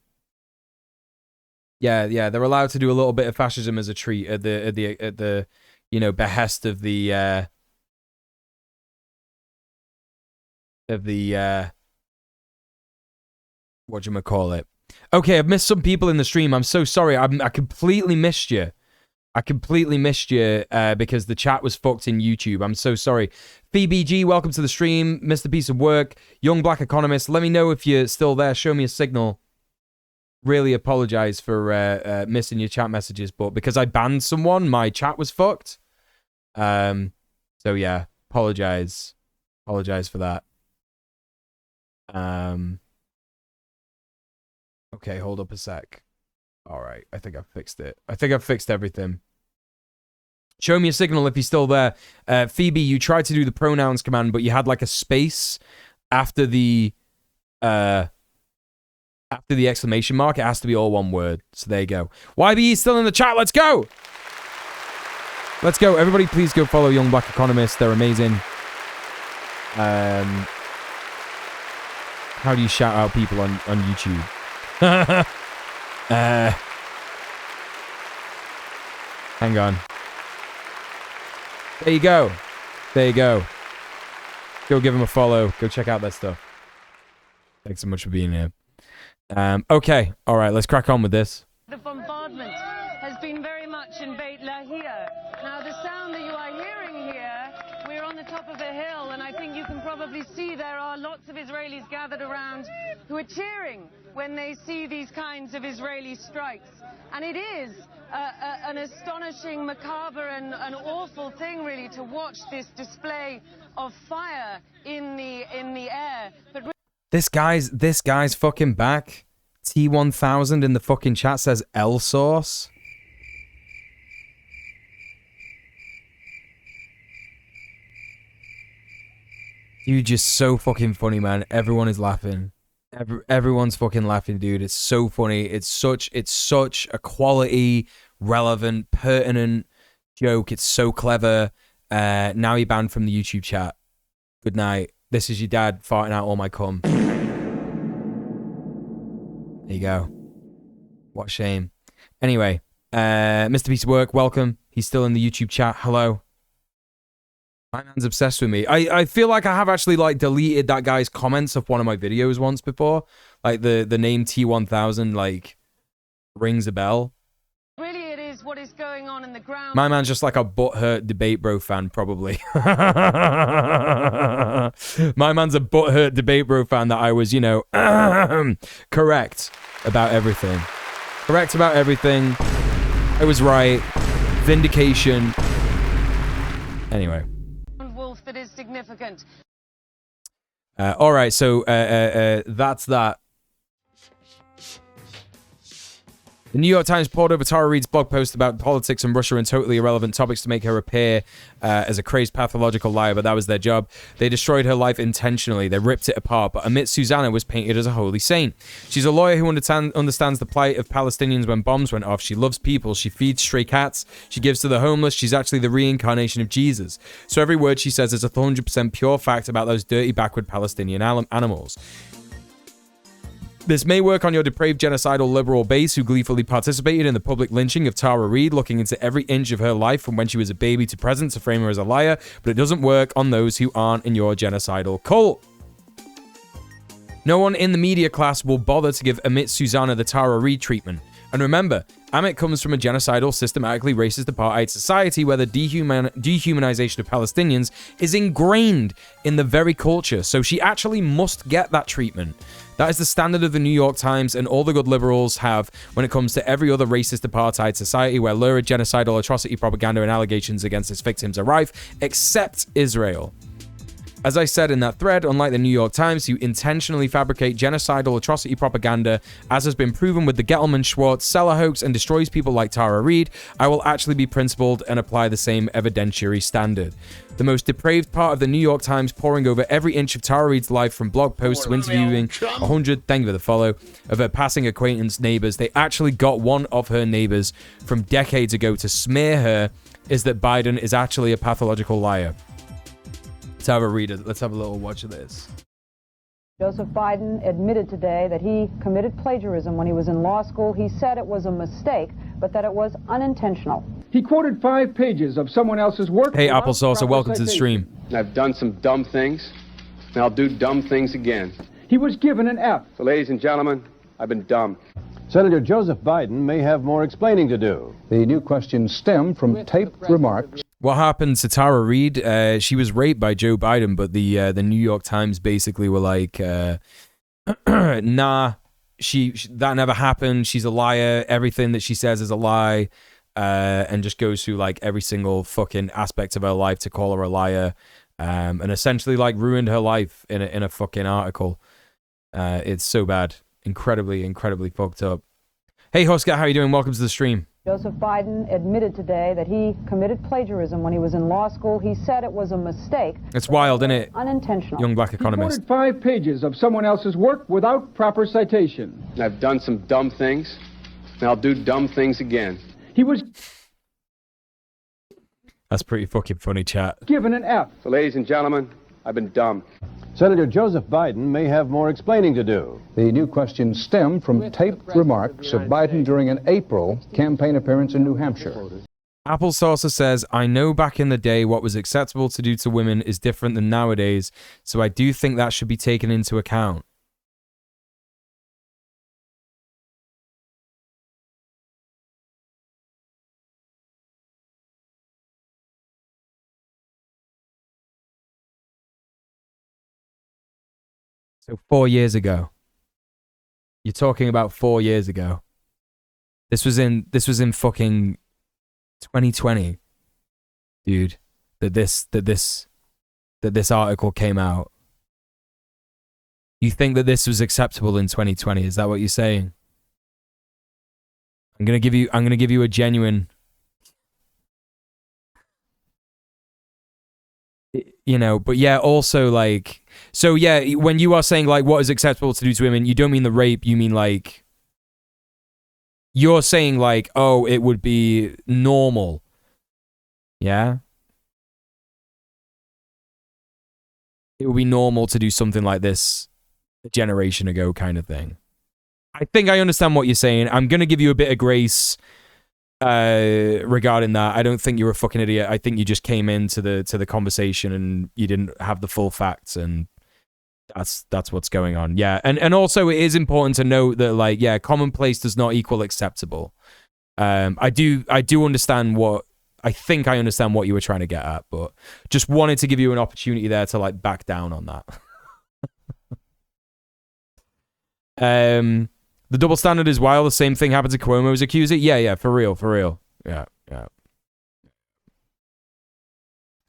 Yeah, they're allowed to do a little bit of fascism as a treat at the you know, behest of the whatchamacallit. Okay, I've missed some people in the stream. I'm so sorry. I completely missed you. Because the chat was fucked in YouTube. I'm so sorry. Phoebe G, welcome to the stream. Mr. Piece of Work. Young Black Economist, let me know if you're still there. Show me a signal. Really apologize for missing your chat messages, but because I banned someone, my chat was fucked. So yeah, apologize for that. Okay, hold up a sec. All right, I think I've fixed it. I think I've fixed everything. Show me a signal if you're still there. Phoebe, you tried to do the pronouns command, but you had like a space after the exclamation mark. It has to be all one word. So there you go. YBE still in the chat. Let's go. Let's go. Everybody, please go follow Young Black Economists. They're amazing. How do you shout out people on YouTube? Hang on. There you go. There you go. Go give them a follow. Go check out their stuff. Thanks so much for being here. Okay. All right. Let's crack on with this. The bombardment has been very much in Beit Lahia. Now, the sound that you are hearing here, we're on the top of a hill, and I think you can probably see there are lots of Israelis gathered around who are cheering when they see these kinds of Israeli strikes. And it is an astonishing, macabre, and an awful thing, really, to watch this display of fire in the air. But This guy's fucking back. T1000 in the fucking chat says L sauce. Dude, just so fucking funny, man. Everyone is laughing. Everyone's fucking laughing, dude. It's so funny. It's such a quality, relevant, pertinent joke. It's so clever. Now you're banned from the YouTube chat. Good night. This is your dad farting out all my cum. There you go. What a shame. Anyway, Mr. Piece of Work, welcome. He's still in the YouTube chat. Hello. My man's obsessed with me. I feel like I have actually like deleted that guy's comments of one of my videos once before. Like the name T1000 like rings a bell. really, it is what is going on in the ground. My man's just like a butthurt Debate Bro fan, probably. My man's a butthurt Debate Bro fan that I was, you know, correct about everything. Correct about everything. I was right. Vindication. Anyway. Wolf that is significant. All right, so that's that. The New York Times poured over Tara Reid's blog post about politics and Russia and totally irrelevant topics to make her appear as a crazed pathological liar, but that was their job. They destroyed her life intentionally. They ripped it apart, but Amit Susanna was painted as a holy saint. She's a lawyer who understands the plight of Palestinians when bombs went off. She loves people. She feeds stray cats. She gives to the homeless. She's actually the reincarnation of Jesus. So every word she says is 100% pure fact about those dirty, backward Palestinian animals. This may work on your depraved genocidal liberal base who gleefully participated in the public lynching of Tara Reid, looking into every inch of her life from when she was a baby to present to frame her as a liar, but it doesn't work on those who aren't in your genocidal cult. No one in the media class will bother to give Amit Susanna the Tara Reid treatment. And remember, Amit comes from a genocidal, systematically racist apartheid society where the dehumanization of Palestinians is ingrained in the very culture, so she actually must get that treatment. That is the standard of the New York Times and all the good liberals have when it comes to every other racist apartheid society where lurid genocidal atrocity propaganda and allegations against its victims are rife, except Israel. As I said in that thread, unlike the New York Times, who intentionally fabricate genocidal atrocity propaganda, as has been proven with the Gettelman-Schwartz Seller hoax and destroys people like Tara Reid, I will actually be principled and apply the same evidentiary standard. The most depraved part of the New York Times poring over every inch of Tara Reid's life from blog posts to interviewing 100, thank you for the follow, of her passing acquaintance neighbors. They actually got one of her neighbors from decades ago to smear her, is that Biden is actually a pathological liar. Let's have a read it. Let's have a little watch of this. Joseph Biden admitted today that he committed plagiarism when he was in law school. He said it was a mistake, but that it was unintentional. He quoted 5 pages of someone else's work. Hey, Applesauce, welcome to the stream. I've done some dumb things, and I'll do dumb things again. He was given an F. So, ladies and gentlemen, I've been dumb. Senator Joseph Biden may have more explaining to do. The new questions stem from taped remarks. What happened to Tara Reid? She was raped by Joe Biden, but the New York Times basically were like, nah, she that never happened. She's a liar. Everything that she says is a lie, and just goes through like every single fucking aspect of her life to call her a liar, and essentially like ruined her life in a fucking article. It's so bad. Incredibly, incredibly fucked up. Hey, Husker, how you doing? Welcome to the stream. Joseph Biden admitted today that he committed plagiarism when he was in law school. He said it was a mistake. It's wild, isn't it? Unintentional. Young black He economist. quoted 5 pages of someone else's work without proper citation. I've done some dumb things, and I'll do dumb things again. He was That's pretty fucking funny, chat. given an F. So, ladies and gentlemen, I've been dumb. Senator Joseph Biden may have more explaining to do. The new questions stem from taped remarks of Biden during an April campaign appearance in New Hampshire. Apple Saucer says, I know back in the day what was acceptable to do to women is different than nowadays, so I do think that should be taken into account. So 4 years ago. You're talking about 4 years ago. This was in fucking 2020, dude. That this article came out. You think that this was acceptable in 2020? Is that what you're saying? I'm gonna give you a genuine. You know, but yeah, also like, so yeah, when you are saying like what is acceptable to do to women, you don't mean the rape, you mean like, you're saying like, oh, it would be normal. Yeah? It would be normal to do something like this a generation ago kind of thing. I think I understand what you're saying. I'm going to give you a bit of grace regarding that. I don't think you're a fucking idiot. I think you just came into the conversation and you didn't have the full facts, and that's what's going on. Yeah, and also it is important to note that like, yeah, commonplace does not equal acceptable. I do understand what I think I understand what you were trying to get at, but just wanted to give you an opportunity there to like back down on that. The double standard is wild. The same thing happened to Cuomo's accuser. Yeah, for real. Yeah.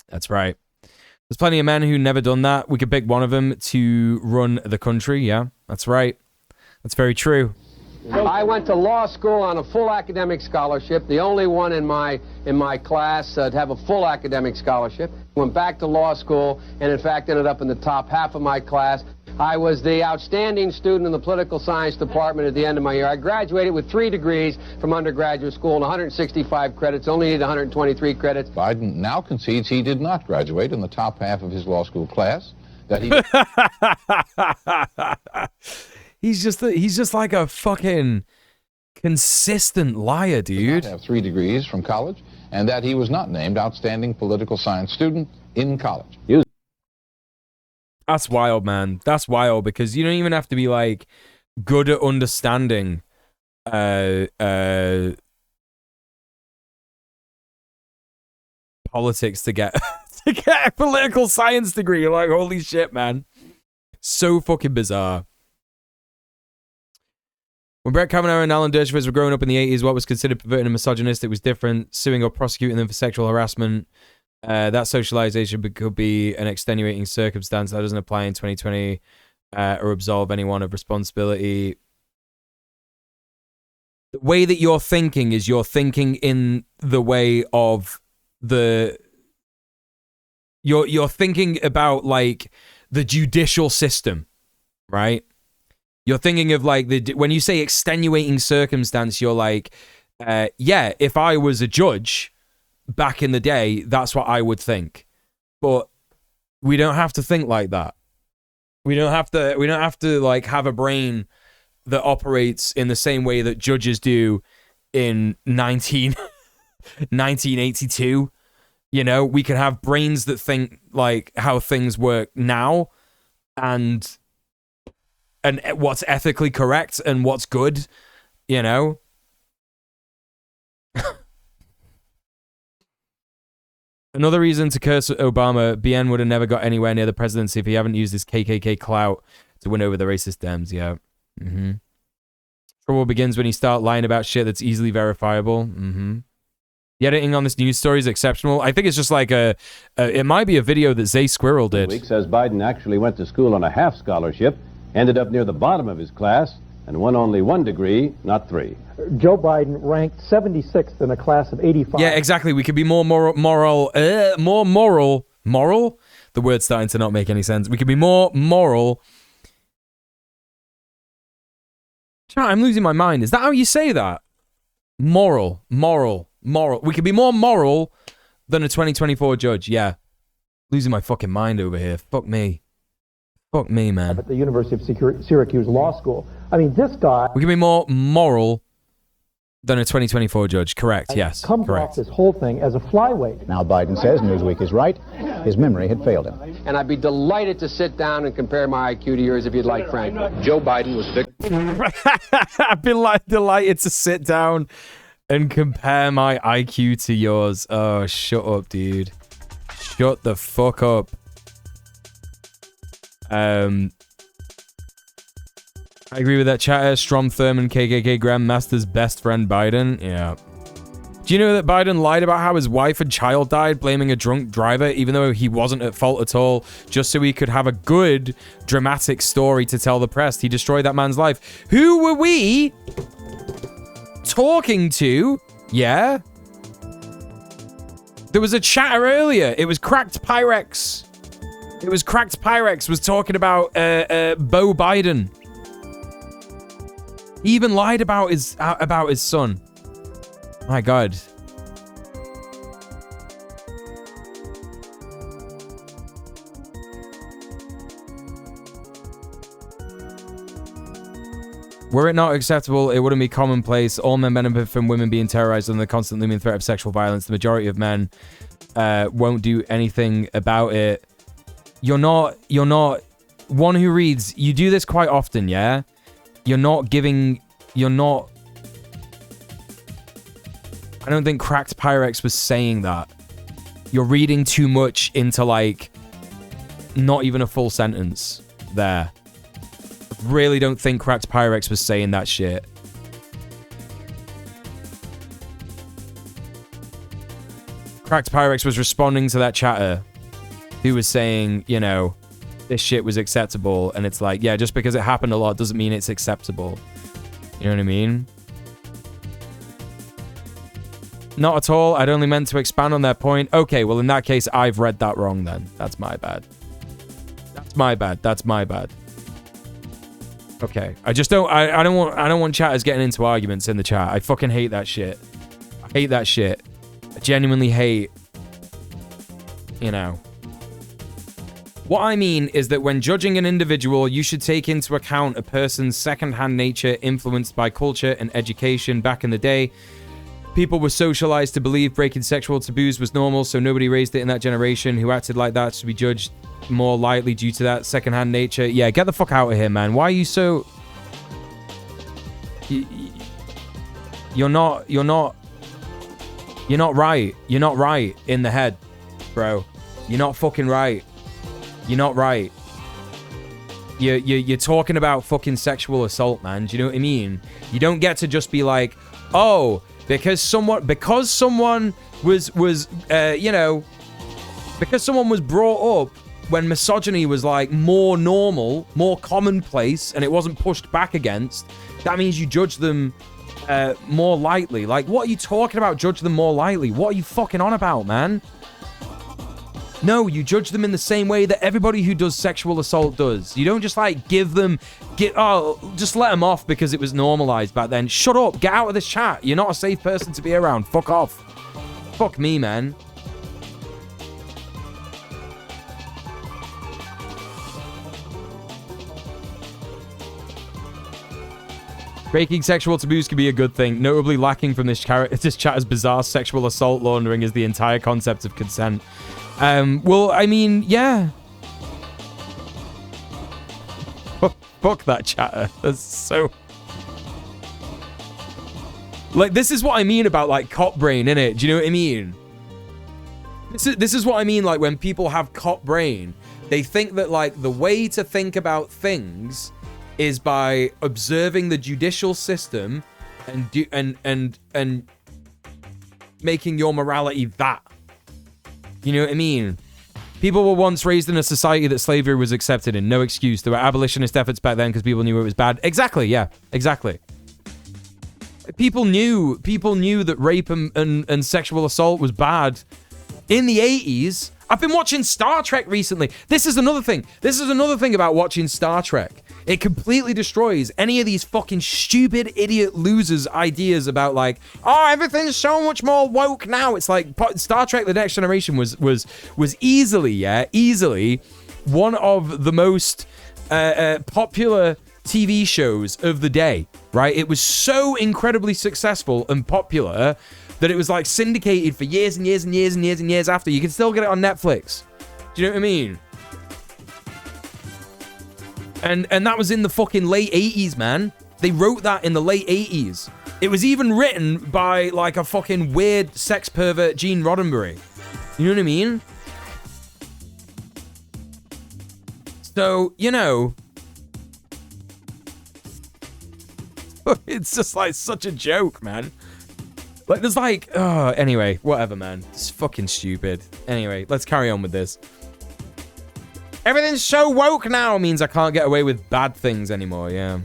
That's right. There's plenty of men who never done that. We could pick one of them to run the country. Yeah, that's right. That's very true. I went to law school on a full academic scholarship, the only one in my class to have a full academic scholarship. Went back to law school and, in fact, ended up in the top half of my class. I was the outstanding student in the political science department at the end of my year. I graduated with 3 degrees from undergraduate school and 165 credits, only needed 123 credits. Biden now concedes he did not graduate in the top half of his law school class. That he he's just like a fucking consistent liar, dude. Did not have 3 degrees from college, and that he was not named outstanding political science student in college. That's wild, man. That's wild, because you don't even have to be like good at understanding politics to get a political science degree. You're like, holy shit, man. So fucking bizarre. When Brett Kavanaugh and Alan Dershowitz were growing up in the 80s, what was considered perverted and misogynistic was different. Suing or prosecuting them for sexual harassment, that socialization could be an extenuating circumstance that doesn't apply in 2020 or absolve anyone of responsibility. The way that you're thinking is you're thinking in the way of the... You're thinking about, like, the judicial system, right? You're thinking of, like, when you say extenuating circumstance, you're like, yeah, if I was a judge back in the day, that's what I would think. But we don't have to think like that. We don't have to like have a brain that operates in the same way that judges do in 1982. You know, we can have brains that think like how things work now, and what's ethically correct and what's good, you know? Another reason to curse Obama, BN would have never got anywhere near the presidency if he hadn't used his KKK clout to win over the racist Dems, yeah. Trouble begins when you start lying about shit that's easily verifiable. The editing on this news story is exceptional. I think it's just like it might be a video that Zay Squirrel did. Week says Biden actually went to school on a half scholarship, ended up near the bottom of his class, and won only 1 degree, not 3. Joe Biden ranked 76th in a class of 85. Yeah, exactly. We could be more moral. Moral? The word's starting to not make any sense. We could be more moral. I'm losing my mind. Is that how you say that? Moral. We could be more moral than a 2024 judge. Yeah. Losing my fucking mind over here. Fuck me. Fuck me, man. At the University of Syracuse Law School. I mean, this guy... We can be more moral than a 2024 judge. Correct, yes. Comes correct. off this whole thing as a flyweight. Now Biden says Newsweek is right. His memory had failed him. And I'd be delighted to sit down and compare my IQ to yours if you'd like, Frank. Joe Biden was I've been delighted to sit down and compare my IQ to yours. Oh, shut up, dude. Shut the fuck up. I agree with that chatter. Strom Thurmond, KKK Grandmaster's best friend Biden. Yeah. Do you know that Biden lied about how his wife and child died, blaming a drunk driver, even though he wasn't at fault at all, just so he could have a good, dramatic story to tell the press? He destroyed that man's life. Who were we talking to? Yeah. There was a chatter earlier. It was Cracked Pyrex. It was Cracked Pyrex was talking about Beau Biden. He even lied about his son. My God. Were it not acceptable, it wouldn't be commonplace. All men benefit from women being terrorized under the constant looming threat of sexual violence. The majority of men won't do anything about it. You're not, one who reads, you do this quite often, yeah? I don't think Cracked Pyrex was saying that. You're reading too much into, like, not even a full sentence there. Really don't think Cracked Pyrex was saying that shit. Cracked Pyrex was responding to that chatter who was saying, you know, this shit was acceptable, and it's like, yeah, just because it happened a lot doesn't mean it's acceptable. You know what I mean? Not at all. I'd only meant to expand on that point. Okay, well, in that case, I've read that wrong then. That's my bad. That's my bad. That's my bad. Okay. I just don't... I don't want chatters getting into arguments in the chat. I fucking hate that shit. I hate that shit. I genuinely hate... You know... What I mean is that when judging an individual, you should take into account a person's second-hand nature influenced by culture and education. Back in the day, people were socialized to believe breaking sexual taboos was normal, so nobody raised it in that generation who acted like that should be judged more lightly due to that second-hand nature. Yeah, get the fuck out of here, man. Why are you so... You're not right. You're not right in the head, bro. You're not fucking right. You're not right. You're talking about fucking sexual assault, man. Do you know what I mean? You don't get to just be like, oh, because someone was you know, because someone was brought up when misogyny was like more normal, more commonplace, and it wasn't pushed back against, that means you judge them more lightly. Like, what are you talking about? Judge them more lightly. What are you fucking on about, man? No, you judge them in the same way that everybody who does sexual assault does. You don't just like just let them off because it was normalized back then. Shut up, get out of this chat. You're not a safe person to be around. Fuck off. Fuck me, man. Breaking sexual taboos can be a good thing. Notably lacking from this chatter's bizarre sexual assault laundering is the entire concept of consent. Well, I mean, yeah. Fuck that chatter. That's so... Like, this is what I mean about, like, cop brain, innit? Do you know what I mean? This is what I mean, like, when people have cop brain, they think that, like, the way to think about things is by observing the judicial system and making your morality that. You know what I mean? People were once raised in a society that slavery was accepted in. No excuse. There were abolitionist efforts back then because people knew it was bad. Exactly, yeah. Exactly. People knew that rape and sexual assault was bad in the 80s. I've been watching Star Trek recently. This is another thing. This is another thing about watching Star Trek. It completely destroys any of these fucking stupid idiot losers' ideas about like, oh, everything's so much more woke now. It's like Star Trek: The Next Generation was easily one of the most popular TV shows of the day, right? It was so incredibly successful and popular that it was like syndicated for years and years and years and years and years after. You can still get it on Netflix. Do you know what I mean? And that was in the fucking late 80s, man. They wrote that in the late 80s. It was even written by like a fucking weird sex pervert Gene Roddenberry. You know what I mean? So, you know, it's just like such a joke, man. Like, there's like, anyway, whatever, man. It's fucking stupid. Anyway, let's carry on with this. Everything's so woke now means I can't get away with bad things anymore, yeah.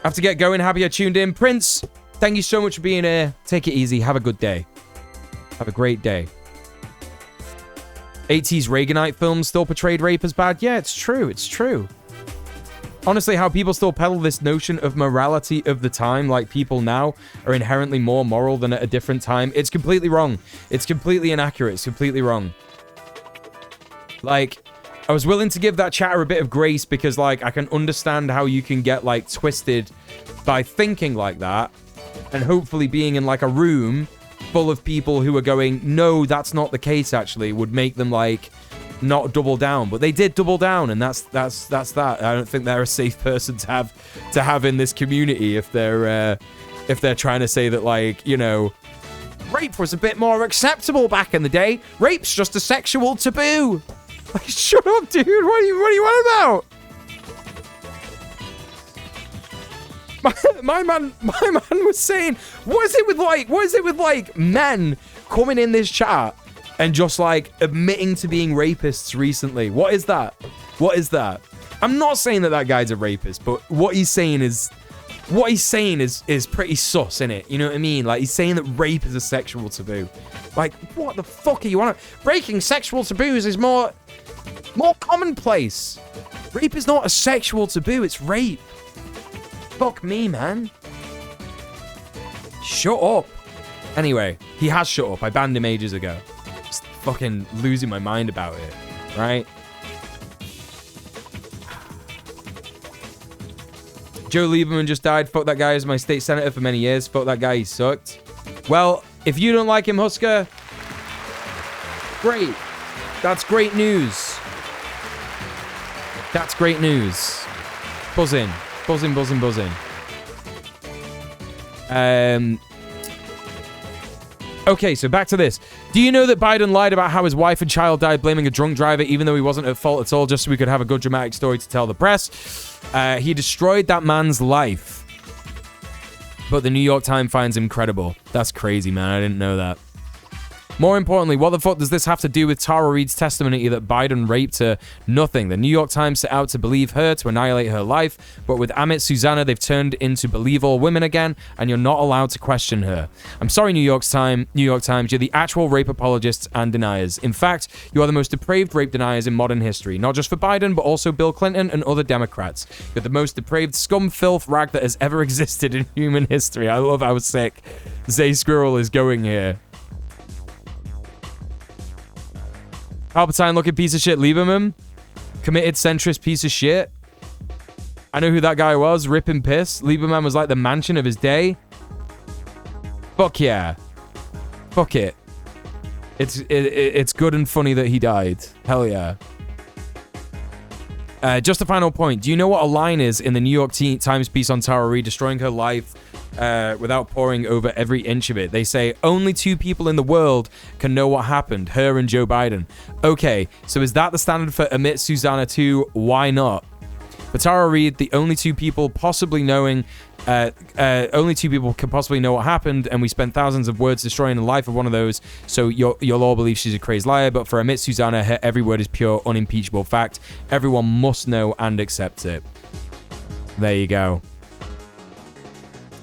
Have to get going. Happy you're tuned in. Prince, thank you so much for being here. Take it easy. Have a good day. Have a great day. 80s Reaganite films still portrayed rape as bad? Yeah, it's true. It's true. Honestly, how people still peddle this notion of morality of the time, like people now are inherently more moral than at a different time, it's completely wrong. It's completely inaccurate. It's completely wrong. Like, I was willing to give that chatter a bit of grace because, like, I can understand how you can get, like, twisted by thinking like that and hopefully being in, like, a room full of people who are going, no, that's not the case, actually, would make them, like, not double down. But they did double down, and that's that. I don't think they're a safe person to have in this community if they're trying to say that, like, you know, rape was a bit more acceptable back in the day. Rape's just a sexual taboo. Like, shut up, dude. What are you on about? My man was saying, what is it with like men coming in this chat and just like admitting to being rapists recently? What is that? I'm not saying that guy's a rapist, but what he's saying is pretty sus, innit? You know what I mean? Like, he's saying that rape is a sexual taboo. Like, what the fuck are you on? Breaking sexual taboos is more commonplace. Rape is not a sexual taboo, it's rape. Fuck me, man. Shut up. Anyway, he has shut up. I banned him ages ago. Just fucking losing my mind about it, right? Joe Lieberman just died. Fuck that guy. He was my state senator for many years. Fuck that guy. He sucked. Well, if you don't like him, Husker, great. That's great news. That's great news. Buzzing. Buzzing. Okay, so back to this. Do you know that Biden lied about how his wife and child died blaming a drunk driver even though he wasn't at fault at all, just so we could have a good dramatic story to tell the press? He destroyed that man's life. But the New York Times finds him credible. That's crazy, man. I didn't know that. More importantly, what the fuck does this have to do with Tara Reid's testimony that Biden raped her? Nothing. The New York Times set out to believe her, to annihilate her life, but with Amit Susanna, they've turned into believe all women again, and you're not allowed to question her. I'm sorry, New York Times, you're the actual rape apologists and deniers. In fact, you are the most depraved rape deniers in modern history, not just for Biden, but also Bill Clinton and other Democrats. You're the most depraved scum, filth, rag that has ever existed in human history. I love how sick Zay Squirrel is going here. Palpatine looking piece of shit Lieberman. Committed centrist piece of shit. I know who that guy was. Rip and piss. Lieberman was like the mansion of his day. Fuck yeah. Fuck it. It's good and funny that he died. Hell yeah. Just a final point. Do you know what a line is in the New York Times piece on Tara Reid destroying her life without poring over every inch of it? They say only two people in the world can know what happened, her and Joe Biden. Okay, so is that the standard for Amit Susanna too? Why not? But Tara Reid, the only two people possibly knowing, only two people can possibly know what happened, and we spent thousands of words destroying the life of one of those, so you'll all believe she's a crazed liar. But for Amit Susanna, her every word is pure, unimpeachable fact. Everyone must know and accept it. There you go.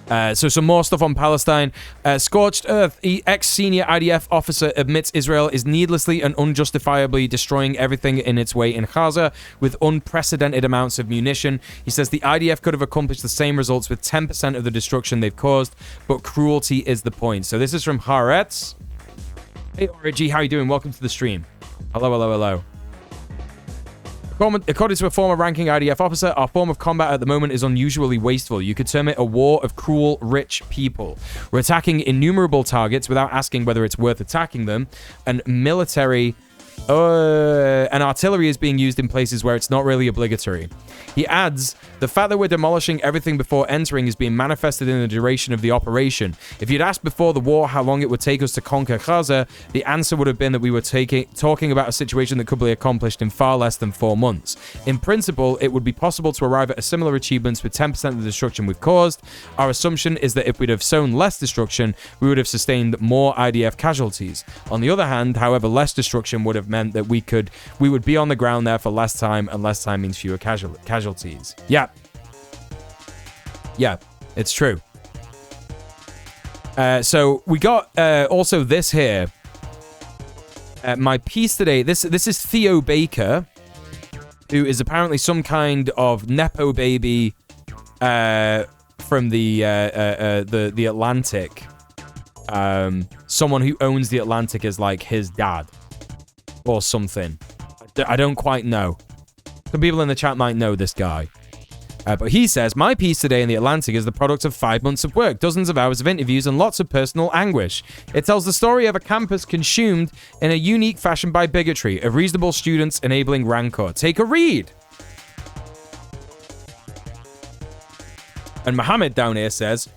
So some more stuff on Palestine. Scorched Earth, ex-senior IDF officer admits Israel is needlessly and unjustifiably destroying everything in its way in Gaza with unprecedented amounts of munition. He says the IDF could have accomplished the same results with 10% of the destruction they've caused, but cruelty is the point. So this is from Haaretz. Hey, Origi, how you doing? Welcome to the stream. Hello, hello, hello. According to a former ranking IDF officer, our form of combat at the moment is unusually wasteful. You could term it a war of cruel, rich people. We're attacking innumerable targets without asking whether it's worth attacking them, and artillery is being used in places where it's not really obligatory. He adds, the fact that we're demolishing everything before entering is being manifested in the duration of the operation. If you'd asked before the war how long it would take us to conquer Gaza, the answer would have been that we were talking about a situation that could be accomplished in far less than 4 months. In principle, it would be possible to arrive at a similar achievements with 10% of the destruction we've caused. Our assumption is that if we'd have sown less destruction, we would have sustained more IDF casualties. On the other hand, however, less destruction would have meant that we would be on the ground there for less time, and less time means fewer casualties. Yeah, it's true. So we got also this here. My piece today. This is Theo Baker, who is apparently some kind of nepo baby from the Atlantic. Someone who owns the Atlantic is like his dad or something. I don't quite know. Some people in the chat might know this guy. But he says, my piece today in The Atlantic is the product of 5 months of work, dozens of hours of interviews, and lots of personal anguish. It tells the story of a campus consumed in a unique fashion by bigotry, of reasonable students enabling rancor. Take a read. And Mohammed down here says,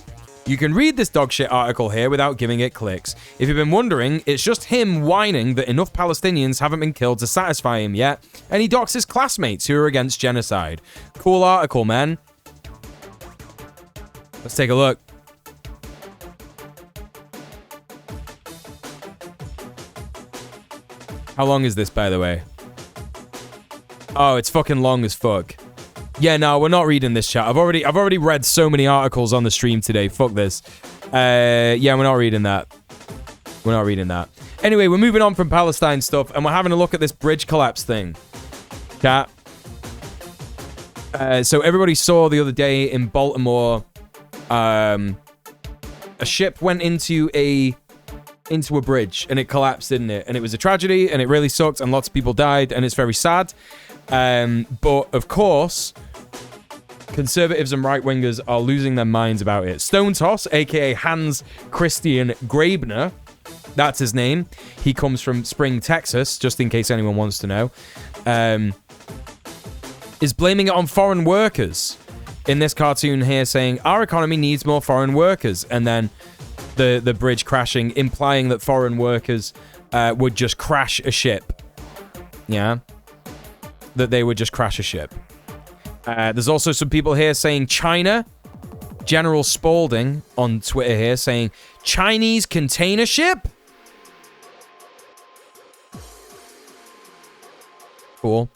you can read this dogshit article here without giving it clicks. If you've been wondering, it's just him whining that enough Palestinians haven't been killed to satisfy him yet, and he docks his classmates who are against genocide. Cool article, man. Let's take a look. How long is this, by the way? Oh, it's fucking long as fuck. Yeah, no, we're not reading this, chat. I've already read so many articles on the stream today. Fuck this. Yeah, we're not reading that. We're not reading that. Anyway, we're moving on from Palestine stuff, and we're having a look at this bridge collapse thing. Chat. So everybody saw the other day in Baltimore, a ship went into a bridge, and it collapsed, didn't it? And it was a tragedy, and it really sucked, and lots of people died, and it's very sad. But of course, conservatives and right-wingers are losing their minds about it. Stone Toss, aka Hans Christian Grabner, that's his name. He comes from Spring, Texas, just in case anyone wants to know, is blaming it on foreign workers in this cartoon here, saying our economy needs more foreign workers, and then the bridge crashing, implying that foreign workers would just crash a ship. Yeah. That they would just crash a ship. There's also some people here saying China. General Spaulding on Twitter here saying Chinese container ship. Cool.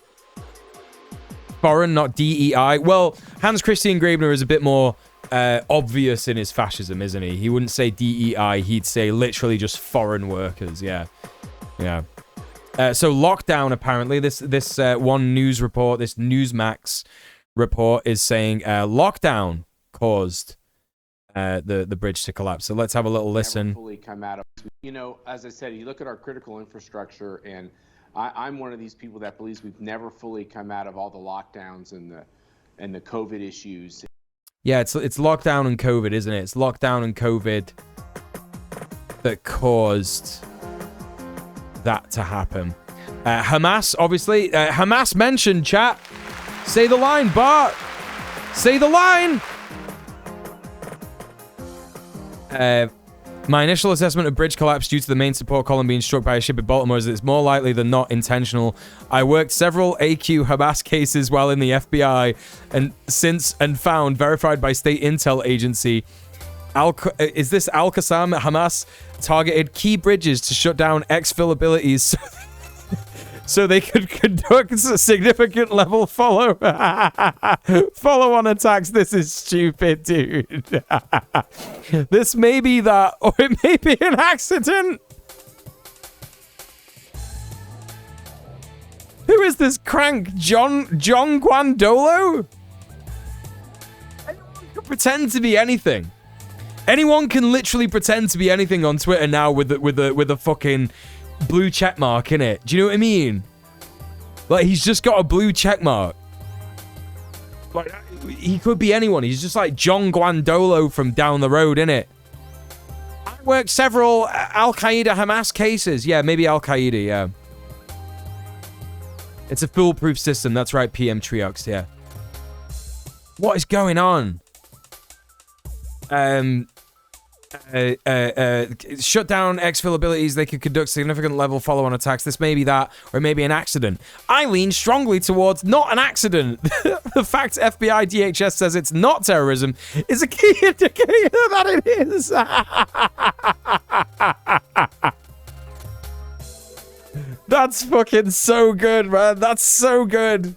Foreign, not DEI. Well, Hans Christian Grabner is a bit more obvious in his fascism, isn't he? He wouldn't say DEI. He'd say literally just foreign workers. Yeah. Yeah. So lockdown, apparently, this one news report, this Newsmax report is saying lockdown caused the bridge to collapse. So let's have a little listen. Never fully come out of, you know, as I said, you look at our critical infrastructure, and I'm one of these people that believes we've never fully come out of all the lockdowns and the COVID issues. Yeah, it's lockdown and COVID, isn't it? It's lockdown and COVID that caused that to happen. Hamas, obviously. Hamas mentioned, chat. Say the line, Bart. Say the line. My initial assessment of bridge collapse due to the main support column being struck by a ship in Baltimore is that it's more likely than not intentional. I worked several AQ Hamas cases while in the FBI and found, verified by state intel agency, is this Al-Qassam Hamas targeted key bridges to shut down exfil so they could conduct a significant level follow-on attacks. This is stupid, dude. This may be that, or it may be an accident. Who is this crank? John Guandolo? Anyone can pretend to be anything. Anyone can literally pretend to be anything on Twitter now with a fucking blue check mark in it. Do you know what I mean? Like, he's just got a blue check mark. Like, he could be anyone. He's just like John Guandolo from down the road, innit? I worked several Al-Qaeda Hamas cases. Yeah, maybe Al-Qaeda, yeah. It's a foolproof system. That's right, PM Triox, yeah. What is going on? Shut down exfil abilities. They could conduct significant level follow-on attacks. This may be that, or it may be an accident. I lean strongly towards not an accident. The fact FBI DHS says it's not terrorism is a key indicator that it is. That's fucking so good, man. That's so good.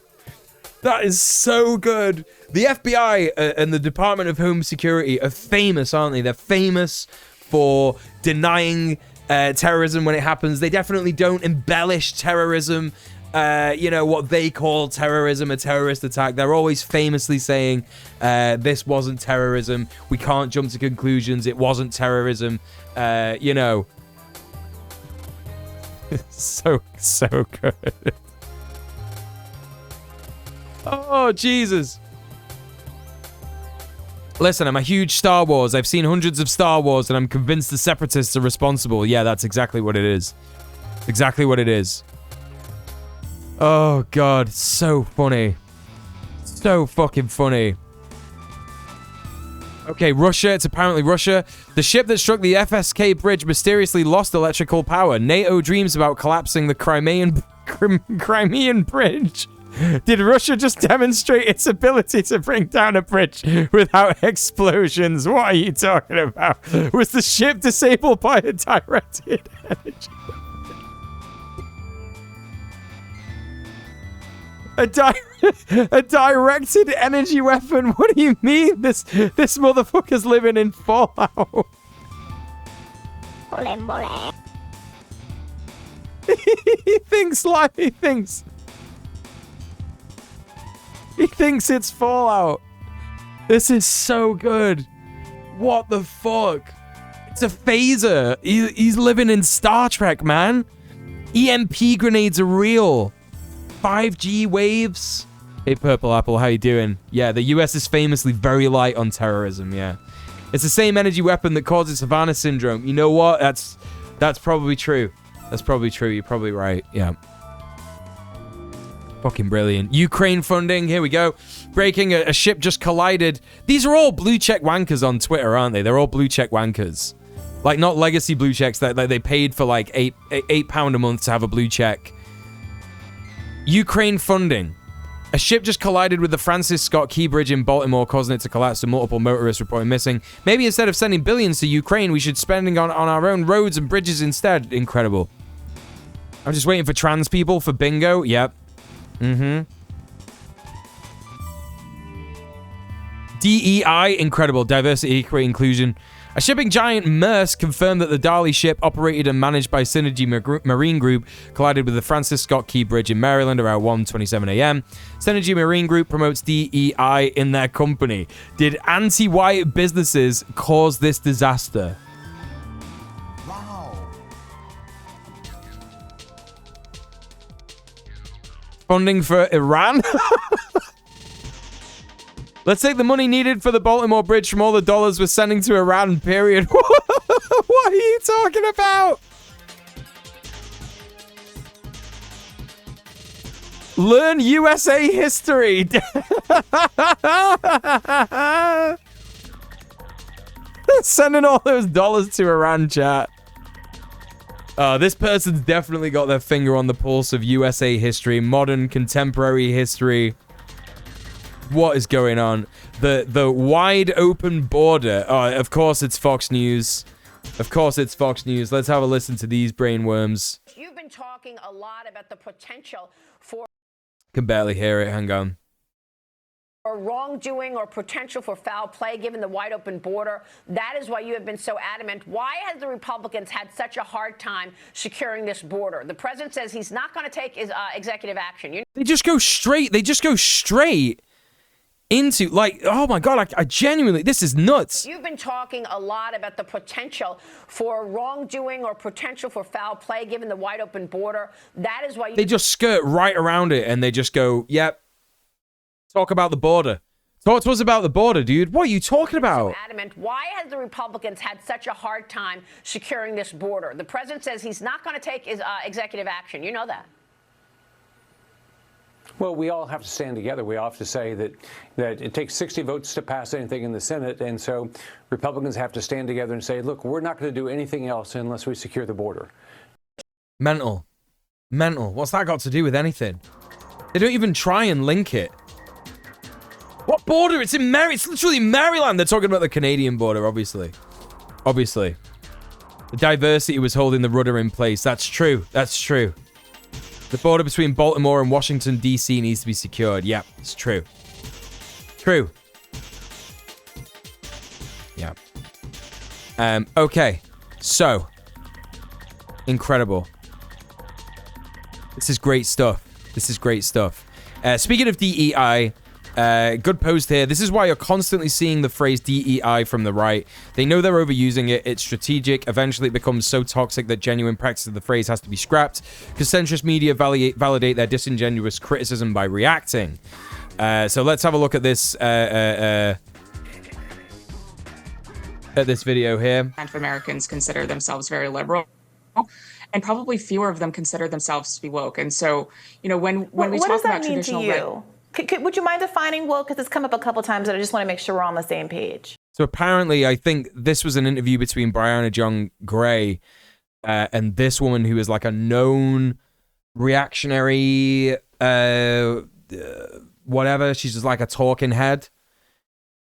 That is so good. The FBI and the Department of Home Security are famous, aren't they? They're famous for denying terrorism when it happens. They definitely don't embellish terrorism. You know, what they call terrorism, a terrorist attack. They're always famously saying, this wasn't terrorism. We can't jump to conclusions. It wasn't terrorism. You know. So good. Oh, Jesus. Listen, I'm a huge Star Wars. I've seen hundreds of Star Wars, and I'm convinced the Separatists are responsible. Yeah, that's exactly what it is. Exactly what it is. Oh, God. So funny. So fucking funny. Okay, Russia. It's apparently Russia. The ship that struck the FSK bridge mysteriously lost electrical power. NATO dreams about collapsing the Crimean bridge. Did Russia just demonstrate its ability to bring down a bridge without explosions? What are you talking about? Was the ship disabled by a directed energy? A directed energy weapon? What do you mean? This motherfucker's living in Fallout. He thinks like he thinks. He thinks it's Fallout. This is so good. What the fuck? It's a phaser. He's living in Star Trek, man. EMP grenades are real. 5G waves. Hey, Purple Apple, how you doing? Yeah, the US is famously very light on terrorism, yeah. It's the same energy weapon that causes Havana syndrome. You know what? That's probably true. That's probably true. You're probably right, yeah. Fucking brilliant. Ukraine funding. Here we go. Breaking. A ship just collided. These are all blue check wankers on Twitter, aren't they? They're all blue check wankers. Like, not legacy blue checks that they paid for like £8 a month to have a blue check. Ukraine funding. A ship just collided with the Francis Scott Key Bridge in Baltimore, causing it to collapse and multiple motorists reporting missing. Maybe instead of sending billions to Ukraine, we should spending on our own roads and bridges instead. Incredible. I'm just waiting for trans people for bingo. Yep. DEI, incredible. Diversity, equity, inclusion. A shipping giant Maersk confirmed that the Dali ship, operated and managed by Synergy Marine Group, collided with the Francis Scott Key Bridge in Maryland around 1:27 a.m. Synergy Marine Group promotes DEI in their company. Did anti-white businesses cause this disaster? Funding for Iran? Let's take the money needed for the Baltimore Bridge from all the dollars we're sending to Iran, period. What are you talking about? Learn USA history. Sending all those dollars to Iran, chat. This person's definitely got their finger on the pulse of USA history, modern contemporary history. What is going on? The wide open border. Of course it's Fox News. Of course it's Fox News. Let's have a listen to these brainworms. You've been talking a lot about the potential for Can barely hear it. Hang on. wrongdoing or potential for foul play given the wide open border. That is why you have been so adamant. Why has the Republicans had such a hard time securing this border? The president says he's not going to take his executive action. They just go straight. They just go straight into, like, oh my God, I genuinely, this is nuts. You've been talking a lot about the potential for wrongdoing or potential for foul play given the wide open border. That is why They just skirt right around it and they just go, yep. Talk about the border. Talk to us about the border, dude. What are you talking about? So adamant. Why has the Republicans had such a hard time securing this border? The president says he's not going to take his executive action. You know that. Well, we all have to stand together. We all have to say that it takes 60 votes to pass anything in the Senate. And so Republicans have to stand together and say, look, we're not going to do anything else unless we secure the border. Mental. Mental. What's that got to do with anything? They don't even try and link it. What border? It's in It's literally Maryland. They're talking about the Canadian border, obviously. Obviously. The diversity was holding the rudder in place. That's true. That's true. The border between Baltimore and Washington, D.C. needs to be secured. Yeah, it's true. True. Yeah. Okay. So. Incredible. This is great stuff. This is great stuff. Speaking of DEI, good post here. This is why you're constantly seeing the phrase DEI from the right. They know they're overusing it. It's strategic. Eventually, it becomes so toxic that genuine practice of the phrase has to be scrapped because centrist media validate their disingenuous criticism by reacting. So let's have a look at this video here. Of Americans consider themselves very liberal, and probably fewer of them consider themselves to be woke. And so, you know, when we talk about traditional, what does that mean to you? Would you mind defining woke? Because it's come up a couple times, and I just want to make sure we're on the same page. So apparently, I think this was an interview between Brianna John Gray and this woman who is like a known reactionary, whatever. She's just like a talking head.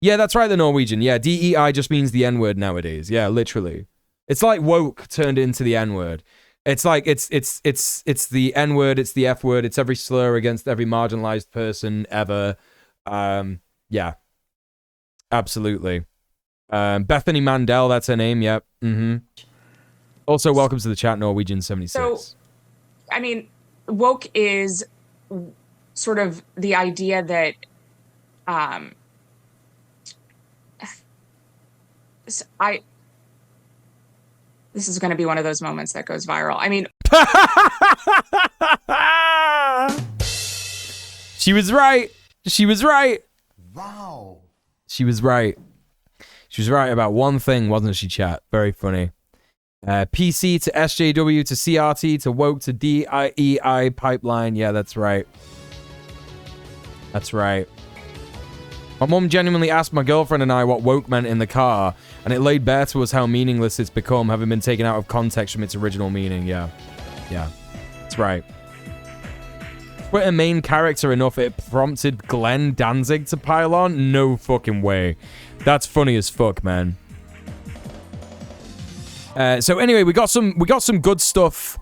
Yeah, that's right, the Norwegian. Yeah, DEI just means the N-word nowadays. Yeah, literally. It's like woke turned into the N-word. It's like it's the N-word, it's the F-word, it's every slur against every marginalized person ever. Yeah. Absolutely. Bethany Mandel, that's her name, yep. Also, welcome to the chat, Norwegian76. So, I mean, woke is sort of the idea that this is going to be one of those moments that goes viral. I mean, she was right. She was right. Wow. She was right. She was right about one thing, wasn't she, chat? Very funny. PC to SJW to CRT to woke to DEI pipeline. Yeah, that's right. That's right. My mum genuinely asked my girlfriend and I what woke meant in the car, and it laid bare to us how meaningless it's become, having been taken out of context from its original meaning. Yeah. Yeah. That's right. Twitter main character enough it prompted Glenn Danzig to pile on? No fucking way. That's funny as fuck, man. So anyway, we got some good stuff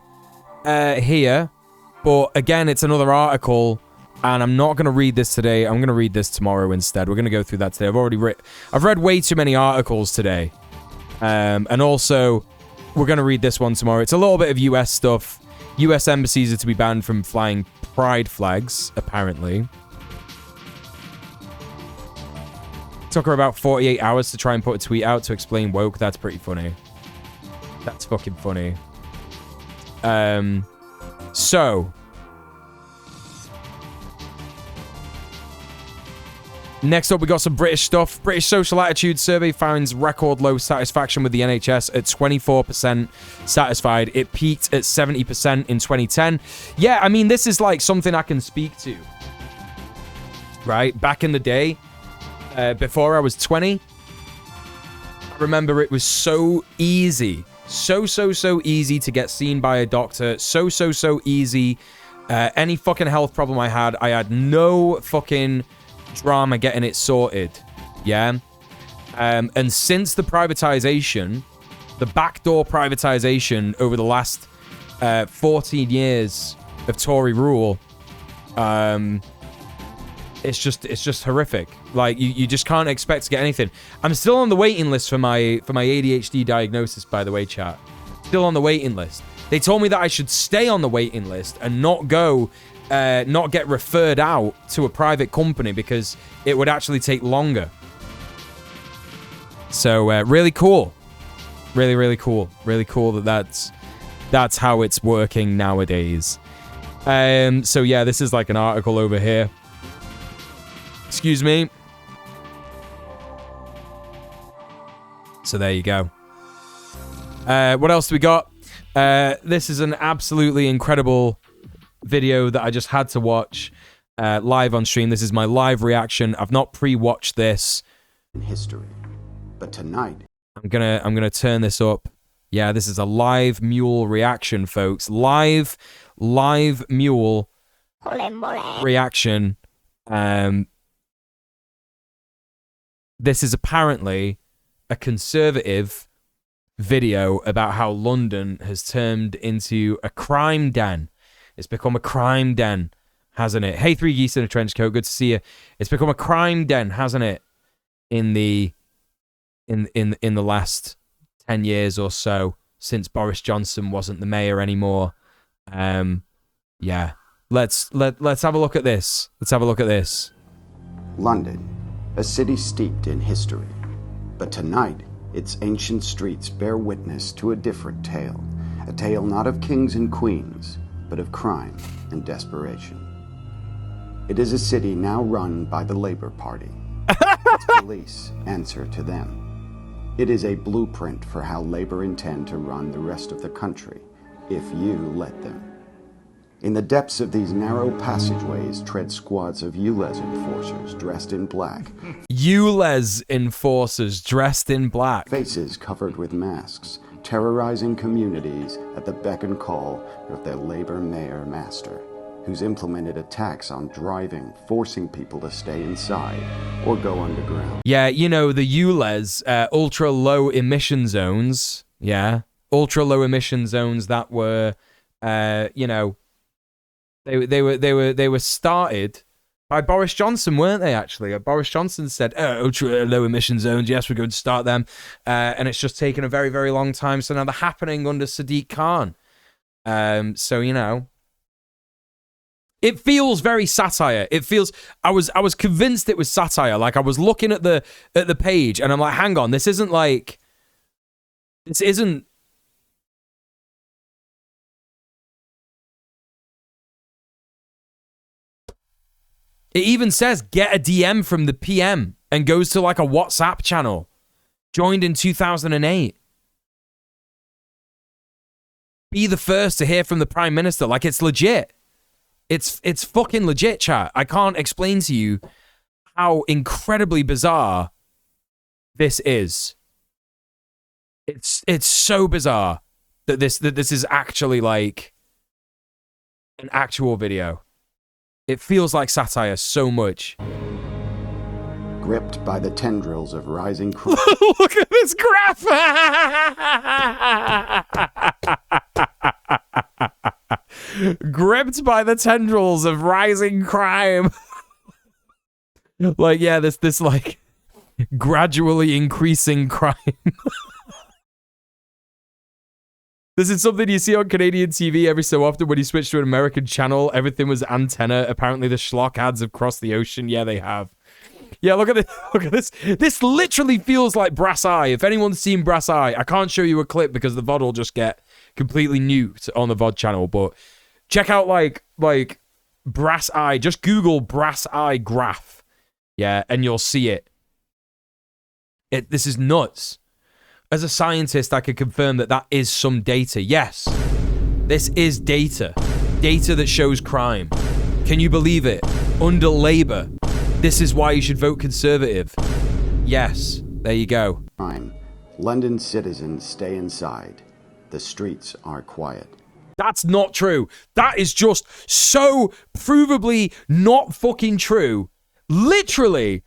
here, but again, it's another article. And I'm not going to read this today. I'm going to read this tomorrow instead. We're going to go through that today. I've read way too many articles today. And also, we're going to read this one tomorrow. It's a little bit of US stuff. US embassies are to be banned from flying pride flags, apparently. Took her about 48 hours to try and put a tweet out to explain woke. That's pretty funny. That's fucking funny. So... Next up, we got some British stuff. British Social Attitude Survey finds record low satisfaction with the NHS at 24% satisfied. It peaked at 70% in 2010. Yeah, I mean, this is like something I can speak to. Right? Back in the day, before I was 20, I remember it was so easy. So easy to get seen by a doctor. So easy. Any fucking health problem I had no fucking drama getting it sorted. Yeah? And since the privatization, the backdoor privatization over the last 14 years of Tory rule, it's just horrific. Like, you just can't expect to get anything. I'm still on the waiting list for my ADHD diagnosis, by the way, chat. Still on the waiting list. They told me that I should stay on the waiting list and not get referred out to a private company because it would actually take longer. So, really cool. Really cool. Really cool that's how it's working nowadays. So yeah, this is like an article over here. Excuse me. So there you go. What else do we got? This is an absolutely incredible video that I just had to watch live on stream. This is my live reaction. I've not pre-watched this. In history, but tonight I'm gonna turn this up. Yeah, this is a live mule reaction, folks. Live mule reaction. This is apparently a conservative video about how London has turned into a crime den. It's become a crime den, hasn't it? Hey, 3 geese in a trench coat. Good to see you. It's become a crime den, hasn't it? In the last 10 years or so, since Boris Johnson wasn't the mayor anymore. Yeah. Let's have a look at this. Let's have a look at this. London, a city steeped in history. But tonight, its ancient streets bear witness to a different tale. A tale not of kings and queens, but of crime and desperation. It is a city now run by the Labour Party. Its police answer to them. It is a blueprint for how Labour intend to run the rest of the country, if you let them. In the depths of these narrow passageways tread squads of ULEZ enforcers dressed in black. ULEZ enforcers dressed in black. Faces covered with masks, terrorizing communities at the beck and call of their Labour mayor master, who's implemented attacks on driving, forcing people to stay inside or go underground. Yeah, you know, the ULEZ, ultra low emission zones. Yeah, ultra low emission zones that were, you know, they were started by Boris Johnson, weren't they? Actually, Boris Johnson said, ultra low emission zones. Yes, we're going to start them, and it's just taken a very, very long time. So now they're happening under Sadiq Khan. So you know, it feels very satire. It feels. I was convinced it was satire. Like I was looking at the page, and I'm like, hang on, this isn't. It even says, get a DM from the PM, and goes to like a WhatsApp channel. Joined in 2008. Be the first to hear from the Prime Minister. Like, it's legit. It's fucking legit, chat. I can't explain to you how incredibly bizarre this is. It's so bizarre that this is actually like an actual video. It feels like satire so much. Gripped by the tendrils of rising crime. Look at this graph! Gripped by the tendrils of rising crime. Like, yeah, this like gradually increasing crime. This is something you see on Canadian TV every so often when you switch to an American channel. Everything was antenna. Apparently the schlock ads have crossed the ocean. Yeah, they have. Yeah, look at this. Look at this. This literally feels like Brass Eye. If anyone's seen Brass Eye, I can't show you a clip because the VOD will just get completely nuked on the VOD channel. But check out like Brass Eye. Just Google Brass Eye graph. Yeah, and you'll see it. This is nuts. As a scientist, I can confirm that is some data. Yes, this is data. Data that shows crime. Can you believe it? Under Labour. This is why you should vote Conservative. Yes, there you go. Crime, London citizens stay inside. The streets are quiet. That's not true. That is just so provably not fucking true. Literally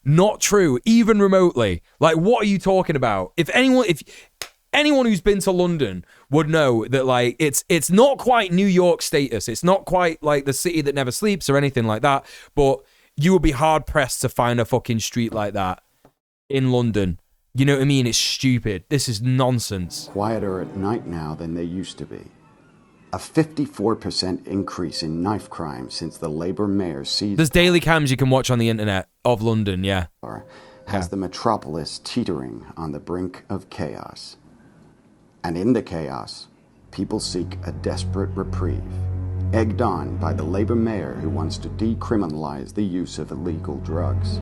not true, even remotely. Like, what are you talking about? If anyone who's been to London would know that, like, it's not quite New York status. It's not quite like the city that never sleeps or anything like that. But you would be hard pressed to find a fucking street like that in London. You know what I mean? It's stupid. This is nonsense. Quieter at night now than they used to be. A 54% increase in knife crime since the Labour mayor seized... There's daily cams you can watch on the internet of London, yeah. ...has the metropolis teetering on the brink of chaos. And in the chaos, people seek a desperate reprieve, egged on by the Labour mayor who wants to decriminalize the use of illegal drugs.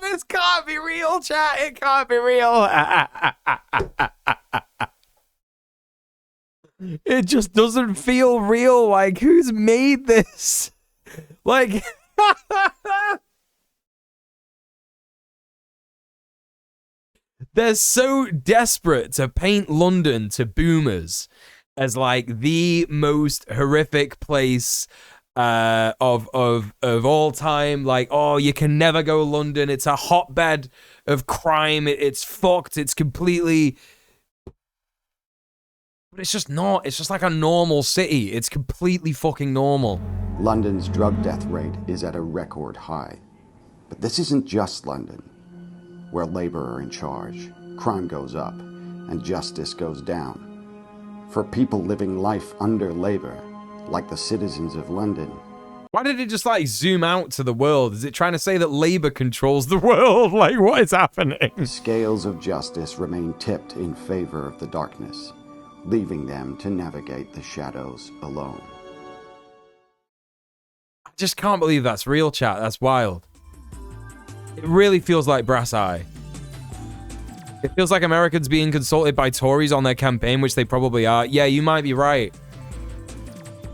This can't be real, chat. It can't be real. It just doesn't feel real. Like, who's made this? Like... They're so desperate to paint London to boomers as, like, the most horrific place of all time. Like, oh, you can never go London. It's a hotbed of crime. It's fucked. It's completely... But it's just not. It's just like a normal city. It's completely fucking normal. London's drug death rate is at a record high. But this isn't just London, where Labour are in charge. Crime goes up, and justice goes down. For people living life under Labour, like the citizens of London. Why did it just, like, zoom out to the world? Is it trying to say that Labour controls the world? Like, what is happening? The scales of justice remain tipped in favour of the darkness, leaving them to navigate the shadows alone. I just can't believe that's real, chat. That's wild. It really feels like brass eye. It feels like Americans being consulted by Tories on their campaign, which they probably are. Yeah, you might be right.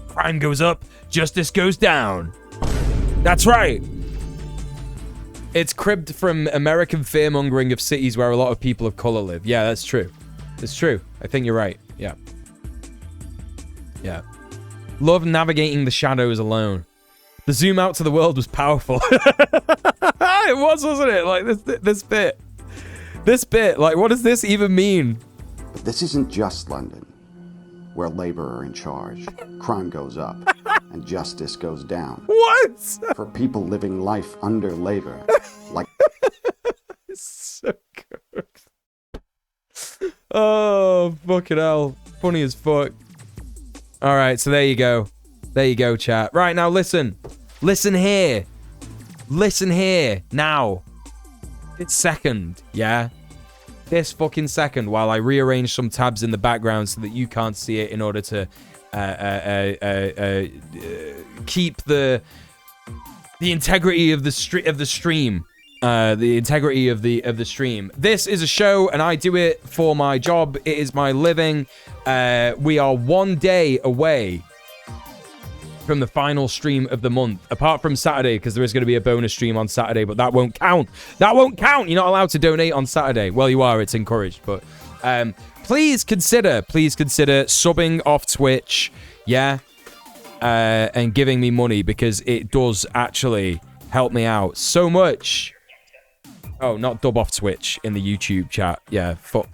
Crime goes up, justice goes down. That's right. It's cribbed from American fear-mongering of cities where a lot of people of color live. Yeah, that's true. It's true. I think you're right. Yeah. Yeah. Love navigating the shadows alone. The zoom out to the world was powerful. It was, wasn't it? Like, this bit. This bit. Like, what does this even mean? But this isn't just London, where Labour are in charge. Crime goes up, and justice goes down. What? For people living life under Labour, like... It's so good. Oh, fucking hell. Funny as fuck. All right, so there you go. There you go, chat. Right, now listen. Listen here. Listen here. Now. It's second, yeah? This fucking second, while I rearrange some tabs in the background so that you can't see it in order to keep the integrity of the stream. The integrity of the stream. This is a show, and I do it for my job. It is my living. We are 1 day away from the final stream of the month, apart from Saturday, because there is going to be a bonus stream on Saturday, but that won't count. That won't count. You're not allowed to donate on Saturday. Well, you are. It's encouraged, but please consider subbing off Twitch, yeah, and giving me money, because it does actually help me out so much. Oh, not dub off Twitch in the YouTube chat. Yeah, fuck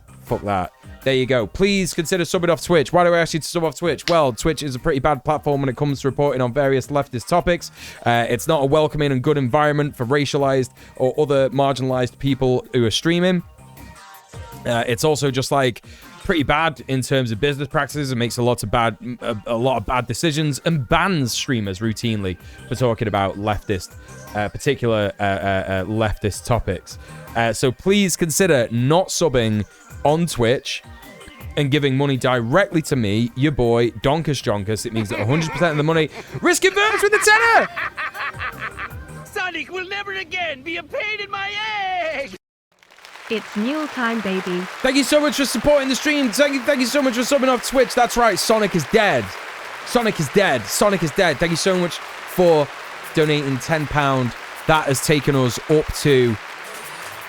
that. There you go. Please consider subbing off Twitch. Why do I ask you to sub off Twitch? Well, Twitch is a pretty bad platform when it comes to reporting on various leftist topics. It's not a welcoming and good environment for racialized or other marginalized people who are streaming. It's also just like pretty bad in terms of business practices. It makes a lot of bad decisions and bans streamers routinely for talking about leftist, particular leftist topics. So please consider not subbing on Twitch and giving money directly to me, your boy, Donkus Jonkus. It means that 100% of the money risk converts with the tenner. Sonic will never again be a pain in my egg. It's Mule time, baby. Thank you so much for supporting the stream. Thank you so much for subbing off Twitch. That's right, Sonic is dead. Sonic is dead. Sonic is dead. Thank you so much for donating £10. That has taken us up to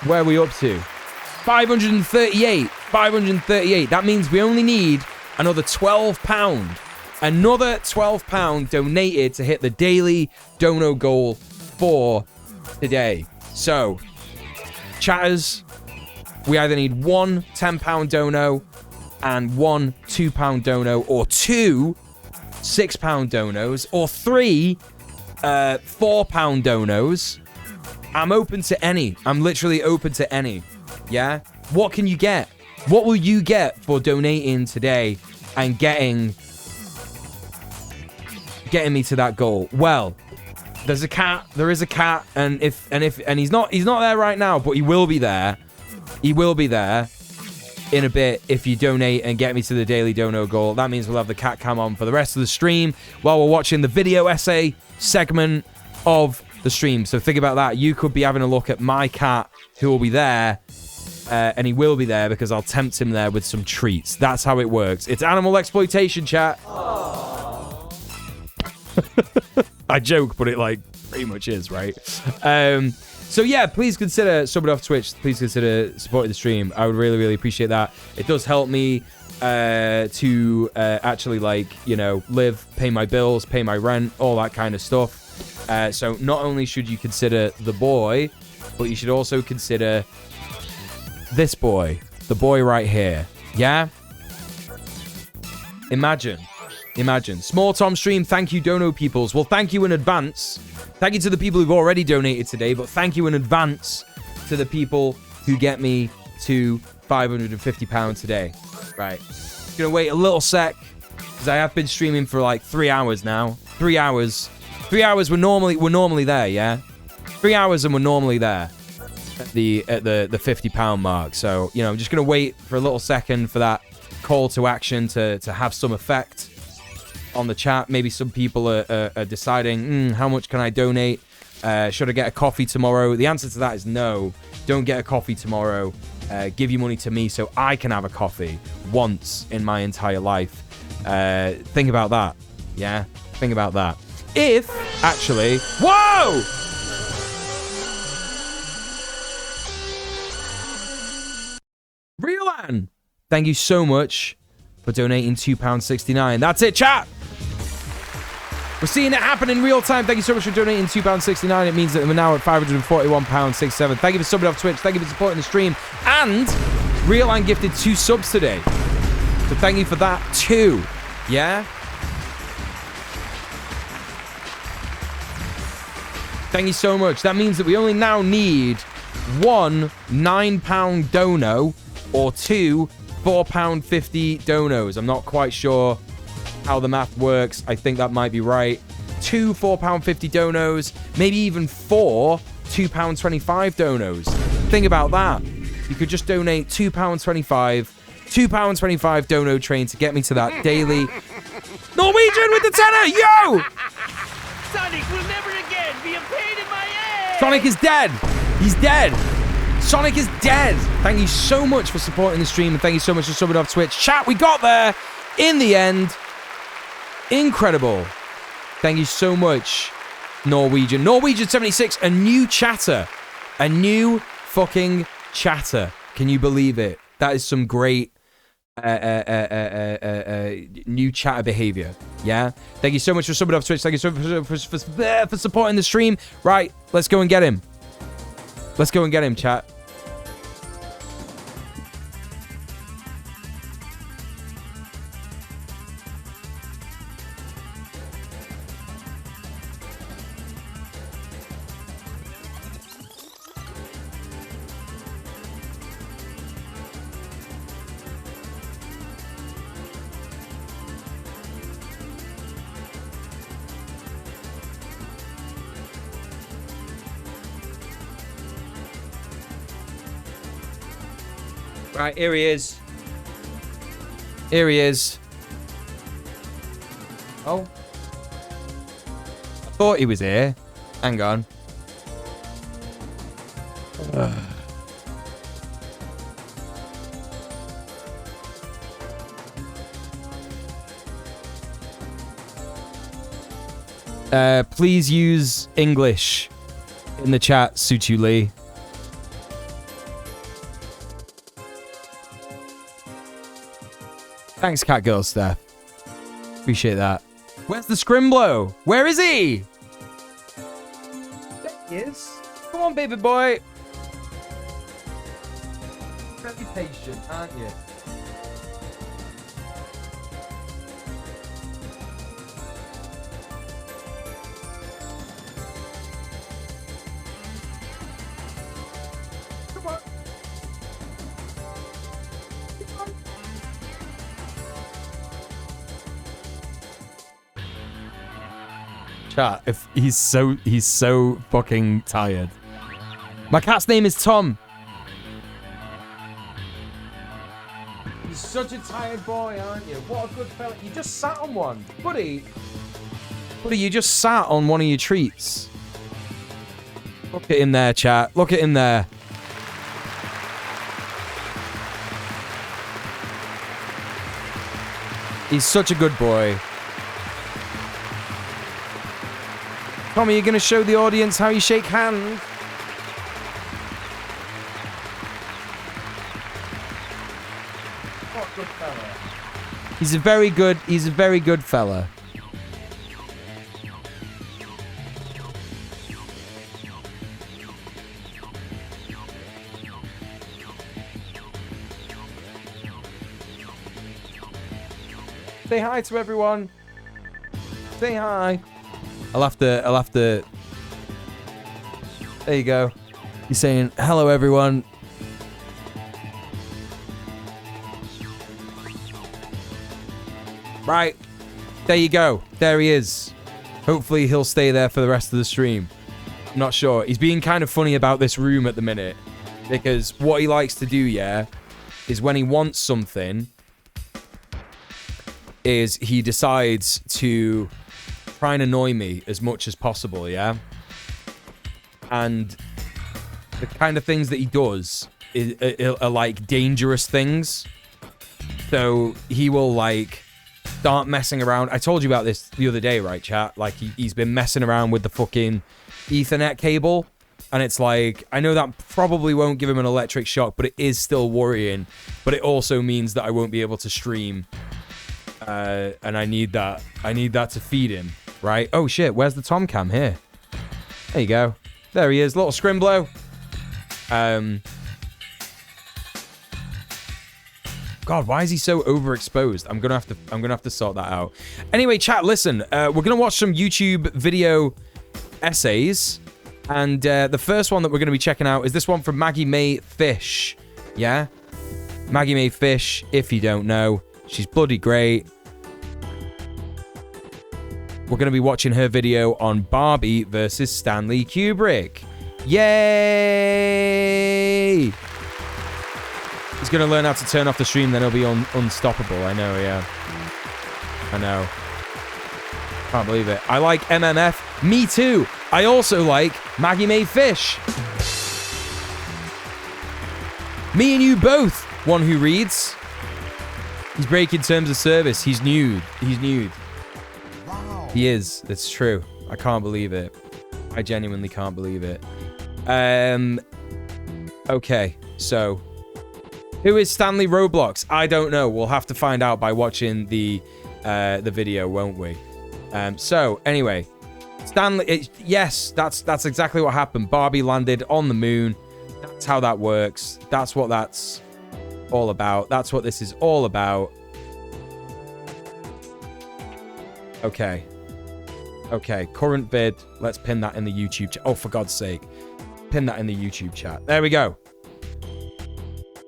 Where are we up to? 538. 538. That means we only need another £12. Another £12 donated to hit the daily dono goal for today. So, chatters, we either need one £10 dono and one £2 dono, or two £6 donos, or three £4 donos. I'm open to any. I'm literally open to any. Yeah? What can you get? What will you get for donating today and getting me to that goal? Well, there's a cat. There is a cat, and he's not there right now, but he will be there. He will be there in a bit if you donate and get me to the daily dono goal. That means we'll have the cat cam on for the rest of the stream while we're watching the video essay segment of the stream. So think about that. You could be having a look at my cat, who will be there, and he will be there because I'll tempt him there with some treats. That's how it works. It's animal exploitation, chat. I joke, but it like pretty much is, right? So yeah, please consider subbing off Twitch. Please consider supporting the stream. I would really, really appreciate that. It does help me to actually, like, you know, live, pay my bills, pay my rent, all that kind of stuff. So not only should you consider the boy, but you should also consider this boy, the boy right here. Yeah? Imagine. Small Tom stream, thank you, dono peoples. Well, thank you in advance. Thank you to the people who've already donated today, but thank you in advance to the people who get me to £550 today. Right. Just gonna wait a little sec, because I have been streaming for like 3 hours now. 3 hours. 3 hours we're normally there, yeah? 3 hours and we're normally there at the £50 mark. So, you know, I'm just gonna wait for a little second for that call to action to have some effect on the chat. Maybe some people are deciding, how much can I donate? Should I get a coffee tomorrow? The answer to that is no. Don't get a coffee tomorrow. Give your money to me so I can have a coffee once in my entire life. Think about that. Yeah? Think about that. If, actually... Whoa! Reelan! Thank you so much for donating £2.69. That's it, chat! We're seeing it happen in real time. Thank you so much for donating £2.69. It means that we're now at £541.67. Thank you for subbing off Twitch. Thank you for supporting the stream. And Reelan gifted 2 subs today. So thank you for that too. Yeah? Thank you so much. That means that we only now need one £9 dono or two £4.50 donos. I'm not quite sure how the math works. I think that might be right. 2 £4.50 donos, maybe even 4 £2.25 donos. Think about that. You could just donate £2.25 dono train to get me to that daily. Norwegian with the tenner, yo! Sonic will never again be a pain in my ass! Sonic is dead. He's dead. Sonic is dead. Thank you so much for supporting the stream, and thank you so much for subbing off Twitch. Chat, we got there in the end. Incredible. Thank you so much, Norwegian. Norwegian76, a new chatter. A new fucking chatter. Can you believe it? That is some great new chatter behavior. Yeah? Thank you so much for subbing off Twitch. Thank you so much for supporting the stream. Right, let's go and get him. Let's go and get him, chat. Right, here he is. Here he is. Oh. I thought he was here. Hang on. Please use English in the chat, Suchu Lee. Thanks, Cat Girl Steph. Appreciate that. Where's the Scrimblow? Where is he? There he is. Come on, baby boy. Very patient, aren't you? Come on. Chat, if he's so fucking tired. My cat's name is Tom. You're such a tired boy, aren't you? What a good fella. You just sat on one. Buddy, you just sat on one of your treats. Look at him there, chat. Look at him there. He's such a good boy. Tommy, you're going to show the audience how you shake hands? What a good fella. He's a very good fella. Say hi to everyone. Say hi. I'll have to. There you go. He's saying, hello, everyone. Right. There you go. There he is. Hopefully he'll stay there for the rest of the stream. I'm not sure. He's being kind of funny about this room at the minute. Because what he likes to do, yeah, is when he wants something, is he decides to try and annoy me as much as possible, yeah? And the kind of things that he does are like dangerous things. So he will like start messing around. I told you about this the other day, right, chat? Like he's been messing around with the fucking Ethernet cable. And it's like, I know that probably won't give him an electric shock, but it is still worrying. But it also means that I won't be able to stream. And I need that to feed him. Right? Oh shit, where's the Tom cam here? There you go. There he is, little Scrimblow. God, why is he so overexposed? I'm gonna have to sort that out. Anyway, chat, listen, we're gonna watch some YouTube video essays. And the first one that we're gonna be checking out is this one from Maggie May Fish. Yeah? Maggie May Fish, if you don't know. She's bloody great. We're going to be watching her video on Barbie versus Stanley Kubrick. Yay! He's going to learn how to turn off the stream, then he'll be unstoppable. I know, yeah. I know. Can't believe it. I like MMF. Me too. I also like Maggie May Fish. Me and you both. One who reads. He's breaking terms of service. He's nude. He's nude. Wow. He is. It's true. I can't believe it. I genuinely can't believe it. Okay, so who is Stanley Roblox? I don't know. We'll have to find out by watching the video, won't we? So anyway, Stanley. Yes, that's exactly what happened. Barbie landed on the moon. That's how that works. That's what that's all about. That's what this is all about. Okay. Okay, current bid. Let's pin that in the YouTube chat. Oh, for God's sake. Pin that in the YouTube chat. There we go.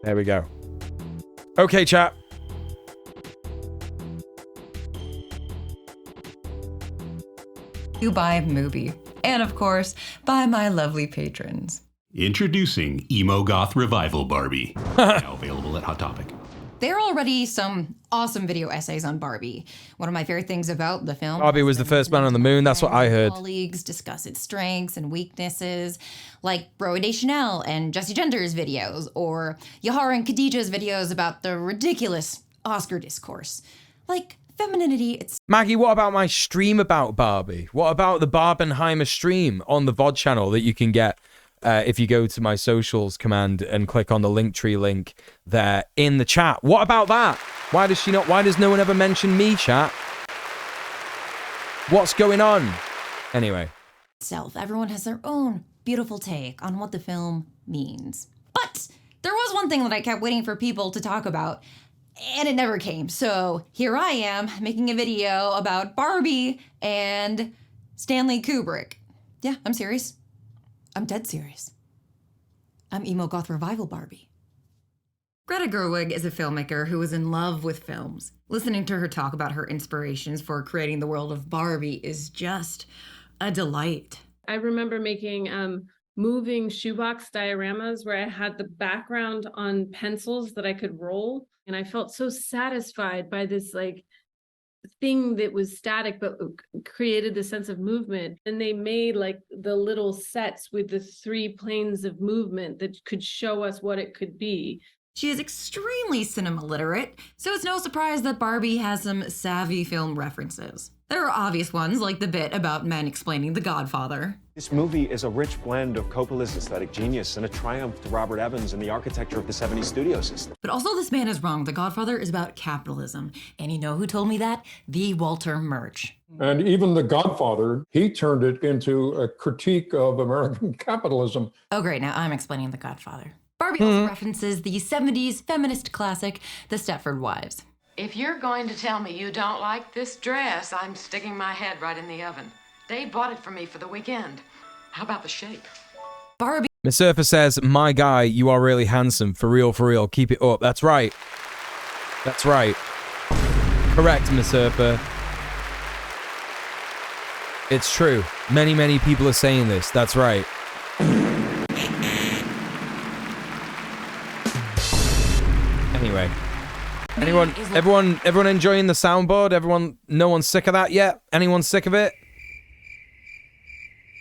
There we go. Okay, chat. You buy Mubi. And of course, by my lovely patrons. Introducing Emo Goth Revival Barbie. Now available at Hot Topic. There are already some awesome video essays on Barbie. One of my favorite things about the film... Barbie was the first man on the moon. That's what I heard. Colleagues discuss its strengths and weaknesses, like Roe Deschanel and Jessie Gender's videos, or Yahar and Khadijah's videos about the ridiculous Oscar discourse. Like, femininity, it's... Maggie, what about my stream about Barbie? What about the Barbenheimer stream on the VOD channel that you can get if you go to my socials command and click on the Linktree link there in the chat? What about that? Why does she not? Why does no one ever mention me, chat? What's going on? Anyway. Everyone has their own beautiful take on what the film means. But there was one thing that I kept waiting for people to talk about, and it never came. So here I am making a video about Barbie and Stanley Kubrick. Yeah, I'm serious. I'm dead serious. I'm emo goth revival Barbie. Greta Gerwig is a filmmaker who is in love with films. Listening to her talk about her inspirations for creating the world of Barbie is just a delight. I remember making moving shoebox dioramas where I had the background on pencils that I could roll. And I felt so satisfied by this like thing that was static but created the sense of movement. And they made like the little sets with the 3 planes of movement that could show us what it could be. She is extremely cinema literate, so it's no surprise that Barbie has some savvy film references. There are obvious ones, like the bit about men explaining The Godfather. This movie is a rich blend of Coppola's aesthetic genius and a triumph to Robert Evans and the architecture of the 70s studio system. But also this man is wrong. The Godfather is about capitalism. And you know who told me that? The Walter Murch. And even The Godfather, he turned it into a critique of American capitalism. Oh great, now I'm explaining The Godfather. Barbie also references the 70s feminist classic, The Stepford Wives. If you're going to tell me you don't like this dress, I'm sticking my head right in the oven. Dave bought it for me for the weekend. How about the shape? Barbie. Miss Surfer says, my guy, you are really handsome. For real, keep it up. That's right. That's right. Correct, Miss Surfer. It's true. Many people are saying this. That's right. Anyway. Everyone enjoying the soundboard? No one's sick of that yet? Anyone sick of it?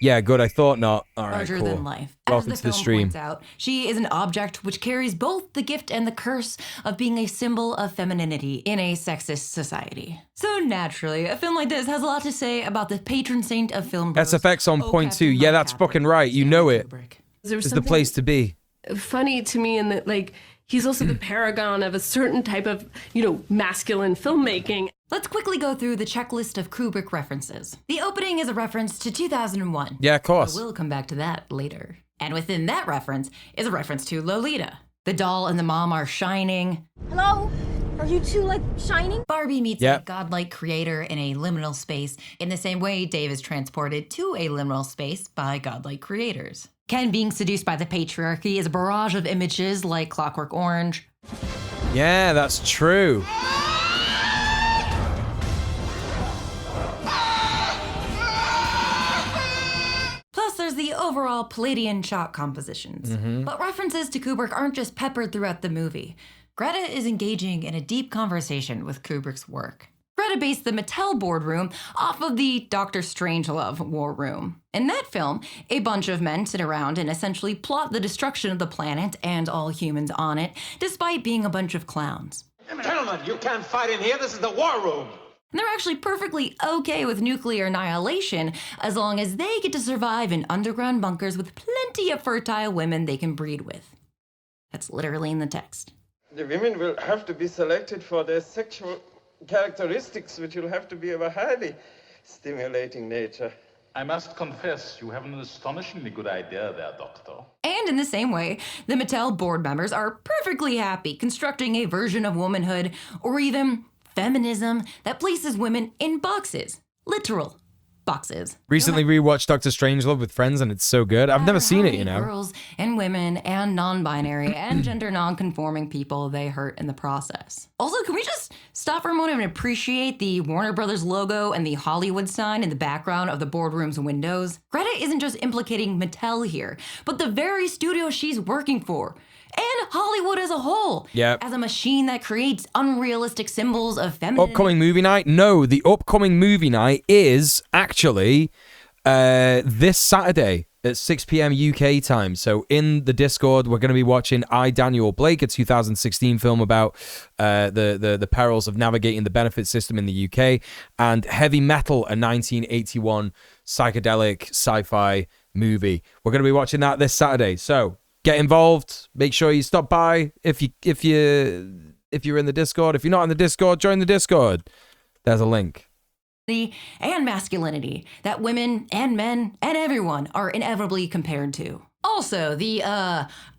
Yeah, good. I thought not. All right, Larger cool. than life. Welcome As to the film stream. points out, she is an object which carries both the gift and the curse of being a symbol of femininity in a sexist society. So naturally, a film like this has a lot to say about the patron saint of film bros. SFX on point 2. Yeah, that's fucking right. You know it. It's the place to be. Funny to me in that, like, he's also the paragon of a certain type of, masculine filmmaking. Let's quickly go through the checklist of Kubrick references. The opening is a reference to 2001. Yeah, of course. We'll come back to that later. And within that reference is a reference to Lolita. The doll and the mom are shining. Hello? Are you two, shining? Barbie meets a godlike creator in a liminal space in the same way Dave is transported to a liminal space by godlike creators. Ken being seduced by the patriarchy is a barrage of images like Clockwork Orange. Yeah, that's true. Plus, there's the overall Palladian shot compositions. But references to Kubrick aren't just peppered throughout the movie. Greta is engaging in a deep conversation with Kubrick's work. Greta based the Mattel boardroom off of the Dr. Strangelove war room. In that film, a bunch of men sit around and essentially plot the destruction of the planet and all humans on it, despite being a bunch of clowns. Gentlemen, you can't fight in here. This is the war room. And they're actually perfectly okay with nuclear annihilation as long as they get to survive in underground bunkers with plenty of fertile women they can breed with. That's literally in the text. The women will have to be selected for their sexual characteristics, which will have to be of a highly stimulating nature. I must confess, you have an astonishingly good idea there, Doctor. And in the same way, the Mattel board members are perfectly happy constructing a version of womanhood, or even feminism, that places women in boxes. Literal boxes. Recently rewatched Doctor Strangelove with friends, and it's so good. I've never seen it, you know. Girls and women and non-binary and gender non-conforming people they hurt in the process. Also, can we just stop for a moment and appreciate the Warner Brothers logo and the Hollywood sign in the background of the boardroom's windows? Greta isn't just implicating Mattel here, but the very studio she's working for. And Hollywood as a whole. Yep. As a machine that creates unrealistic symbols of femininity. Upcoming movie night? No, the upcoming movie night is actually this Saturday at 6 p.m. UK time. So in the Discord, we're going to be watching I, Daniel Blake, a 2016 film about the perils of navigating the benefit system in the UK, and Heavy Metal, a 1981 psychedelic sci-fi movie. We're going to be watching that this Saturday. So get involved. Make sure you stop by if you if you're in the Discord. If you're not in the Discord, join the Discord. There's a link. And masculinity that women and men and everyone are inevitably compared to. Also, the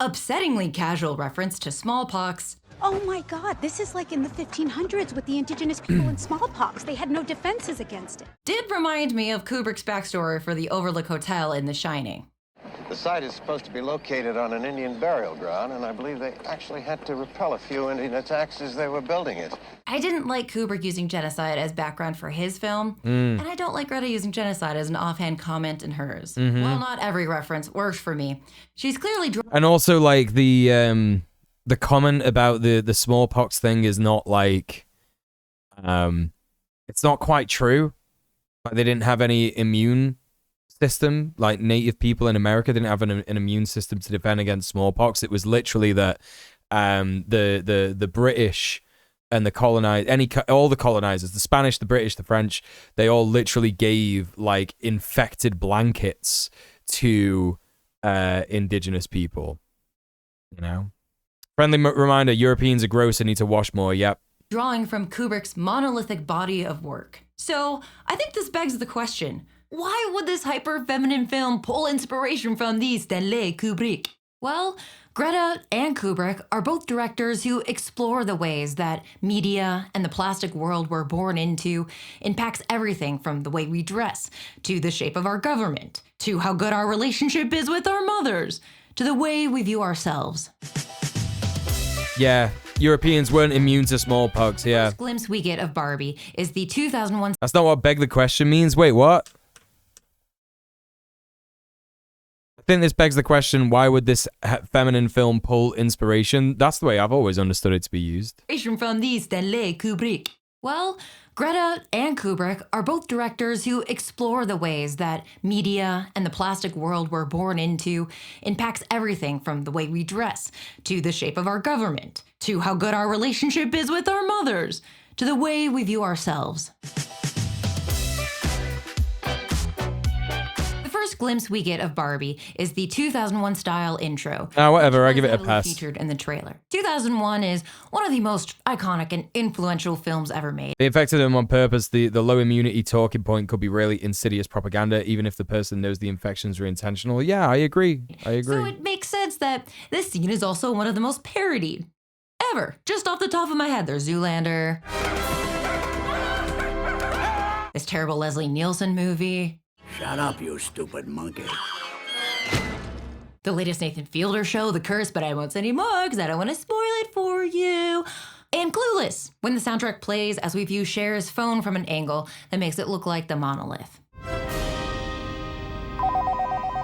upsettingly casual reference to smallpox. Oh my God, this is like in the 1500s with the indigenous people and smallpox. They had no defenses against it. Did remind me of Kubrick's backstory for the Overlook Hotel in The Shining. The site is supposed to be located on an Indian burial ground, and I believe they actually had to repel a few Indian attacks as they were building it. I didn't like Kubrick using genocide as background for his film, and I don't like Greta using genocide as an offhand comment in hers. Well, not every reference works for me. She's clearly... And also, like, the comment about the smallpox thing is not, like... it's not quite true. Like, they didn't have any immune system. Like, native people in America didn't have an immune system to defend against smallpox. It was literally that the British and all the colonizers, the Spanish, the British, the French, they all literally gave like infected blankets to indigenous people. You know, friendly reminder: Europeans are gross and need to wash more. Yep. Drawing from Kubrick's monolithic body of work. So I think this begs the question: why would this hyper-feminine film pull inspiration from the Stanley Kubrick? Well, Greta and Kubrick are both directors who explore the ways that media and the plastic world we're born into impacts everything from the way we dress, to the shape of our government, to how good our relationship is with our mothers, to the way we view ourselves. Yeah, Europeans weren't immune to smallpox, yeah. The first glimpse we get of Barbie is the 2001... That's not what beg the question means. Wait, what? I think this begs the question, why would this feminine film pull inspiration? That's the way I've always understood it to be used. From the Stanley Kubrick. Well, Greta and Kubrick are both directors who explore the ways that media and the plastic world we're born into impacts everything from the way we dress, to the shape of our government, to how good our relationship is with our mothers, to the way we view ourselves. Glimpse we get of Barbie is the 2001 style intro. Whatever, I give it a pass. Featured in the trailer. 2001 is one of the most iconic and influential films ever made. They infected them on purpose. The low immunity talking point could be really insidious propaganda, even if the person knows the infections are intentional. Yeah, I agree. So it makes sense that this scene is also one of the most parodied ever. Just off the top of my head, there's Zoolander, this terrible Leslie Nielsen movie. Shut up, you stupid monkey. The latest Nathan Fielder show, The Curse, but I won't say any more because I don't want to spoil it for you. And Clueless, when the soundtrack plays as we view Cher's phone from an angle that makes it look like the monolith.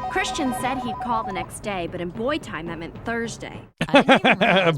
Christian said he'd call the next day, but in boy time, that meant Thursday.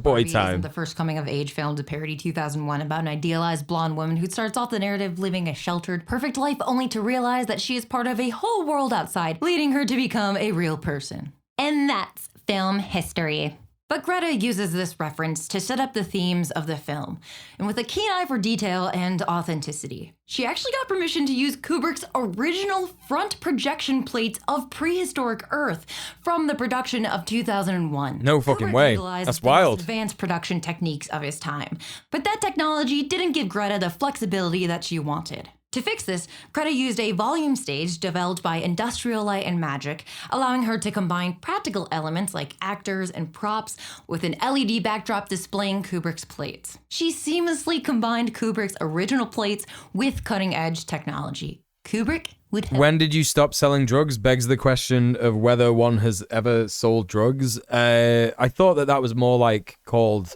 Boy time. Isn't the first coming-of-age film to parody 2001 about an idealized blonde woman who starts off the narrative living a sheltered, perfect life only to realize that she is part of a whole world outside, leading her to become a real person. And that's film history. But Greta uses this reference to set up the themes of the film, and with a keen eye for detail and authenticity. She actually got permission to use Kubrick's original front projection plates of prehistoric Earth from the production of 2001. No fucking way. That's wild. Advanced production techniques of his time. But that technology didn't give Greta the flexibility that she wanted. To fix this, Greta used a volume stage developed by Industrial Light and Magic, allowing her to combine practical elements like actors and props with an LED backdrop displaying Kubrick's plates. She seamlessly combined Kubrick's original plates with cutting-edge technology. Kubrick would have... When did you stop selling drugs begs the question of whether one has ever sold drugs. I thought that was more like called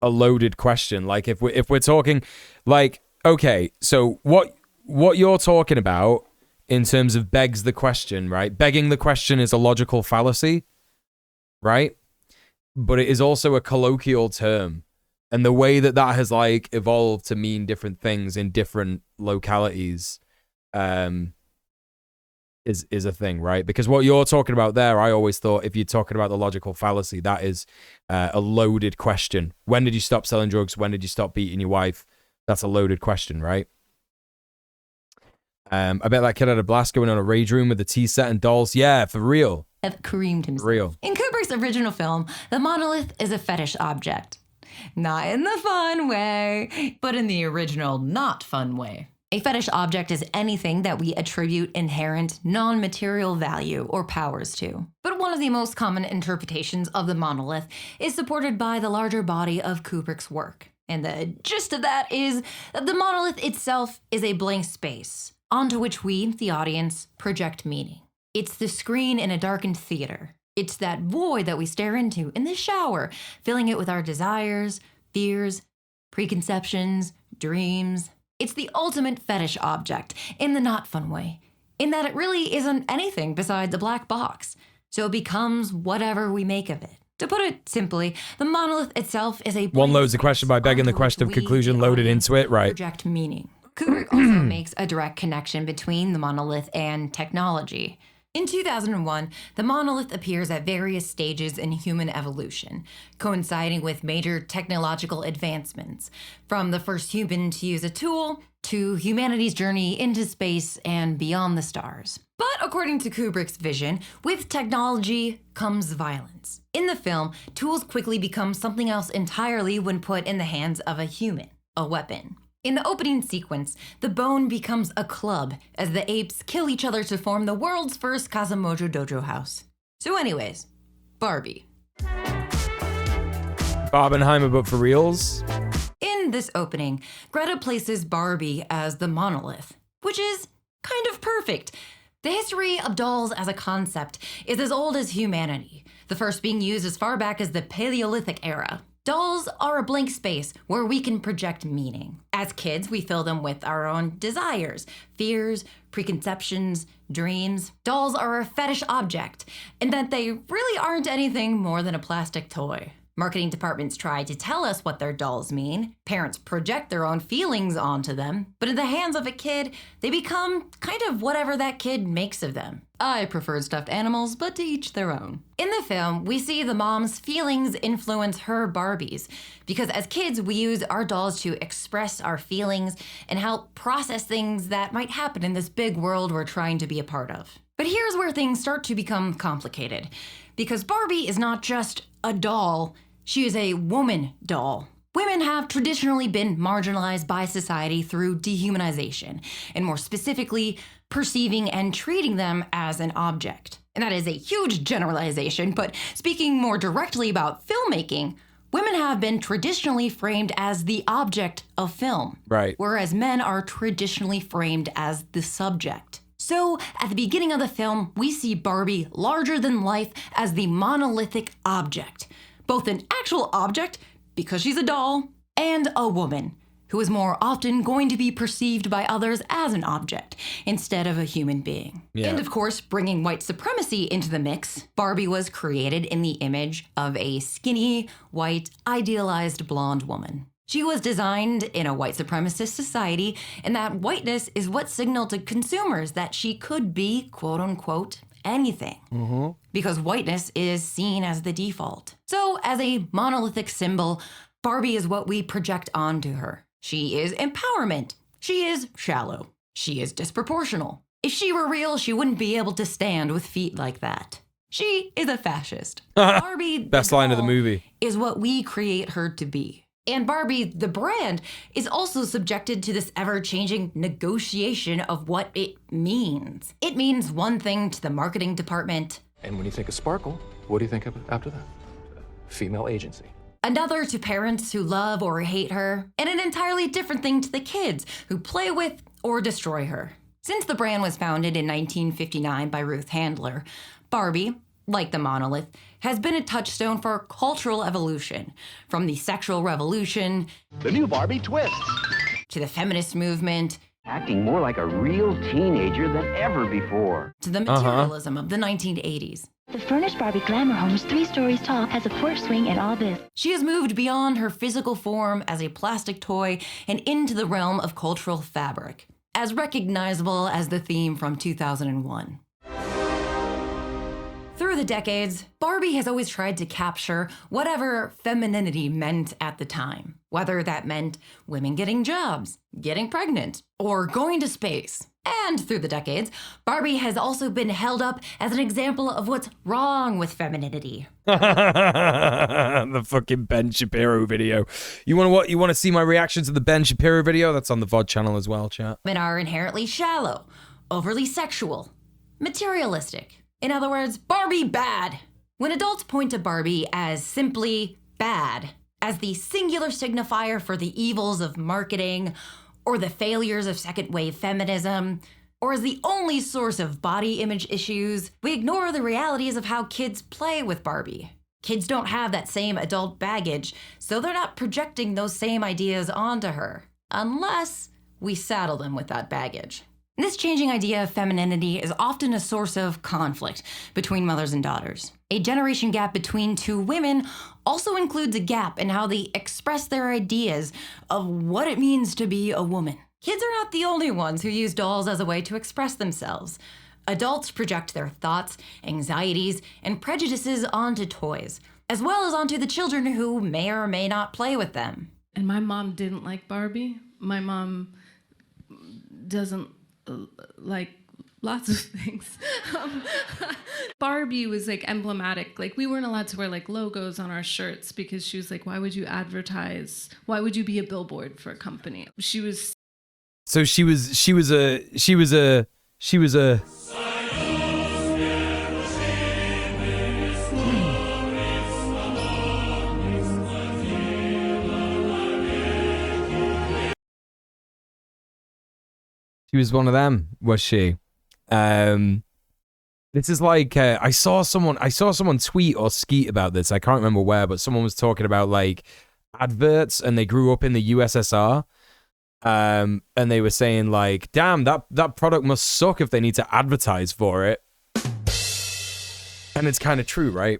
a loaded question. Like if we're talking like, okay, so what you're talking about in terms of begs the question, right? Begging the question is a logical fallacy, right? But it is also a colloquial term. And the way that has like evolved to mean different things in different localities is a thing, right? Because what you're talking about there, I always thought if you're talking about the logical fallacy, that is a loaded question. When did you stop selling drugs? When did you stop beating your wife? That's a loaded question, right? I bet that kid had a blast going on a rage room with the tea set and dolls. Yeah, for real. Have creamed himself. Real. In Kubrick's original film, the monolith is a fetish object. Not in the fun way, but in the original not fun way. A fetish object is anything that we attribute inherent, non-material value or powers to. But one of the most common interpretations of the monolith is supported by the larger body of Kubrick's work. And the gist of that is that the monolith itself is a blank space, onto which we, the audience, project meaning. It's the screen in a darkened theater. It's that void that we stare into in the shower, filling it with our desires, fears, preconceptions, dreams. It's the ultimate fetish object in the not fun way, in that it really isn't anything beside the black box, so it becomes whatever we make of it. To put it simply, the monolith itself is a One loads the question by begging the question of conclusion loaded into it, right? Project meaning. Kubrick also makes a direct connection between the monolith and technology. In 2001, the monolith appears at various stages in human evolution, coinciding with major technological advancements, from the first human to use a tool to humanity's journey into space and beyond the stars. But according to Kubrick's vision, with technology comes violence. In the film, tools quickly become something else entirely when put in the hands of a human, a weapon. In the opening sequence, the bone becomes a club as the apes kill each other to form the world's first Kazamojo Dojo house. So anyways, Barbie. Barbenheimer, but for reals? In this opening, Greta places Barbie as the monolith, which is kind of perfect. The history of dolls as a concept is as old as humanity, the first being used as far back as the Paleolithic era. Dolls are a blank space where we can project meaning. As kids, we fill them with our own desires, fears, preconceptions, dreams. Dolls are a fetish object, in that they really aren't anything more than a plastic toy. Marketing departments try to tell us what their dolls mean. Parents project their own feelings onto them. But in the hands of a kid, they become kind of whatever that kid makes of them. I preferred stuffed animals, but to each their own. In the film, we see the mom's feelings influence her Barbies, because as kids, we use our dolls to express our feelings and help process things that might happen in this big world we're trying to be a part of. But here's where things start to become complicated, because Barbie is not just a doll, she is a woman doll. Women have traditionally been marginalized by society through dehumanization, and more specifically, perceiving and treating them as an object. And that is a huge generalization, but speaking more directly about filmmaking, women have been traditionally framed as the object of film, right? Whereas men are traditionally framed as the subject. So, at the beginning of the film, we see Barbie larger than life as the monolithic object. Both an actual object, because she's a doll, and a woman, who is more often going to be perceived by others as an object, instead of a human being. Yeah. And of course, bringing white supremacy into the mix, Barbie was created in the image of a skinny, white, idealized blonde woman. She was designed in a white supremacist society, and that whiteness is what signaled to consumers that she could be, quote unquote, anything. Because whiteness is seen as the default. So, as a monolithic symbol, Barbie is what we project onto her. She is empowerment. She is shallow. She is disproportional. If she were real, she wouldn't be able to stand with feet like that. She is a fascist. Barbie, best line of the movie, is what we create her to be. And Barbie, the brand, is also subjected to this ever-changing negotiation of what it means. It means one thing to the marketing department. And when you think of Sparkle, what do you think of after that? Female agency. Another to parents who love or hate her, and an entirely different thing to the kids who play with or destroy her. Since the brand was founded in 1959 by Ruth Handler, Barbie, like the monolith, has been a touchstone for cultural evolution, from the sexual revolution, the new Barbie twist, to the feminist movement, acting more like a real teenager than ever before, to the materialism of the 1980s. The furnished Barbie glamour home is 3 stories tall, has a porch swing and all this. She has moved beyond her physical form as a plastic toy and into the realm of cultural fabric, as recognizable as the theme from 2001. Through the decades, Barbie has always tried to capture whatever femininity meant at the time, whether that meant women getting jobs, getting pregnant, or going to space. And through the decades, Barbie has also been held up as an example of what's wrong with femininity. The fucking Ben Shapiro video. You want to see my reaction to the Ben Shapiro video? That's on the VOD channel as well, chat. Women are inherently shallow, overly sexual, materialistic. In other words, Barbie bad. When adults point to Barbie as simply bad, as the singular signifier for the evils of marketing, or the failures of second wave feminism, or as the only source of body image issues, we ignore the realities of how kids play with Barbie. Kids don't have that same adult baggage, so they're not projecting those same ideas onto her, unless we saddle them with that baggage. This changing idea of femininity is often a source of conflict between mothers and daughters. A generation gap between two women also includes a gap in how they express their ideas of what it means to be a woman. Kids are not the only ones who use dolls as a way to express themselves. Adults project their thoughts, anxieties, and prejudices onto toys, as well as onto the children who may or may not play with them. And my mom didn't like Barbie. My mom doesn't like lots of things. Barbie was like emblematic. Like we weren't allowed to wear like logos on our shirts because she was like, why would you advertise? Why would you be a billboard for a company? She was a She was one of them, was she? This is like I saw someone tweet or skeet about this. I can't remember where, but someone was talking about like adverts, and they grew up in the USSR, and they were saying like, "Damn, that product must suck if they need to advertise for it." And it's kind of true, right?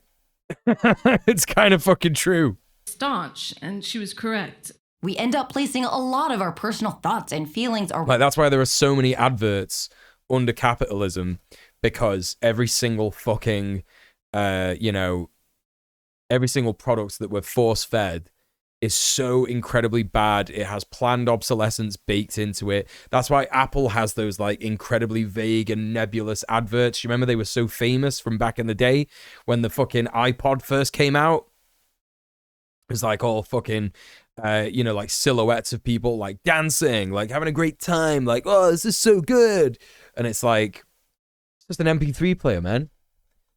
It's kind of fucking true. Staunch, and she was correct. We end up placing a lot of our personal thoughts and feelings are like that's why there are so many adverts under capitalism, because every single fucking every single product that we're force fed is so incredibly bad. It has planned obsolescence baked into it. That's why Apple has those like incredibly vague and nebulous adverts. You remember they were so famous from back in the day when the fucking iPod first came out? It was like all fucking like silhouettes of people like dancing, like having a great time, like, oh, this is so good. And it's like, it's just an MP3 player, man.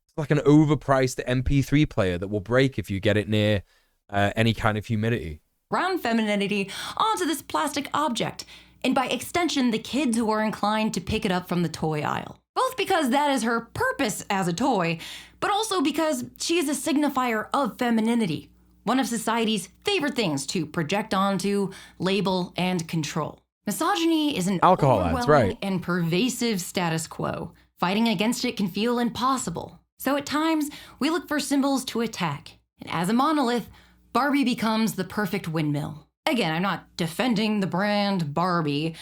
It's like an overpriced MP3 player that will break if you get it near any kind of humidity. Around femininity onto this plastic object, and by extension, the kids who are inclined to pick it up from the toy aisle. Both because that is her purpose as a toy, but also because she is a signifier of femininity. One of society's favorite things to project onto, label, and control. Misogyny is an overwhelming and pervasive status quo. Fighting against it can feel impossible. So at times, we look for symbols to attack. And as a monolith, Barbie becomes the perfect windmill. Again, I'm not defending the brand Barbie.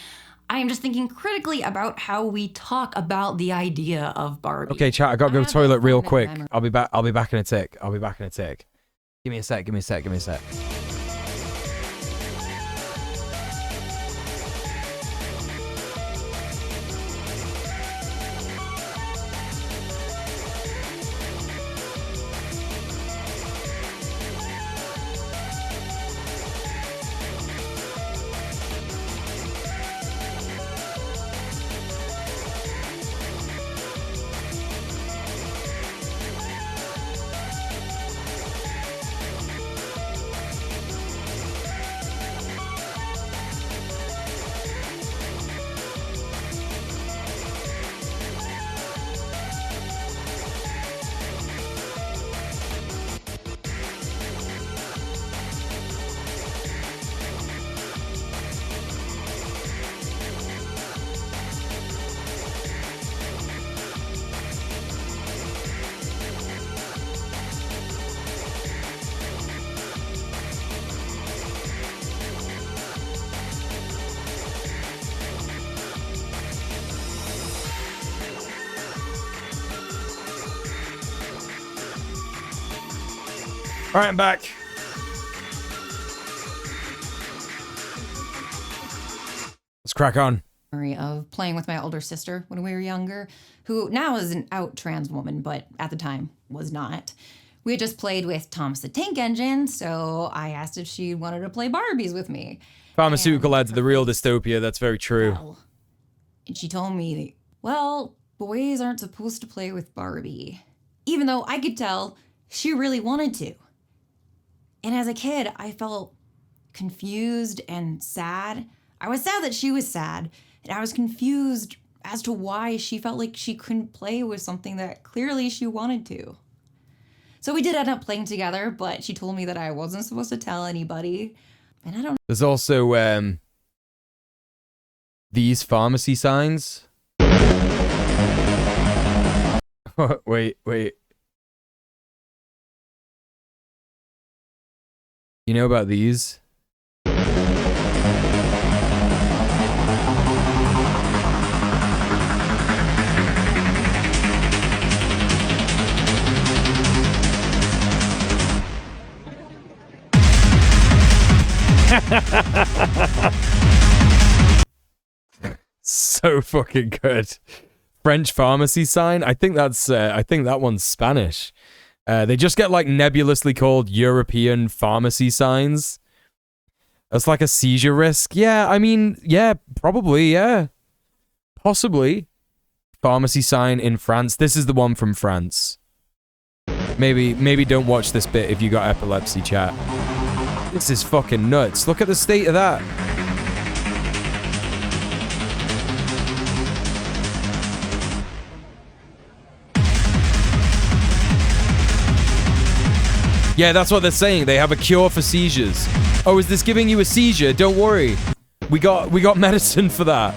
I am just thinking critically about how we talk about the idea of Barbie. Okay, chat, I gotta go to the toilet real quick. I'll be back in a tick. Give me a sec. All right, I'm back. Let's crack on. of playing with my older sister when we were younger, who now is an out trans woman, but at the time was not. We had just played with Thomas the Tank Engine, so I asked if she wanted to play Barbies with me. Pharmaceutical ads are the real dystopia. That's very true. And she told me, well, boys aren't supposed to play with Barbie. Even though I could tell she really wanted to. And as a kid, I felt confused and sad. I was sad that she was sad, and I was confused as to why she felt like she couldn't play with something that clearly she wanted to. So we did end up playing together, but she told me that I wasn't supposed to tell anybody. And I don't know. There's also these pharmacy signs. Wait. You know about these? So fucking good. French pharmacy sign. I think that one's Spanish. They just get like nebulously called European pharmacy signs. That's like a seizure risk. Yeah, I mean, yeah, probably, yeah. Possibly. Pharmacy sign in France. This is the one from France. Maybe don't watch this bit if you got epilepsy, chat. This is fucking nuts. Look at the state of that. Yeah, that's what they're saying. They have a cure for seizures. Oh, is this giving you a seizure? Don't worry. We got medicine for that.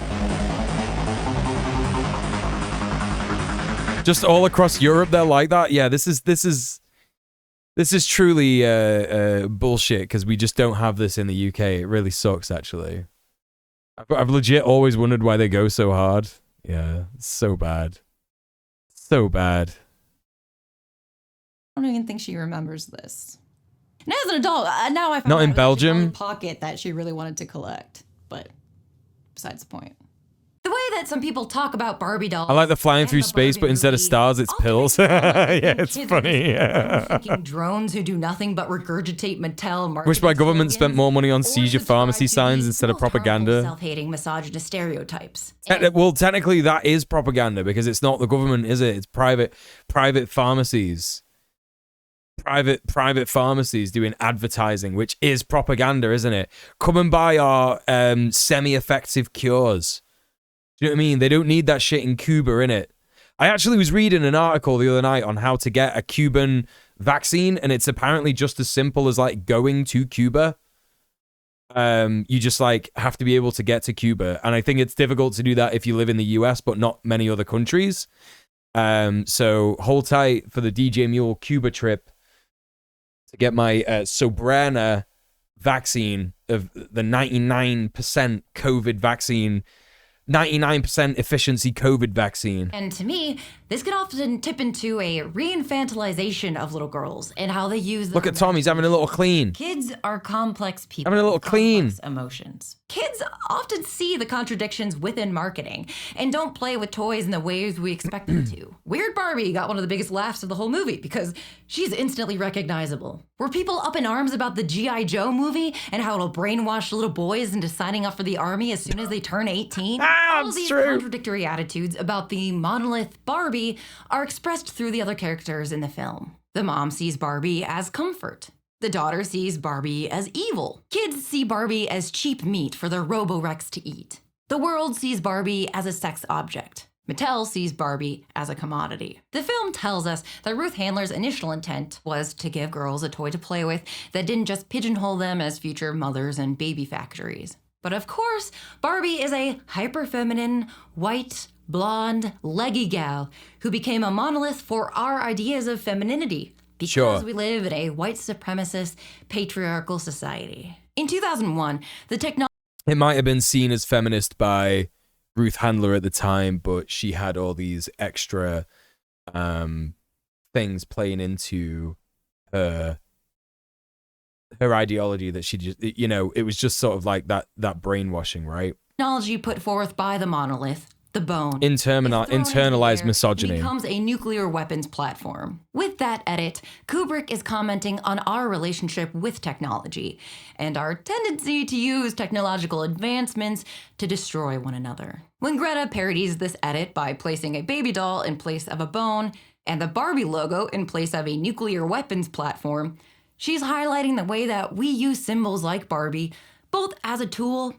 Just all across Europe, they're like that. Yeah, this is truly bullshit because we just don't have this in the UK. It really sucks, actually. I've legit always wondered why they go so hard. Yeah, it's so bad. So bad. I don't even think she remembers this. And as an adult, now I found Not out in it was Belgium? actually pocket that she really wanted to collect. But besides the point. The way that some people talk about Barbie dolls. I like the flying through space, but instead of stars, it's pills. Yeah, it's funny. Freaking drones who do nothing but regurgitate Mattel. Wish my government spent more money on seizure pharmacy signs instead of propaganda. Self-hating misogynist stereotypes. Well, technically that is propaganda because it's not the government, is it? It's private pharmacies. Private pharmacies doing advertising, which is propaganda, isn't it? Come and buy our semi-effective cures. Do you know what I mean? They don't need that shit in Cuba, innit? I actually was reading an article the other night on how to get a Cuban vaccine, and it's apparently just as simple as like going to Cuba. You just like have to be able to get to Cuba, and I think it's difficult to do that if you live in the US, but not many other countries. So hold tight for the djmuel Cuba trip to get my Sobrana vaccine of the 99% COVID vaccine, 99% efficiency COVID vaccine. And to me, this can often tip into a re-infantilization of little girls and how they use them. Look at Tom, he's having a little clean. Kids are complex people. Having a little with clean. complex emotions. Kids often see the contradictions within marketing and don't play with toys in the ways we expect them to. Weird Barbie got one of the biggest laughs of the whole movie because she's instantly recognizable. Were people up in arms about the G.I. Joe movie and how it'll brainwash little boys into signing up for the army as soon as they turn 18? All of these contradictory attitudes about the monolith Barbie are expressed through the other characters in the film. The mom sees Barbie as comfort. The daughter sees Barbie as evil. Kids see Barbie as cheap meat for their Roborex to eat. The world sees Barbie as a sex object. Mattel sees Barbie as a commodity. The film tells us that Ruth Handler's initial intent was to give girls a toy to play with that didn't just pigeonhole them as future mothers and baby factories. But of course, Barbie is a hyper-feminine, white, blonde, leggy gal who became a monolith for our ideas of femininity because we live in a white supremacist, patriarchal society. In 2001, the technology... It might have been seen as feminist by Ruth Handler at the time, but she had all these extra things playing into her ideology that she just, you know, it was just sort of like that brainwashing, right? technology put forth by the monolith, the bone, internalized misogyny. becomes a nuclear weapons platform. With that edit, Kubrick is commenting on our relationship with technology and our tendency to use technological advancements to destroy one another. When Greta parodies this edit by placing a baby doll in place of a bone and the Barbie logo in place of a nuclear weapons platform, she's highlighting the way that we use symbols like Barbie both as a tool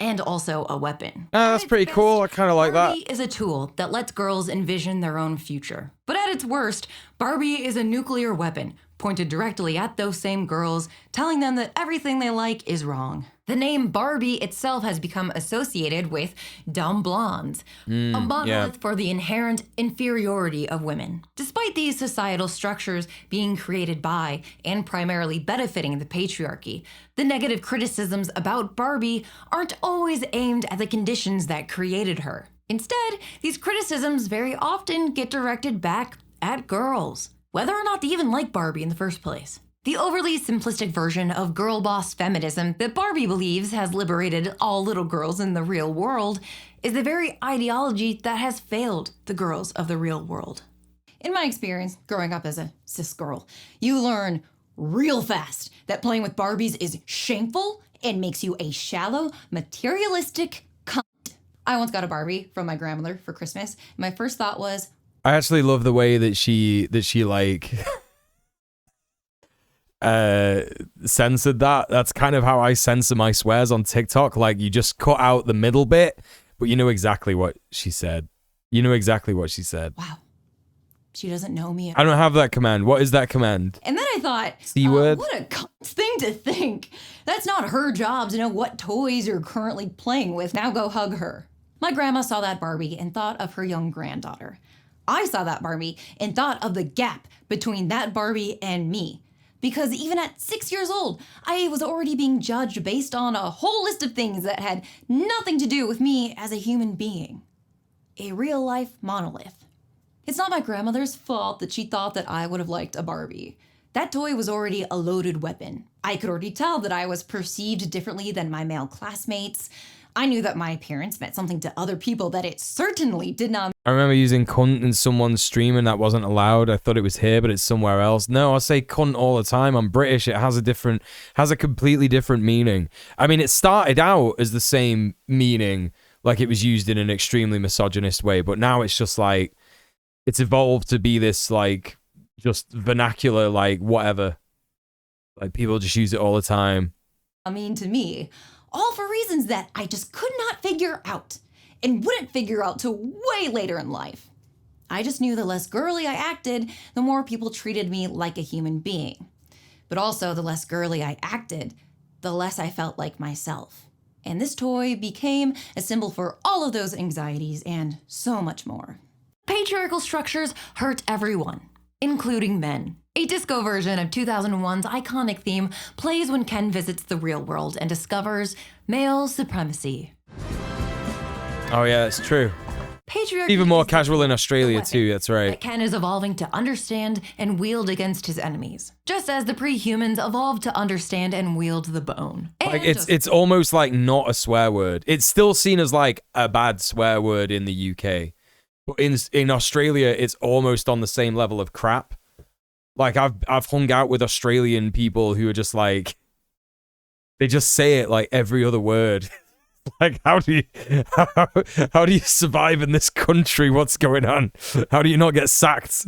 and also a weapon. That's pretty cool. I kind of like that. Barbie is a tool that lets girls envision their own future. But at its worst, Barbie is a nuclear weapon pointed directly at those same girls, telling them that everything they like is wrong. The name Barbie itself has become associated with dumb blondes, a monolith for the inherent inferiority of women. Despite these societal structures being created by and primarily benefiting the patriarchy, the negative criticisms about Barbie aren't always aimed at the conditions that created her. Instead, these criticisms very often get directed back at girls, whether or not they even like Barbie in the first place. The overly simplistic version of girl boss feminism that Barbie believes has liberated all little girls in the real world is the very ideology that has failed the girls of the real world. In my experience, growing up as a cis girl, you learn real fast that playing with Barbies is shameful and makes you a shallow, materialistic cunt. I once got a Barbie from my grandmother for Christmas. My first thought was, I actually love the way that she like censored that. That's kind of how I censor my swears on TikTok. Like, you just cut out the middle bit, but you know exactly what she said. You know exactly what she said. Wow. She doesn't know me. I don't have that command. What is that command? And then I thought, C-word? What a cunt thing to think. That's not her job to know what toys you're currently playing with. Now go hug her. My grandma saw that Barbie and thought of her young granddaughter. I saw that Barbie and thought of the gap between that Barbie and me. Because even at 6 years old, I was already being judged based on a whole list of things that had nothing to do with me as a human being. A real-life monolith. It's not my grandmother's fault that she thought that I would have liked a Barbie. That toy was already a loaded weapon. I could already tell that I was perceived differently than my male classmates. I knew that my appearance meant something to other people that it certainly did not. I remember using cunt in someone's stream and that wasn't allowed. I thought it was here, but it's somewhere else. No, I say cunt all the time. I'm British. It has a completely different meaning. I mean, it started out as the same meaning, like it was used in an extremely misogynist way, but now it's just like, it's evolved to be this like, just vernacular, like whatever. Like people just use it all the time. I mean, to me, all for reasons that I just could not figure out and wouldn't figure out till way later in life. I just knew the less girly I acted, the more people treated me like a human being. But also, the less girly I acted, the less I felt like myself. And this toy became a symbol for all of those anxieties and so much more. Patriarchal structures hurt everyone, including men. A disco version of 2001's iconic theme plays when Ken visits the real world and discovers male supremacy. Oh yeah, it's true. Patriarchy even more casual in Australia too, that's right. that Ken is evolving to understand and wield against his enemies, just as the pre-humans evolved to understand and wield the bone. Like it's almost like not a swear word. It's still seen as like a bad swear word in the UK. But in Australia, it's almost on the same level of crap. Like I've hung out with Australian people who are just like, they just say it like every other word. Like how do you survive in this country? What's going on? How do you not get sacked?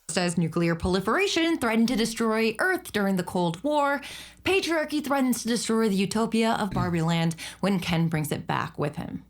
Just as nuclear proliferation threatened to destroy Earth during the Cold War, patriarchy threatens to destroy the utopia of Barbie Land when Ken brings it back with him.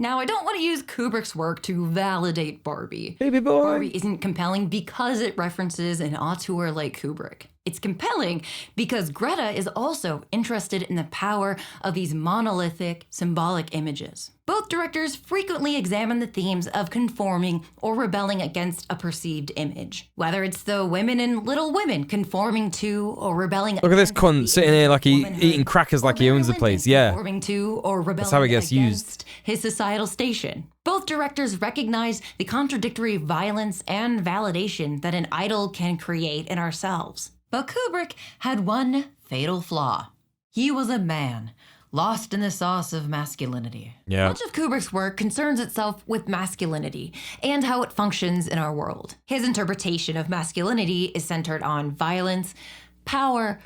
Now, I don't want to use Kubrick's work to validate Barbie. Baby boy. Barbie isn't compelling because it references an auteur like Kubrick. It's compelling because Greta is also interested in the power of these monolithic, symbolic images. Both directors frequently examine the themes of conforming or rebelling against a perceived image. Whether it's the women in Little Women conforming to or rebelling Look at this cunt sitting here like he eating crackers like he owns the place. Yeah. Conforming to or rebelling That's how it gets against used. his societal station. Both directors recognize the contradictory violence and validation that an idol can create in ourselves. But Kubrick had one fatal flaw. He was a man, lost in the sauce of masculinity. Yeah. Much of Kubrick's work concerns itself with masculinity and how it functions in our world. His interpretation of masculinity is centered on violence, power,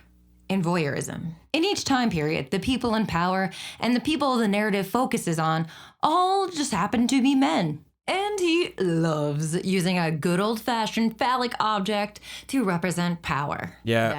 and voyeurism. In each time period, the people in power and the people the narrative focuses on all just happen to be men. And he loves using a good old-fashioned phallic object to represent power. Yeah.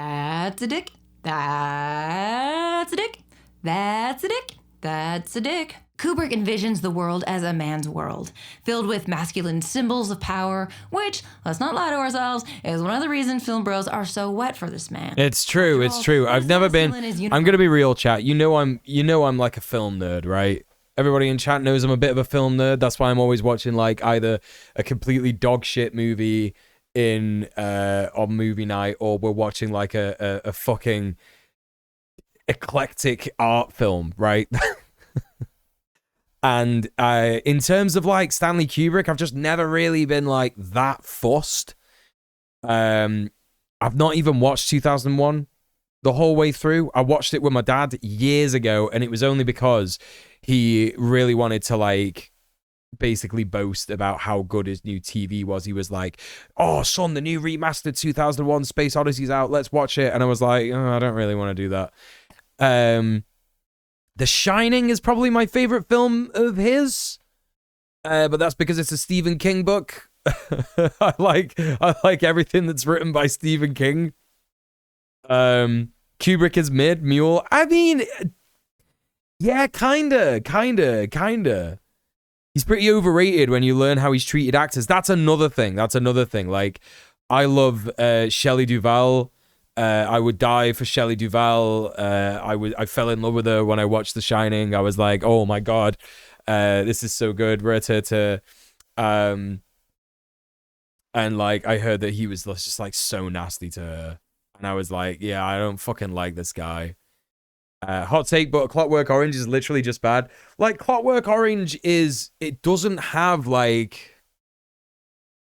That's a dick. That's a dick. That's a dick. That's a dick. Kubrick envisions the world as a man's world, filled with masculine symbols of power, which, let's not lie to ourselves, is one of the reasons film bros are so wet for this man. It's true. It's true. I've never been. I'm gonna be real, chat. You know I'm like a film nerd, right? Everybody in chat knows I'm a bit of a film nerd. That's why I'm always watching like either a completely dog shit movie on movie night, or we're watching like a fucking eclectic art film, right? And in terms of like Stanley Kubrick, I've just never really been like that fussed. I've not even watched 2001 the whole way through. I watched it with my dad years ago, and it was only because he really wanted to like basically boast about how good his new TV was. He was like, "Oh, son, the new remastered 2001 Space Odyssey's out. Let's watch it." And I was like, "Oh, I don't really want to do that." The Shining is probably my favorite film of his, but that's because it's a Stephen King book. I like everything that's written by Stephen King. Kubrick is mid. Mule. I mean, yeah, kinda. He's pretty overrated when you learn how he's treated actors. That's another thing. Like, I love Shelley Duvall. I would die for Shelley Duvall. I fell in love with her when I watched The Shining. I was like, oh my god, this is so good. And like, I heard that he was just like so nasty to her, and I was like, yeah, I don't fucking like this guy. Hot take, but Clockwork Orange is literally just bad. Like, Clockwork Orange it doesn't have like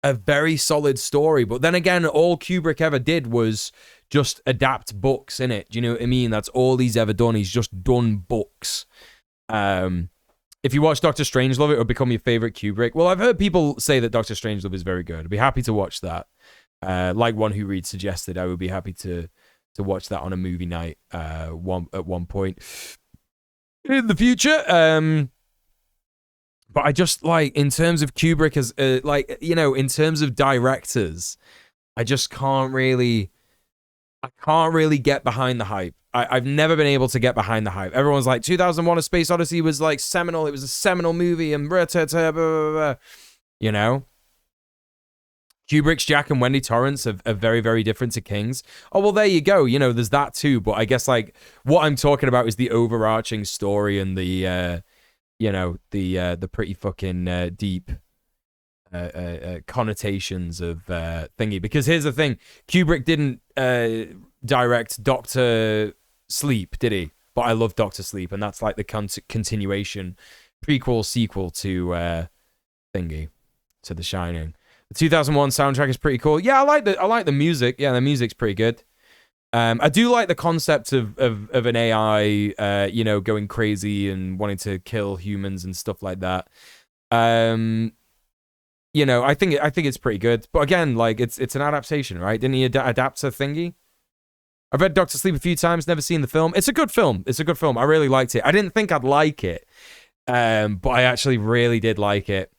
a very solid story, but then again, all Kubrick ever did was just adapt books, innit? Do you know what I mean? That's all he's ever done. He's just done books. If you watch Doctor Strangelove, it will become your favorite Kubrick. Well, I've heard people say that Doctor Strangelove is very good. I'd be happy to watch that. Like One Who Reads suggested, I would be happy to watch that on a movie night at one point in the future. But I just like, in terms of Kubrick as like, you know, in terms of directors, I just can't really get behind the hype. I've never been able to get behind the hype. Everyone's like, 2001: A Space Odyssey was like seminal. It was a seminal movie, and blah, blah, blah, blah, blah. You know, Kubrick's Jack and Wendy Torrance are very, very different to King's. Oh, well, there you go. You know, there's that too. But I guess like what I'm talking about is the overarching story and the, you know, the pretty fucking deep connotations of thingy. Because here's the thing, Kubrick didn't direct Dr. Sleep, did he? But I love Dr. Sleep, and that's like the continuation, prequel, sequel to thingy, to The Shining. The 2001 soundtrack is pretty cool. Yeah, I like the music. Yeah, the music's pretty good. I do like the concept of an AI, you know, going crazy and wanting to kill humans and stuff like that. You know, I think it's pretty good. But again, like it's an adaptation, right? Didn't he adapt to thingy? I've read Dr. Sleep a few times, never seen the film. It's a good film. I really liked it. I didn't think I'd like it, but I actually really did like it.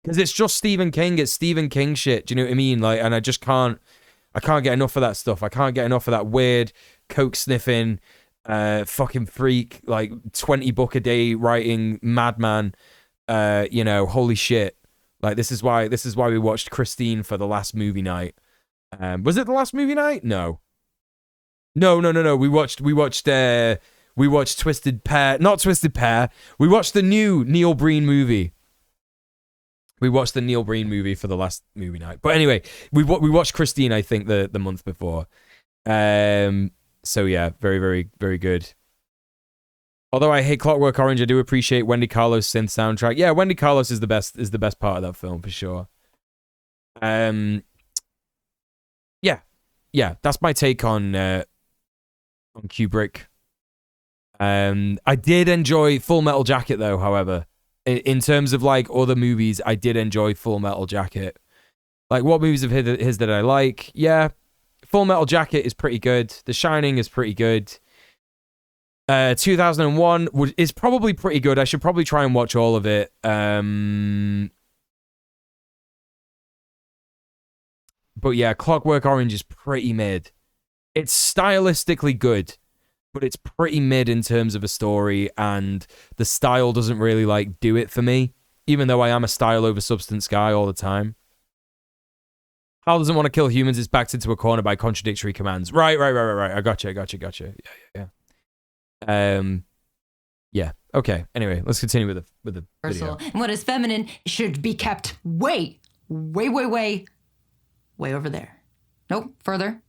Because it's just Stephen King. It's Stephen King shit. Do you know what I mean? Like, and I can't get enough of that stuff. I can't get enough of that weird coke sniffing, fucking freak, like 20 book a day writing madman. You know, holy shit. Like, this is why we watched Christine for the last movie night. Was it the last movie night? No. We watched Twisted Pair. Not Twisted Pair. We watched the new Neil Breen movie. We watched the Neil Breen movie for the last movie night. But anyway, we watched Christine, I think, the month before. So yeah, very, very, very good. Although I hate Clockwork Orange, I do appreciate Wendy Carlos' synth soundtrack. Yeah, Wendy Carlos is the best part of that film for sure. Yeah, that's my take on Kubrick. I did enjoy Full Metal Jacket, though, however. In terms of, like, other movies, I did enjoy Full Metal Jacket. Like, what movies of his did I like? Yeah, Full Metal Jacket is pretty good. The Shining is pretty good. 2001 is probably pretty good. I should probably try and watch all of it. But yeah, Clockwork Orange is pretty mid. It's stylistically good, but it's pretty mid in terms of a story, and the style doesn't really, like, do it for me, even though I am a style over substance guy all the time. Hal doesn't want to kill humans, is backed into a corner by contradictory commands. Right. I gotcha. Yeah. Okay. Anyway, let's continue with the video. And what is feminine should be kept way over there. Nope, further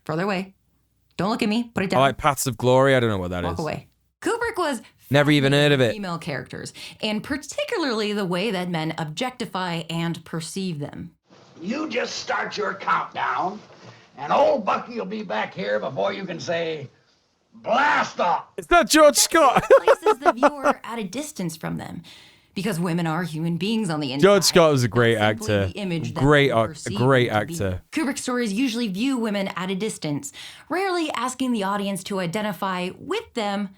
away. Don't look at me. Put it down. I like Paths of Glory. I don't know what that is. Walk away. Kubrick was never even heard of it. Female characters, and particularly the way that men objectify and perceive them. You just start your countdown, and old Bucky will be back here before you can say, blast off. Is that George Scott? Places the viewer at a distance from them, because women are human beings on the inside. George Scott was a great actor. Great actor. Kubrick stories usually view women at a distance, rarely asking the audience to identify with them,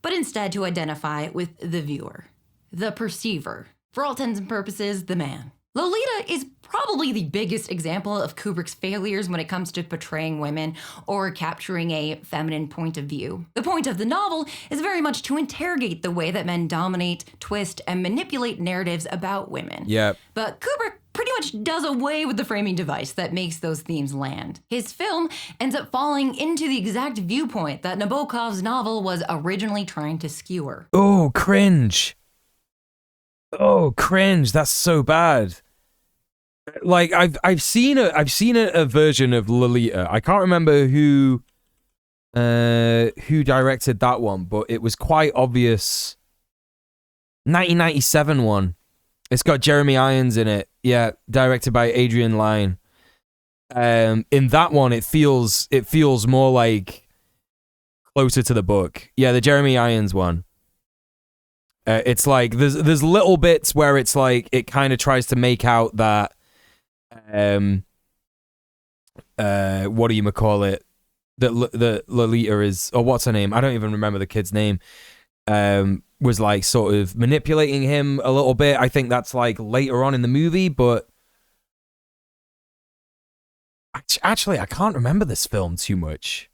but instead to identify with the viewer, the perceiver. For all intents and purposes, the man. Lolita is probably the biggest example of Kubrick's failures when it comes to portraying women or capturing a feminine point of view. The point of the novel is very much to interrogate the way that men dominate, twist, and manipulate narratives about women. Yep. But Kubrick pretty much does away with the framing device that makes those themes land. His film ends up falling into the exact viewpoint that Nabokov's novel was originally trying to skewer. Oh, cringe. That's so bad. Like, I've seen a version of Lolita. I can't remember who directed that one, but it was quite obvious. 1997 one. It's got Jeremy Irons in it. Yeah, directed by Adrian Lyne. In that one, it feels more like closer to the book. Yeah, the Jeremy Irons one. It's like there's little bits where it's like it kind of tries to make out that what do you call it? That Lolita is, or what's her name? I don't even remember the kid's name. Was like sort of manipulating him a little bit. I think that's like later on in the movie, but actually I can't remember this film too much.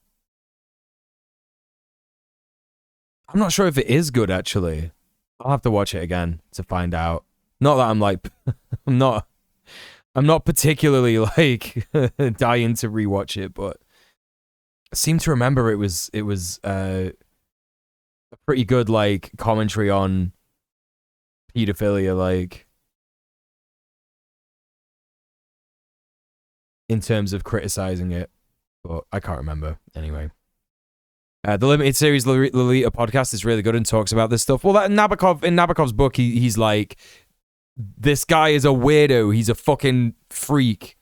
I'm not sure if it is good, actually. I'll have to watch it again to find out. Not that I'm like, I'm not particularly like dying to rewatch it, but I seem to remember it was a pretty good like commentary on pedophilia, like in terms of criticizing it, but I can't remember anyway. The limited series Lolita podcast is really good and talks about this stuff. Well, that in Nabokov's book, he's like, this guy is a weirdo. He's a fucking freak.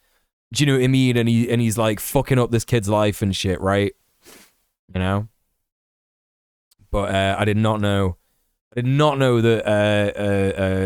Do you know what I mean? And he's like fucking up this kid's life and shit, right? You know. But I did not know that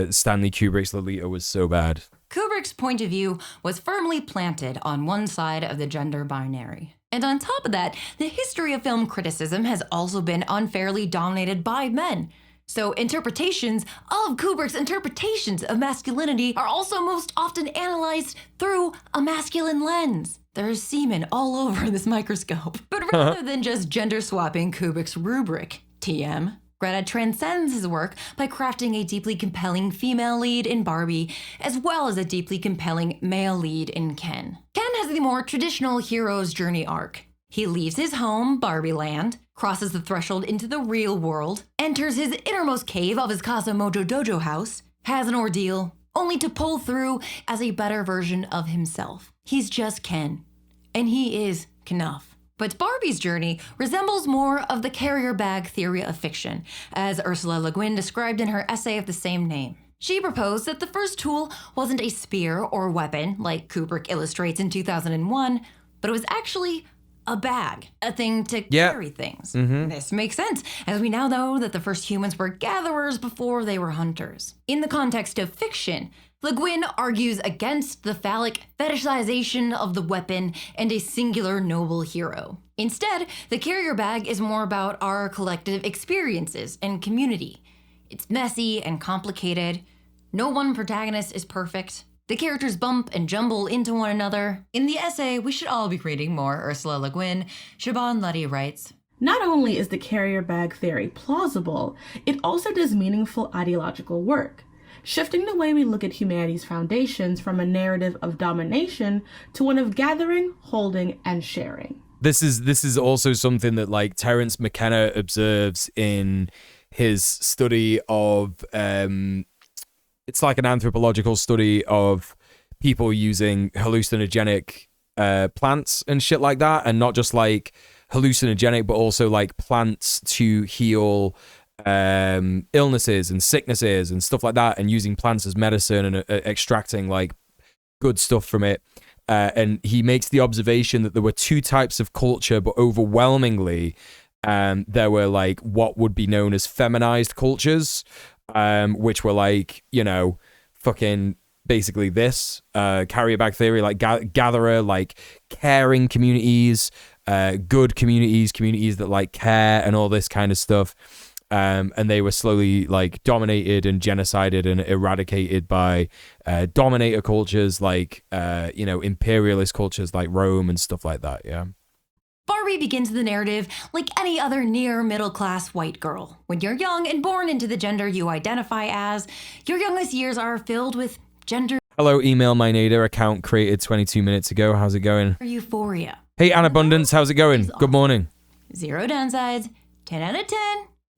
Stanley Kubrick's Lolita was so bad. Kubrick's point of view was firmly planted on one side of the gender binary. And on top of that, the history of film criticism has also been unfairly dominated by men. So interpretations of Kubrick's interpretations of masculinity are also most often analyzed through a masculine lens. There's semen all over this microscope. But rather than just gender swapping Kubrick's rubric, TM, Greta transcends his work by crafting a deeply compelling female lead in Barbie, as well as a deeply compelling male lead in Ken. Ken has the more traditional hero's journey arc. He leaves his home, Barbie Land, crosses the threshold into the real world, enters his innermost cave of his Casa Mojo Dojo house, has an ordeal, only to pull through as a better version of himself. He's just Ken, and he is Knuff. But Barbie's journey resembles more of the carrier bag theory of fiction, as Ursula Le Guin described in her essay of the same name. She proposed that the first tool wasn't a spear or weapon, like Kubrick illustrates in 2001, but it was actually a bag, a thing to Yeah. carry things. Mhm. This makes sense, as we now know that the first humans were gatherers before they were hunters. In the context of fiction, Le Guin argues against the phallic fetishization of the weapon and a singular noble hero. Instead, the carrier bag is more about our collective experiences and community. It's messy and complicated. No one protagonist is perfect. The characters bump and jumble into one another. In the essay, We Should All Be Reading More Ursula Le Guin, Siobhan Luddy writes, Not only is the carrier bag theory plausible, it also does meaningful ideological work, shifting the way we look at humanity's foundations from a narrative of domination to one of gathering, holding, and sharing. This is also something that like Terence McKenna observes in his study of it's like an anthropological study of people using hallucinogenic plants and shit like that, and not just like hallucinogenic, but also like plants to heal illnesses and sicknesses and stuff like that, and using plants as medicine and extracting like good stuff from it. And he makes the observation that there were two types of culture, but overwhelmingly there were like what would be known as feminized cultures, which were like, you know, fucking basically this carrier bag theory, like gatherer, like caring communities, good communities that like care and all this kind of stuff. And they were slowly like dominated and genocided and eradicated by dominator cultures like, you know, imperialist cultures like Rome and stuff like that. Yeah. Barbie begins the narrative like any other near middle class white girl. When you're young and born into the gender you identify as, your youngest years are filled with gender Hello, email my Nader account created 22 minutes ago. How's it going? euphoria. Hey, Anabundance, how's it going? Good morning. Zero downsides, 10 out of 10,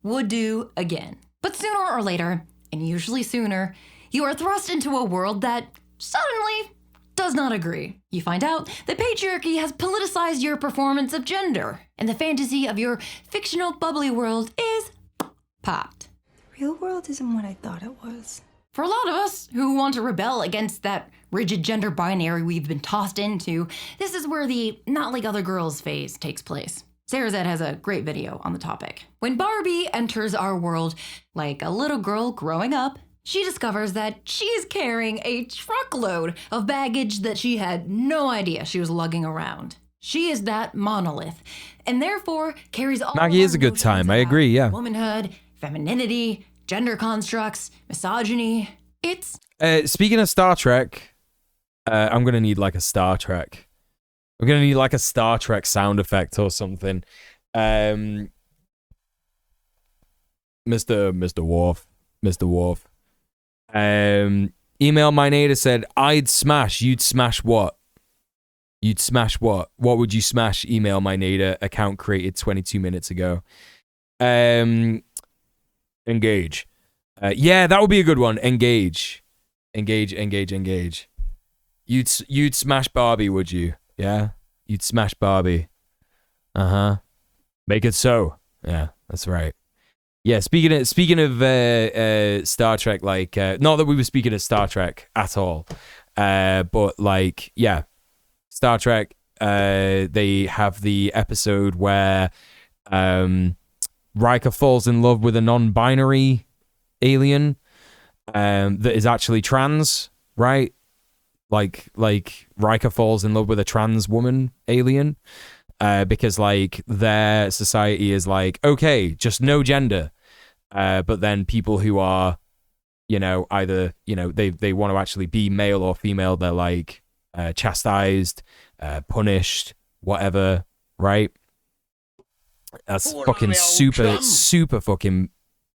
would do again. But sooner or later, and usually sooner, you are thrust into a world that suddenly does not agree. You find out that patriarchy has politicized your performance of gender, and the fantasy of your fictional bubbly world is popped. Real world isn't what I thought it was. For a lot of us who want to rebel against that rigid gender binary we've been tossed into, this is where the not like other girls phase takes place. Sarah Zed has a great video on the topic. When Barbie enters our world like a little girl growing up, she discovers that she's carrying a truckload of baggage that she had no idea she was lugging around. She is that monolith, and therefore carries all Maggie is a good time. I agree, yeah. Womanhood, femininity, gender constructs, misogyny. It's... Speaking of Star Trek, I'm going to need like a Star Trek. We're going to need like a Star Trek sound effect or something. Mr. Worf. Email my Nader said, I'd smash. You'd smash what? You'd smash what? What would you smash? Email my Nader account created 22 minutes ago. Engage. Yeah, that would be a good one. Engage. You'd smash Barbie, would you? Yeah? You'd smash Barbie. Uh-huh. Make it so. Yeah, that's right. Yeah, speaking of Star Trek, like not that we were speaking of Star Trek at all, but like yeah, Star Trek. They have the episode where Riker falls in love with a non-binary alien that is actually trans, right? Like Riker falls in love with a trans woman alien because like their society is like, okay, just no gender. But then people who are, you know, either, you know, they want to actually be male or female, they're like chastised, punished, whatever, right? That's fucking super fucking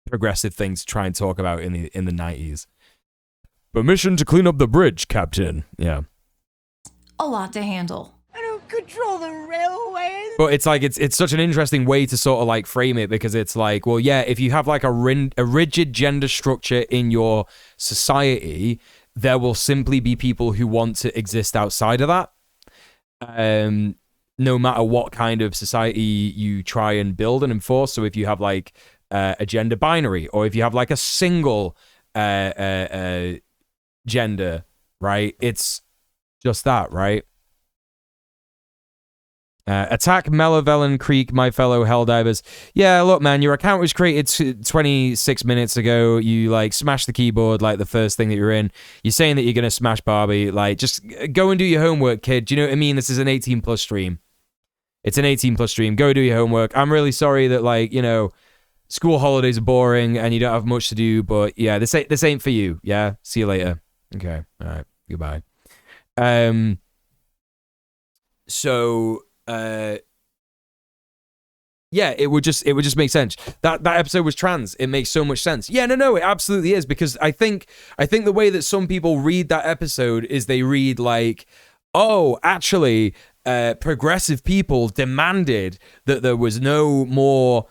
progressive thing to try and talk about in the 90s. Permission to clean up the bridge, Captain. Yeah. A lot to handle. I don't control the railways. But it's like it's such an interesting way to sort of like frame it, because it's like, well, yeah, if you have like a rigid gender structure in your society, there will simply be people who want to exist outside of that. No matter what kind of society you try and build and enforce. So if you have like a gender binary, or if you have like a single gender, right? It's just that, right? Attack Melavellan Creek, my fellow Helldivers. Yeah, look, man, your account was created 26 minutes ago. You, like, smashed the keyboard, like, the first thing that you're in. You're saying that you're going to smash Barbie. Like, just go and do your homework, kid. Do you know what I mean? This is an 18-plus stream. It's an 18-plus stream. Go do your homework. I'm really sorry that, like, you know, school holidays are boring and you don't have much to do, but, yeah, this ain't for you. Yeah? See you later. Okay. All right. Goodbye. So... yeah, it would just make sense. That episode was trans. It makes so much sense. Yeah, no, it absolutely is, because I think the way that some people read that episode is they read like, oh, actually, progressive people demanded that there was no more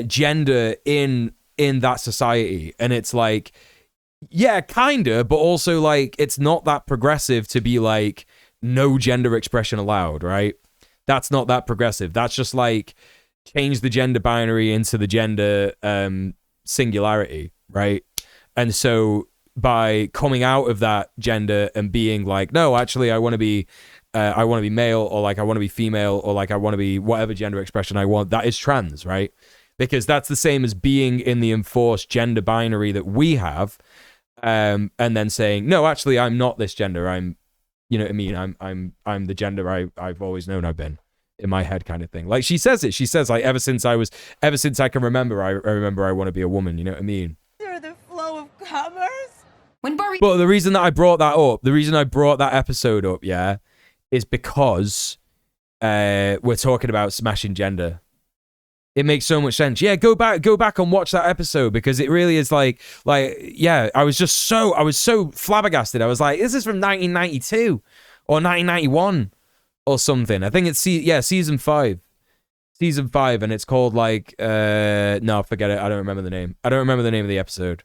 gender in that society, and it's like, yeah, kinda, but also like it's not that progressive to be like no gender expression allowed, right? That's not that progressive. That's just like change the gender binary into the gender singularity, right? And so by coming out of that gender and being like, no, actually, I want to be male, or like I want to be female, or like I want to be whatever gender expression I want, that is trans, right? Because that's the same as being in the enforced gender binary that we have, and then saying, no, actually, I'm not this gender. I'm, you know what I mean? I'm the gender I've always known I've been, in my head, kind of thing. Like she says it. She says, like, ever since I can remember, I remember I want to be a woman. You know what I mean? Through the flow of commerce. When Barbie. But the reason that I brought that up, the reason I brought that episode up, yeah, is because we're talking about smashing gender. It makes so much sense. Yeah, go back and watch that episode, because it really is like, yeah, I was so flabbergasted. I was like, this is from 1992 or 1991 or something. I think it's season 5. Season 5, and it's called like no, forget it. I don't remember the name. I don't remember the name of the episode.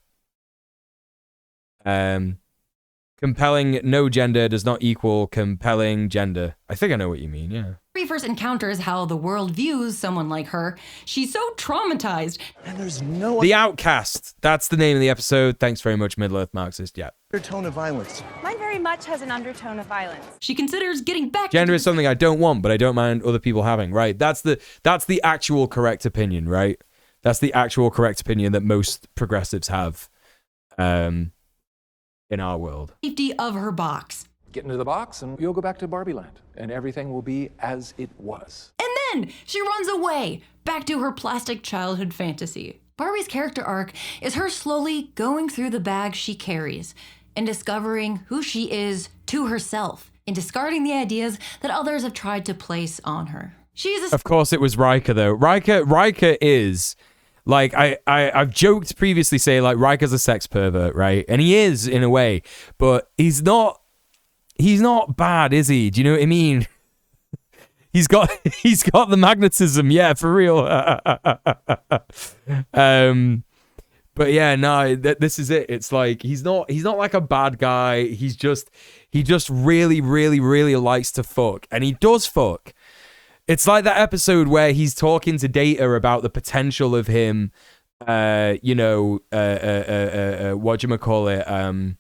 Compelling no gender does not equal compelling gender. I think I know what you mean, yeah. Barbie first encounters how the world views someone like her, she's so traumatized. And there's no The Outcast. That's the name of the episode. Thanks very much, Middle-earth Marxist. Yeah. undertone of violence. Mine very much has an undertone of violence. She considers getting back. Gender is something I don't want, but I don't mind other people having, right? That's the actual correct opinion, right? That's the actual correct opinion that most progressives have in our world. Safety of her box. Get into the box and you'll go back to Barbie Land and everything will be as it was. And then she runs away, back to her plastic childhood fantasy. Barbie's character arc is her slowly going through the bag she carries and discovering who she is to herself and discarding the ideas that others have tried to place on her. Of course it was Riker, though. Riker is... Like, I've joked previously, say, like, Riker's a sex pervert, right? And he is, in a way. But he's not bad, is he? Do you know what I mean? He's got the magnetism, yeah, for real. But yeah, no, this is it. It's like, he's not like a bad guy. He just really, really, really likes to fuck. And he does fuck. It's like that episode where he's talking to Data about the potential of him, whatchamacallit,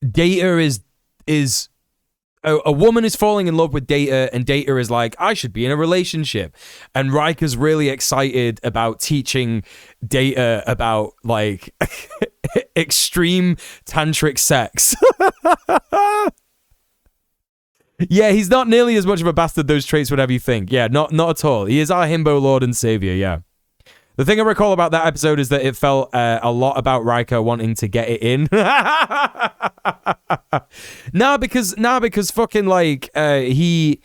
Data is a woman is falling in love with Data, and Data is like, I should be in a relationship. And Riker's really excited about teaching Data about, like, extreme tantric sex. Yeah, he's not nearly as much of a bastard, those traits, whatever you think. Yeah, not at all. He is our himbo lord and savior, yeah. The thing I recall about that episode is that it felt a lot about Riker wanting to get it in. Nah, because fucking, like, he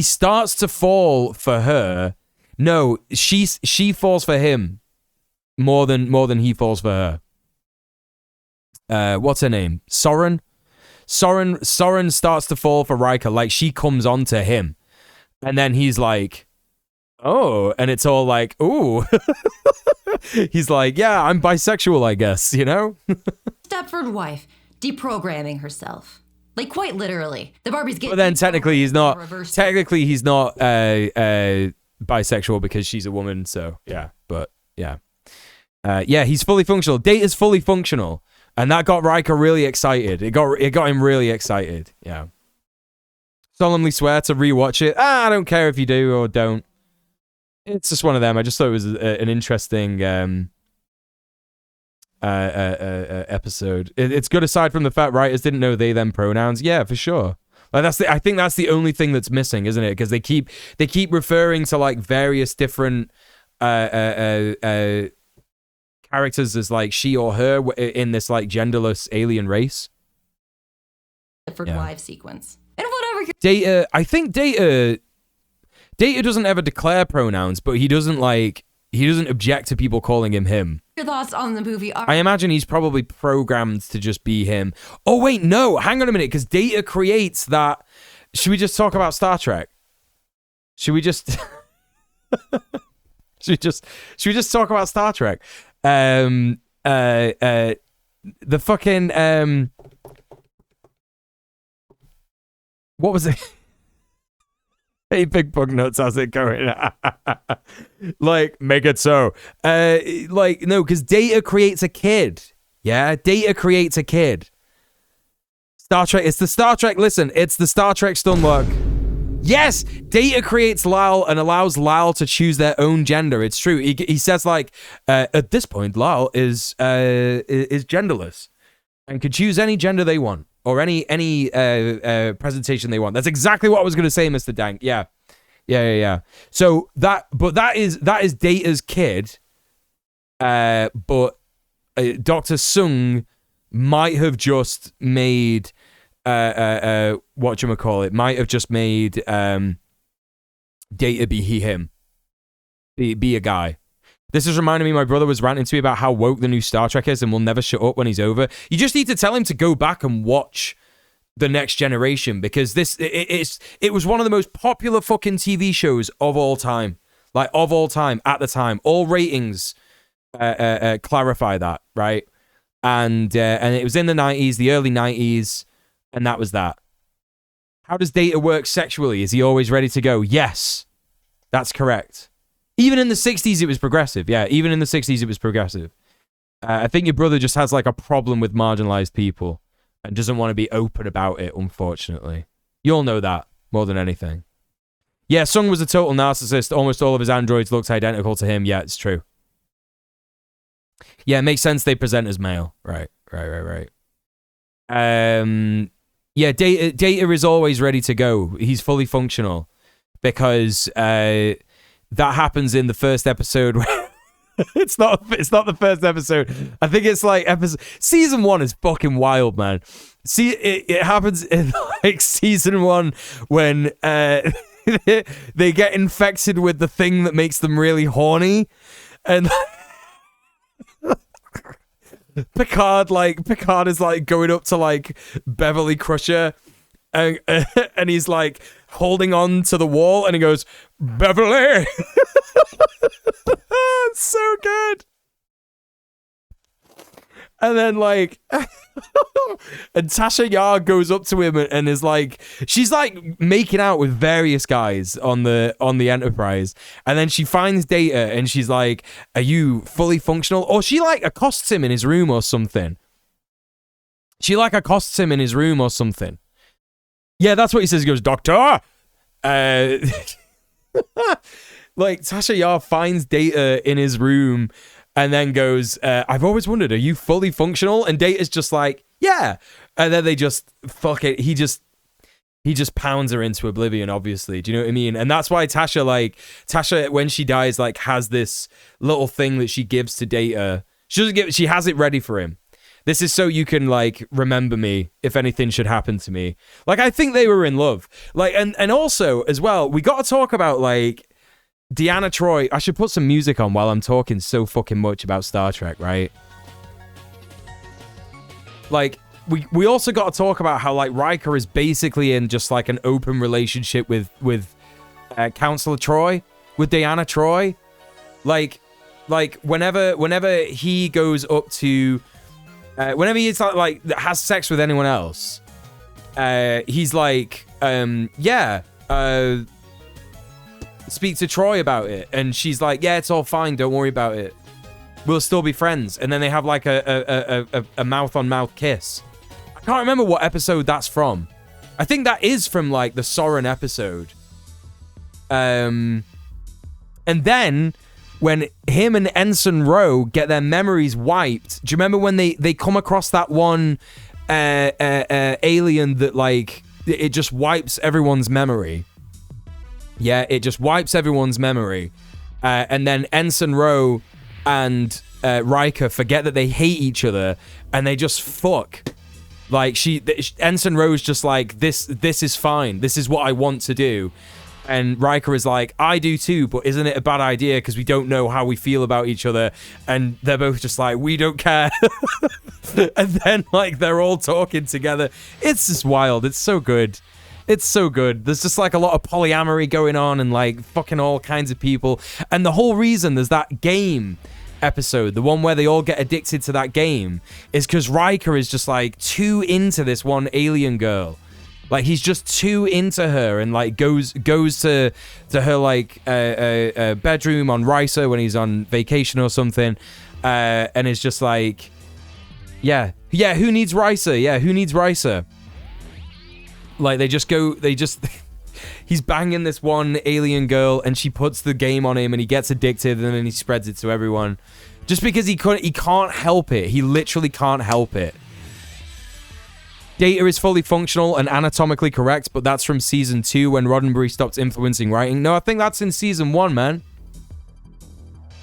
starts to fall for her. No, she falls for him more than he falls for her. What's her name? Soren starts to fall for Riker. Like, she comes on to him. And then he's like, oh, and it's all like, ooh. He's like, yeah, I'm bisexual, I guess, you know? Stepford wife, deprogramming herself. Like, quite literally. The Barbies get... But then technically he's not bisexual because she's a woman, so yeah. But, yeah. Yeah, he's fully functional. Data's fully functional. And that got Riker really excited. It got him really excited. Yeah. Solemnly swear to rewatch it. I don't care if you do or don't. It's just one of them. I just thought it was an interesting episode. It's good aside from the fact writers didn't know they them pronouns. Yeah, for sure. Like I think that's the only thing that's missing, isn't it? Because they keep referring to like various different characters as like she or her in this like genderless alien race. For live sequence. And whatever. Data, I think Data doesn't ever declare pronouns, but he doesn't object to people calling him. Your thoughts on the movie are... I imagine he's probably programmed to just be him. Oh wait, no, hang on a minute, because Data creates that. Should we just talk about Star Trek? Should we just should we just talk about Star Trek? The fucking what was it? Hey, big bug nuts, how's it going? Like, make it so. Like, no, because Data creates a kid. Yeah, Data creates a kid. Star Trek, it's the Star Trek, listen, it's the Star Trek Stunlock. Yes, Data creates Lal and allows Lal to choose their own gender. It's true. He says, like, at this point, Lal is genderless and can choose any gender they want. Or any presentation they want. That's exactly what I was going to say, Mr. Dank. Yeah. So that is Data's kid. But Dr. Sung might have just made whatchamacallit, might have just made Data be him. Be a guy. This is reminding me, my brother was ranting to me about how woke the new Star Trek is and will never shut up when he's over. You just need to tell him to go back and watch The Next Generation, because it was one of the most popular fucking TV shows of all time. Like, of all time, at the time. All ratings clarify that, right? And it was in the 90s, the early 90s, and that was that. How does Data work sexually? Is he always ready to go? Yes, that's correct. Even in the 60s, it was progressive. Yeah, even in the 60s, it was progressive. I think your brother just has, like, a problem with marginalized people and doesn't want to be open about it, unfortunately. You'll know that more than anything. Yeah, Sung was a total narcissist. Almost all of his androids looked identical to him. Yeah, it's true. Yeah, it makes sense they present as male. Right. Yeah, Data is always ready to go. He's fully functional because... that happens in the first episode. It's not the first episode. I think it's like season 1 is fucking wild, man. See, it happens in like season 1 when they get infected with the thing that makes them really horny, and Picard is like going up to like Beverly Crusher, and he's like holding on to the wall, and he goes, Beverly. It's so good. And then like and Tasha Yar goes up to him and is like, she's like making out with various guys on the Enterprise, and then she finds Data and she's like, are you fully functional? Or she like accosts him in his room or something. Yeah, that's what he says. He goes, Doctor. Like, Tasha Yar finds Data in his room and then goes, I've always wondered, are you fully functional? And Data's just like, yeah. And then they just, fuck it. He just pounds her into oblivion, obviously. Do you know what I mean? And that's why Tasha, when she dies, like, has this little thing that she gives to Data. She has it ready for him. This is so you can, like, remember me if anything should happen to me. Like, I think they were in love. Like, and also, as well, we got to talk about, like, Deanna Troi. I should put some music on while I'm talking so fucking much about Star Trek, right? Like, we also got to talk about how, like, Riker is basically in just, like, an open relationship with Counselor Troi, with Deanna Troi. Like whenever he goes up to... whenever he's like has sex with anyone else, he's like, speak to Troi about it, and she's like, yeah, it's all fine, don't worry about it. we'll still be friends. And then they have like a mouth-on-mouth kiss. I can't remember what episode that's from. I think that is from like the Soren episode. And then when him and Ensign Rowe get their memories wiped, do you remember when they come across that one alien that like it just wipes everyone's memory? Yeah, it just wipes everyone's memory. And then Ensign Rowe and Riker forget that they hate each other, and they just fuck. Like Ensign Rowe's just like, this is fine. This is what I want to do. And Riker is like, I do too, but isn't it a bad idea because we don't know how we feel about each other? And they're both just like, we don't care. And then like they're all talking together. It's just wild. It's so good. It's so good. There's just like a lot of polyamory going on and like fucking all kinds of people. And the whole reason there's that game episode, the one where they all get addicted to that game, is because Riker is just like too into this one alien girl. Like he's just too into her and like goes to her like bedroom on Risa when he's on vacation or something, and is just like, yeah, who needs Risa? Yeah, who needs Risa? Like he's banging this one alien girl and she puts the game on him and he gets addicted and then he spreads it to everyone. Just because he can't help it. He literally can't help it. Data is fully functional and anatomically correct, but that's from season 2 when Roddenberry stopped influencing writing. No, I think that's in season 1, man.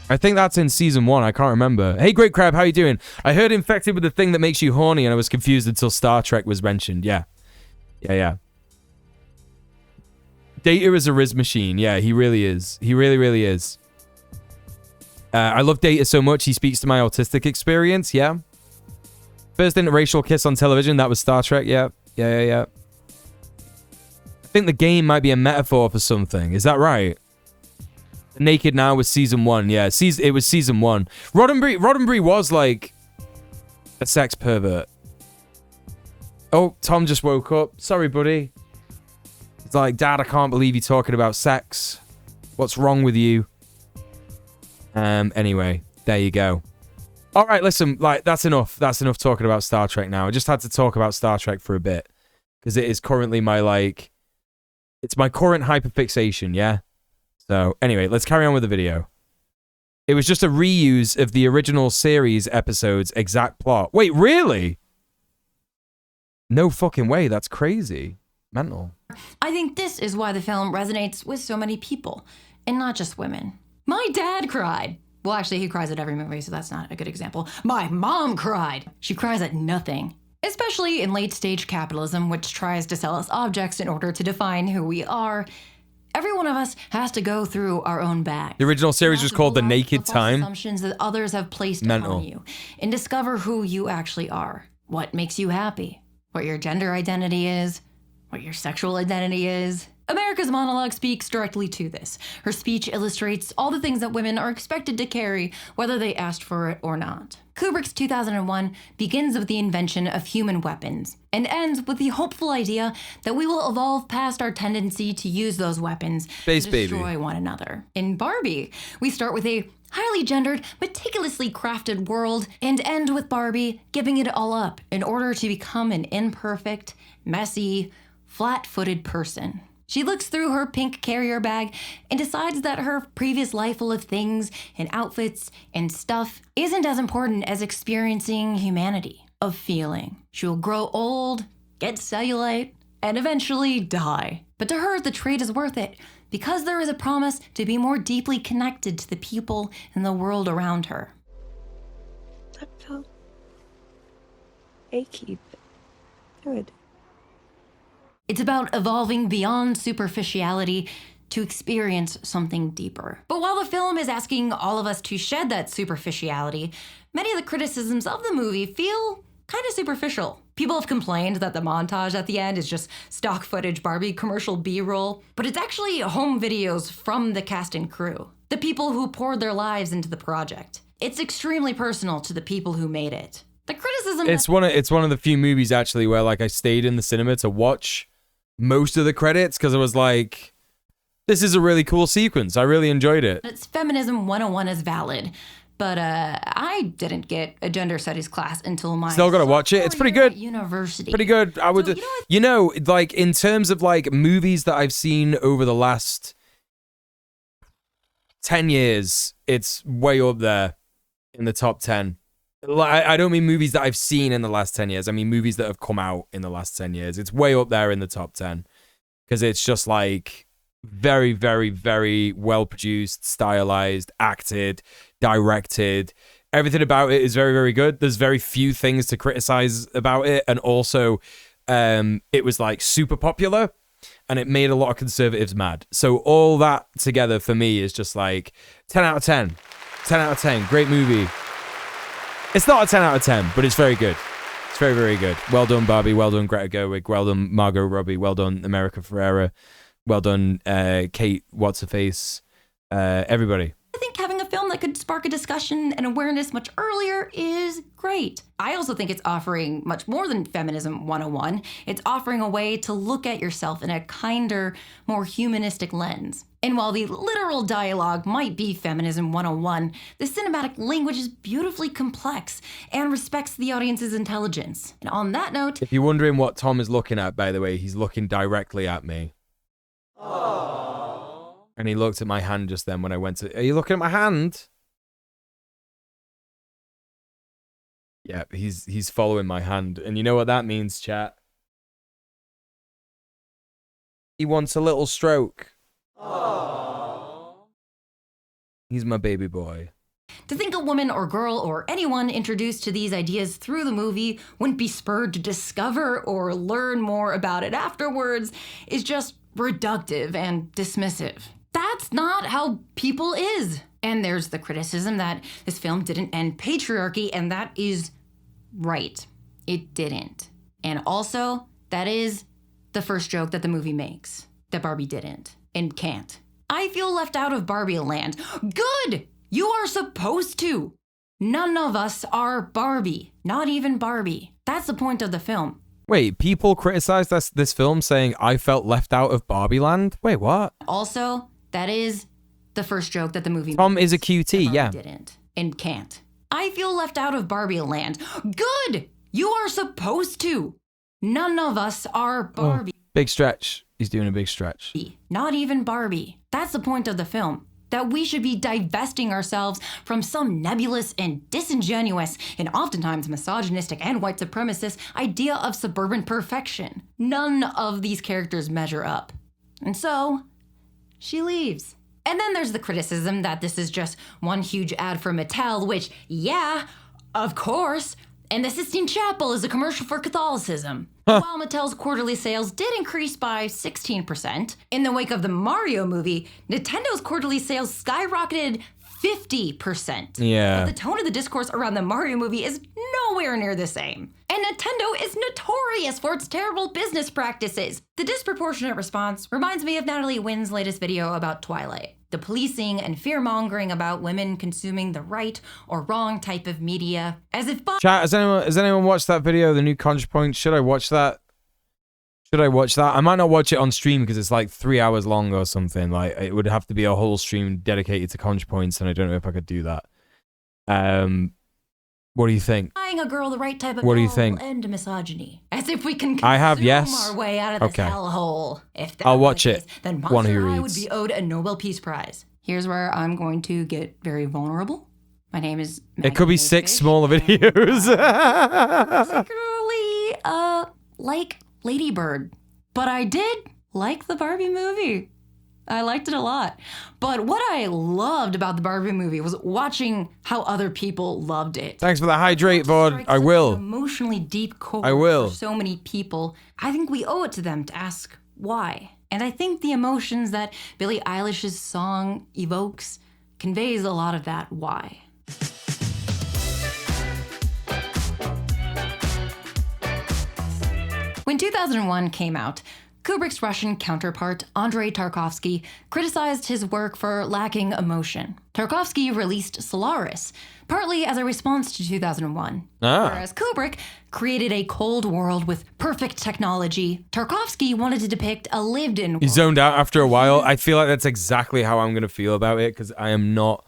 I think that's in season 1. I can't remember. Hey, Great Crab, how you doing? I heard infected with the thing that makes you horny and I was confused until Star Trek was mentioned. Yeah. Yeah. Data is a Riz machine. Yeah, he really is. He really, really is. I love Data so much, he speaks to my autistic experience. Yeah. First interracial kiss on television, that was Star Trek. Yeah. I think the game might be a metaphor for something. Is that right? Naked Now was season 1. Yeah, it was season 1. Roddenberry was like a sex pervert. Oh, Tom just woke up. Sorry, buddy. He's like, Dad, I can't believe you're talking about sex. What's wrong with you? Anyway, there you go. All right, listen, like, that's enough. That's enough talking about Star Trek now. I just had to talk about Star Trek for a bit. Because it is currently my, like... It's my current hyperfixation, yeah? So, anyway, let's carry on with the video. It was just a reuse of the original series episode's exact plot. Wait, really? No fucking way, that's crazy. Mental. I think this is why the film resonates with so many people, and not just women. My dad cried. Well, actually, he cries at every movie, so that's not a good example. My mom cried. She cries at nothing. Especially in late-stage capitalism, which tries to sell us objects in order to define who we are. Every one of us has to go through our own bag. The original series was called The Naked Time. Assumptions that others have placed upon you, and discover who you actually are. What makes you happy? What your gender identity is? What your sexual identity is? America's monologue speaks directly to this. Her speech illustrates all the things that women are expected to carry, whether they asked for it or not. Kubrick's 2001 begins with the invention of human weapons and ends with the hopeful idea that we will evolve past our tendency to use those weapons to destroy one another. In Barbie, we start with a highly gendered, meticulously crafted world and end with Barbie giving it all up in order to become an imperfect, messy, flat-footed person. She looks through her pink carrier bag and decides that her previous life full of things and outfits and stuff isn't as important as experiencing humanity, of feeling. She'll grow old, get cellulite, and eventually die. But to her, the trade is worth it because there is a promise to be more deeply connected to the people and the world around her. That felt achy, but good. It's about evolving beyond superficiality to experience something deeper. But while the film is asking all of us to shed that superficiality, many of the criticisms of the movie feel kind of superficial. People have complained that the montage at the end is just stock footage Barbie commercial B-roll, but it's actually home videos from the cast and crew, the people who poured their lives into the project. It's extremely personal to the people who made it. The criticism... It's one of the few movies, actually, where like I stayed in the cinema to watch most of the credits because I was like, this is a really cool sequence. I really enjoyed it. It's feminism 101 is valid, But I didn't get a gender studies class until my Still gotta watch it. It's pretty good. University. Pretty good. I would, you know, like in terms of like movies that I've seen over the last 10 years, it's way up there in the top 10. I don't mean movies that I've seen in the last 10 years. I mean movies that have come out in the last 10 years. It's way up there in the top 10 because it's just like very, very, very well produced, stylized, acted, directed. Everything about it is very, very good. There's very few things to criticize about it. And also, it was like super popular and it made a lot of conservatives mad. So all that together for me is just like 10 out of 10. 10 out of 10. Great movie. It's not a 10 out of 10, but it's very good. It's very, very good. Well done, Barbie. Well done, Greta Gerwig. Well done, Margot Robbie. Well done, America Ferrera. Well done, Kate What's-Her-Face. Everybody. I think having a film that could spark a discussion and awareness much earlier is great. I also think it's offering much more than Feminism 101. It's offering a way to look at yourself in a kinder, more humanistic lens. And while the literal dialogue might be Feminism 101, the cinematic language is beautifully complex and respects the audience's intelligence. And on that note... If you're wondering what Tom is looking at, by the way, he's looking directly at me. Aww. And he looked at my hand just then when I went to... Are you looking at my hand? Yeah, he's following my hand. And you know what that means, chat? He wants a little stroke. Aww. He's my baby boy. To think a woman or girl or anyone introduced to these ideas through the movie wouldn't be spurred to discover or learn more about it afterwards is just reductive and dismissive. That's not how people is. And there's the criticism that this film didn't end patriarchy, and that is right. It didn't. And also, that is the first joke that the movie makes, that Barbie didn't and can't. I feel left out of Barbie land. Good! You are supposed to. None of us are Barbie. Not even Barbie. That's the point of the film. Wait, people criticized this film saying I felt left out of Barbie land? Wait, what? Also, that is the first joke that the movie Tom is a QT, yeah. Didn't and can't. I feel left out of Barbie land. Good! You are supposed to. None of us are Barbie. Oh, big stretch. He's doing a big stretch. Not even Barbie. That's the point of the film. That we should be divesting ourselves from some nebulous and disingenuous and oftentimes misogynistic and white supremacist idea of suburban perfection. None of these characters measure up. And so, she leaves. And then there's the criticism that this is just one huge ad for Mattel, which, yeah, of course. And the Sistine Chapel is a commercial for Catholicism. While Mattel's quarterly sales did increase by 16%, in the wake of the Mario movie, Nintendo's quarterly sales skyrocketed 50%. Yeah. But the tone of the discourse around the Mario movie is nowhere near the same. And Nintendo is notorious for its terrible business practices. The disproportionate response reminds me of Natalie Wynn's latest video about Twilight. The policing and fear-mongering about women consuming the right or wrong type of media, as if... Chat, has anyone watched that video, the new ContraPoint? Should I watch that? Should I watch that? I might not watch it on stream because it's like 3 hours long or something. Like, it would have to be a whole stream dedicated to ContraPoints, and I don't know if I could do that. What do you think? Buying a girl the right type of what do you think? End misogyny. As if we can I have, yes. our way out of this hellhole. If that I'll watch the it. case, then One who Monster High reads. would be owed a Nobel Peace Prize. Here's where I'm going to get very vulnerable. My name is Maggie It could be 6 smaller videos. Particularly, like Lady Bird. But I did like the Barbie movie. I liked it a lot. But what I loved about the Barbie movie was watching how other people loved it. Thanks for the hydrate, Vod. I will. Emotionally deep core I will. for so many people. I think we owe it to them to ask why. And I think the emotions that Billie Eilish's song evokes conveys a lot of that why. When 2001 came out, Kubrick's Russian counterpart, Andrei Tarkovsky, criticized his work for lacking emotion. Tarkovsky released Solaris, partly as a response to 2001. Whereas Kubrick created a cold world with perfect technology, Tarkovsky wanted to depict a lived-in world. You zoned out after a while. I feel like that's exactly how I'm going to feel about it because I am not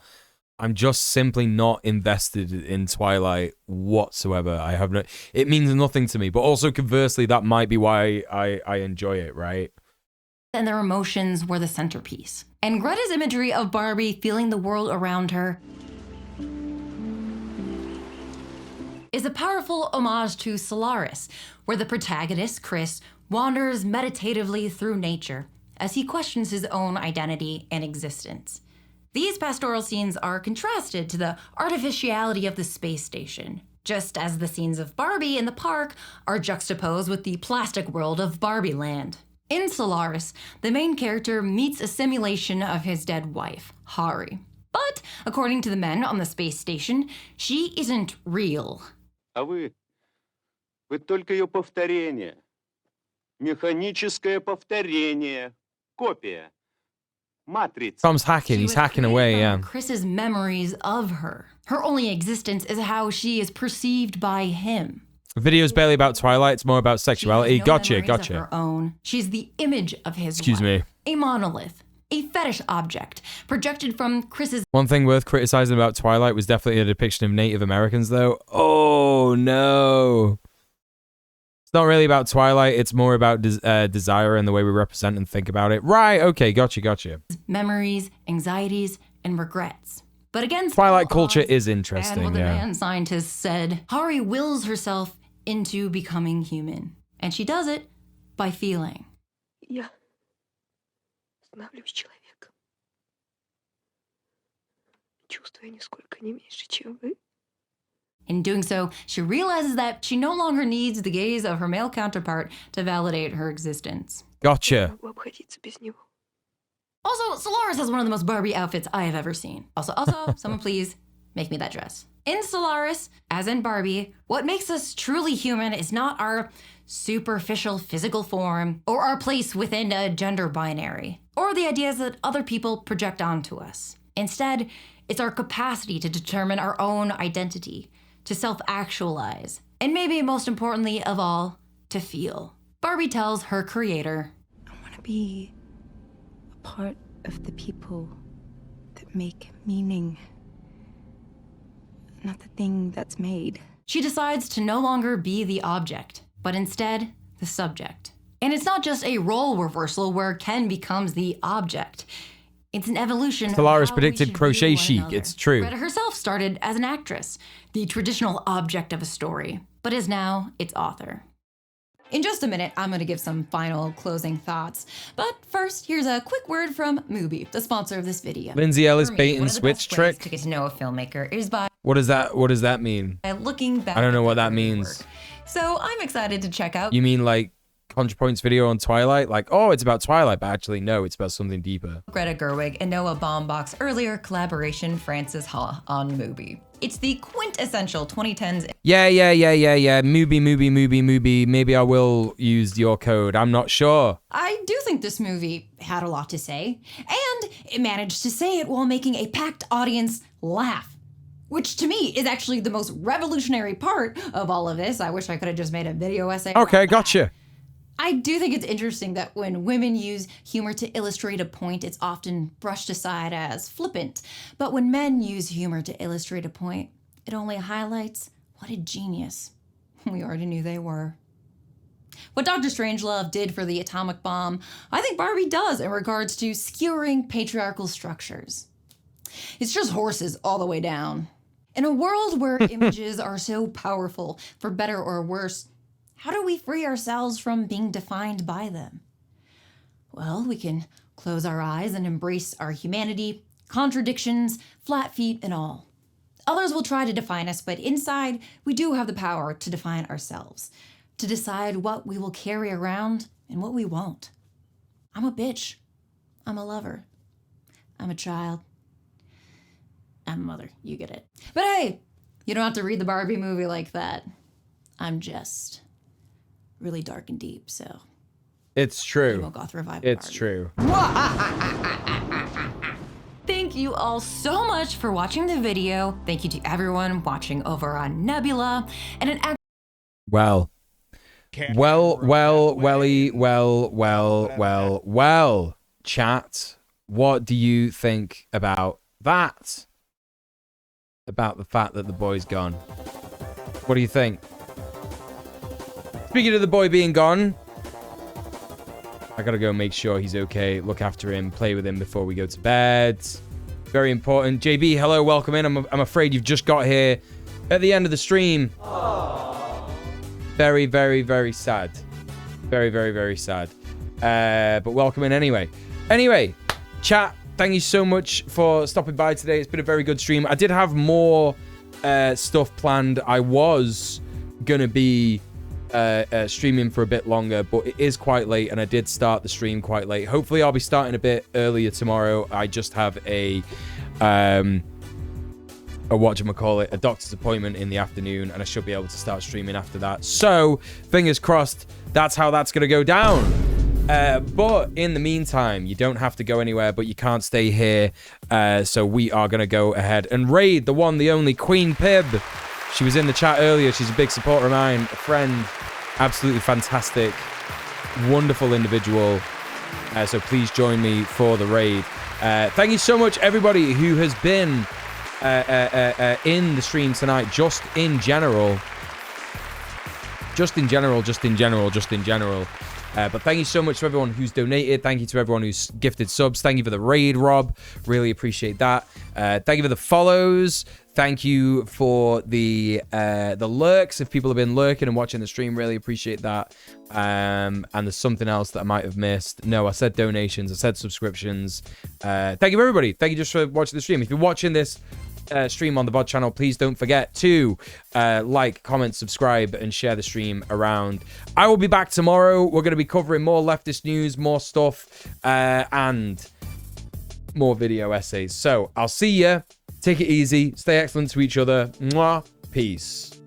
I'm just simply not invested in Twilight whatsoever. I have no. It means nothing to me. But also conversely, that might be why I enjoy it, right? And their emotions were the centerpiece. And Greta's imagery of Barbie feeling the world around her is a powerful homage to Solaris, where the protagonist, Chris, wanders meditatively through nature as he questions his own identity and existence. These pastoral scenes are contrasted to the artificiality of the space station, just as the scenes of Barbie in the park are juxtaposed with the plastic world of Barbie Land. In Solaris, the main character meets a simulation of his dead wife, Hari. But, according to the men on the space station, she isn't real. А вы только ее повторение. Механическое повторение. Копия. Матрица. Tom's hacking. He's hacking away, yeah. Chris's memories of her. Her only existence is how she is perceived by him. The video's barely about Twilight. It's more about sexuality. She has no Gotcha. memories of Gotcha. her own. She's the image of his Excuse wife. me. A monolith. A fetish object. Projected from Chris's... One thing worth criticizing about Twilight was definitely a depiction of Native Americans, though. Oh, no. It's not really about Twilight. It's more about desire and the way we represent and think about it. Right. Okay. Gotcha. memories, anxieties, and regrets. But against Twilight all culture odds, is interesting, and what the yeah. man scientist said, Hari wills herself into becoming human. And she does it by feeling. Я становлюсь человеком. Чувствую нисколько не меньше, чем вы. In doing so, she realizes that she no longer needs the gaze of her male counterpart to validate her existence. Gotcha. Могу обходиться без него. Also, Solaris has one of the most Barbie outfits I have ever seen. Also, someone please make me that dress. In Solaris, as in Barbie, what makes us truly human is not our superficial physical form or our place within a gender binary or the ideas that other people project onto us. Instead, it's our capacity to determine our own identity, to self-actualize, and maybe most importantly of all, to feel. Barbie tells her creator, I want to be a part of the people that make meaning, not the thing that's made. She decides to no longer be the object, but instead the subject. And it's not just a role reversal where Ken becomes the object. It's an evolution. Solaris of how predicted we should crochet view one chic. another. It's true. Greta herself started as an actress, the traditional object of a story, but is now its author. In just a minute, I'm going to give some final closing thoughts. But first, here's a quick word from Mubi, the sponsor of this video. Lindsay Ellis For me, bait one and of the switch best ways trick. to get to know a filmmaker is by What does that mean? looking back. I don't know at what their that early means. work. So I'm excited to check out. You mean like ContraPoint's video on Twilight? Like, oh, it's about Twilight, but actually, no, it's about something deeper. Greta Gerwig and Noah Baumbach's earlier collaboration, Frances Ha, on Mubi. It's the quintessential 2010s. Yeah. Mubi. Maybe I will use your code. I'm not sure. I do think this movie had a lot to say, and it managed to say it while making a packed audience laugh. Which to me is actually the most revolutionary part of all of this. I wish I could have just made a video essay. Okay, gotcha. I do think it's interesting that when women use humor to illustrate a point, it's often brushed aside as flippant. But when men use humor to illustrate a point, it only highlights what a genius we already knew they were. What Dr. Strangelove did for the atomic bomb, I think Barbie does in regards to skewering patriarchal structures. It's just horses all the way down. In a world where images are so powerful, for better or worse, how do we free ourselves from being defined by them? Well, we can close our eyes and embrace our humanity, contradictions, flat feet, and all. Others will try to define us, but inside, we do have the power to define ourselves, to decide what we will carry around and what we won't. I'm a bitch. I'm a lover. I'm a child. I'm a mother. You get it. But hey, you don't have to read the Barbie movie like that. I'm just really dark and deep, so. It's true. Emo Goth Revival It's Barbie. true. Thank you all so much for watching the video. Thank you to everyone watching over on Nebula. And an Well, chat, what do you think about that? about the fact that the boy's gone. What do you think? Speaking of the boy being gone, I gotta go make sure he's okay, look after him, play with him before we go to bed. Very important. JB, hello, welcome in. I'm afraid you've just got here at the end of the stream. Very, very, very sad. Very, very, very sad. But welcome in anyway. Anyway, chat, thank you so much for stopping by today. It's been a very good stream. I did have more stuff planned. I was going to be streaming for a bit longer, but it is quite late, and I did start the stream quite late. Hopefully, I'll be starting a bit earlier tomorrow. I just have a whatchamacallit, a doctor's appointment in the afternoon, and I should be able to start streaming after that. So, fingers crossed, that's how that's going to go down. But in the meantime, you don't have to go anywhere, but you can't stay here. So we are going to go ahead and raid the one, the only Queen Pib. She was in the chat earlier. She's a big supporter of mine, a friend, absolutely fantastic, wonderful individual. So please join me for the raid. Thank you so much, everybody who has been in the stream tonight, just in general. But thank you so much to everyone who's donated. Thank you to everyone who's gifted subs. Thank you for the raid, Rob. Really appreciate that. Thank you for the follows. Thank you for the lurks. If people have been lurking and watching the stream, really appreciate that. And there's something else that I might have missed. No, I said donations. I said subscriptions. Thank you, everybody. Thank you just for watching the stream. If you're watching this stream on the VOD channel, please don't forget to like, comment, subscribe, and share the stream around. I will be back tomorrow. We're going to be covering more leftist news, more stuff, and more video essays. So I'll see you. Take it easy. Stay excellent to each other. Mwah. Peace.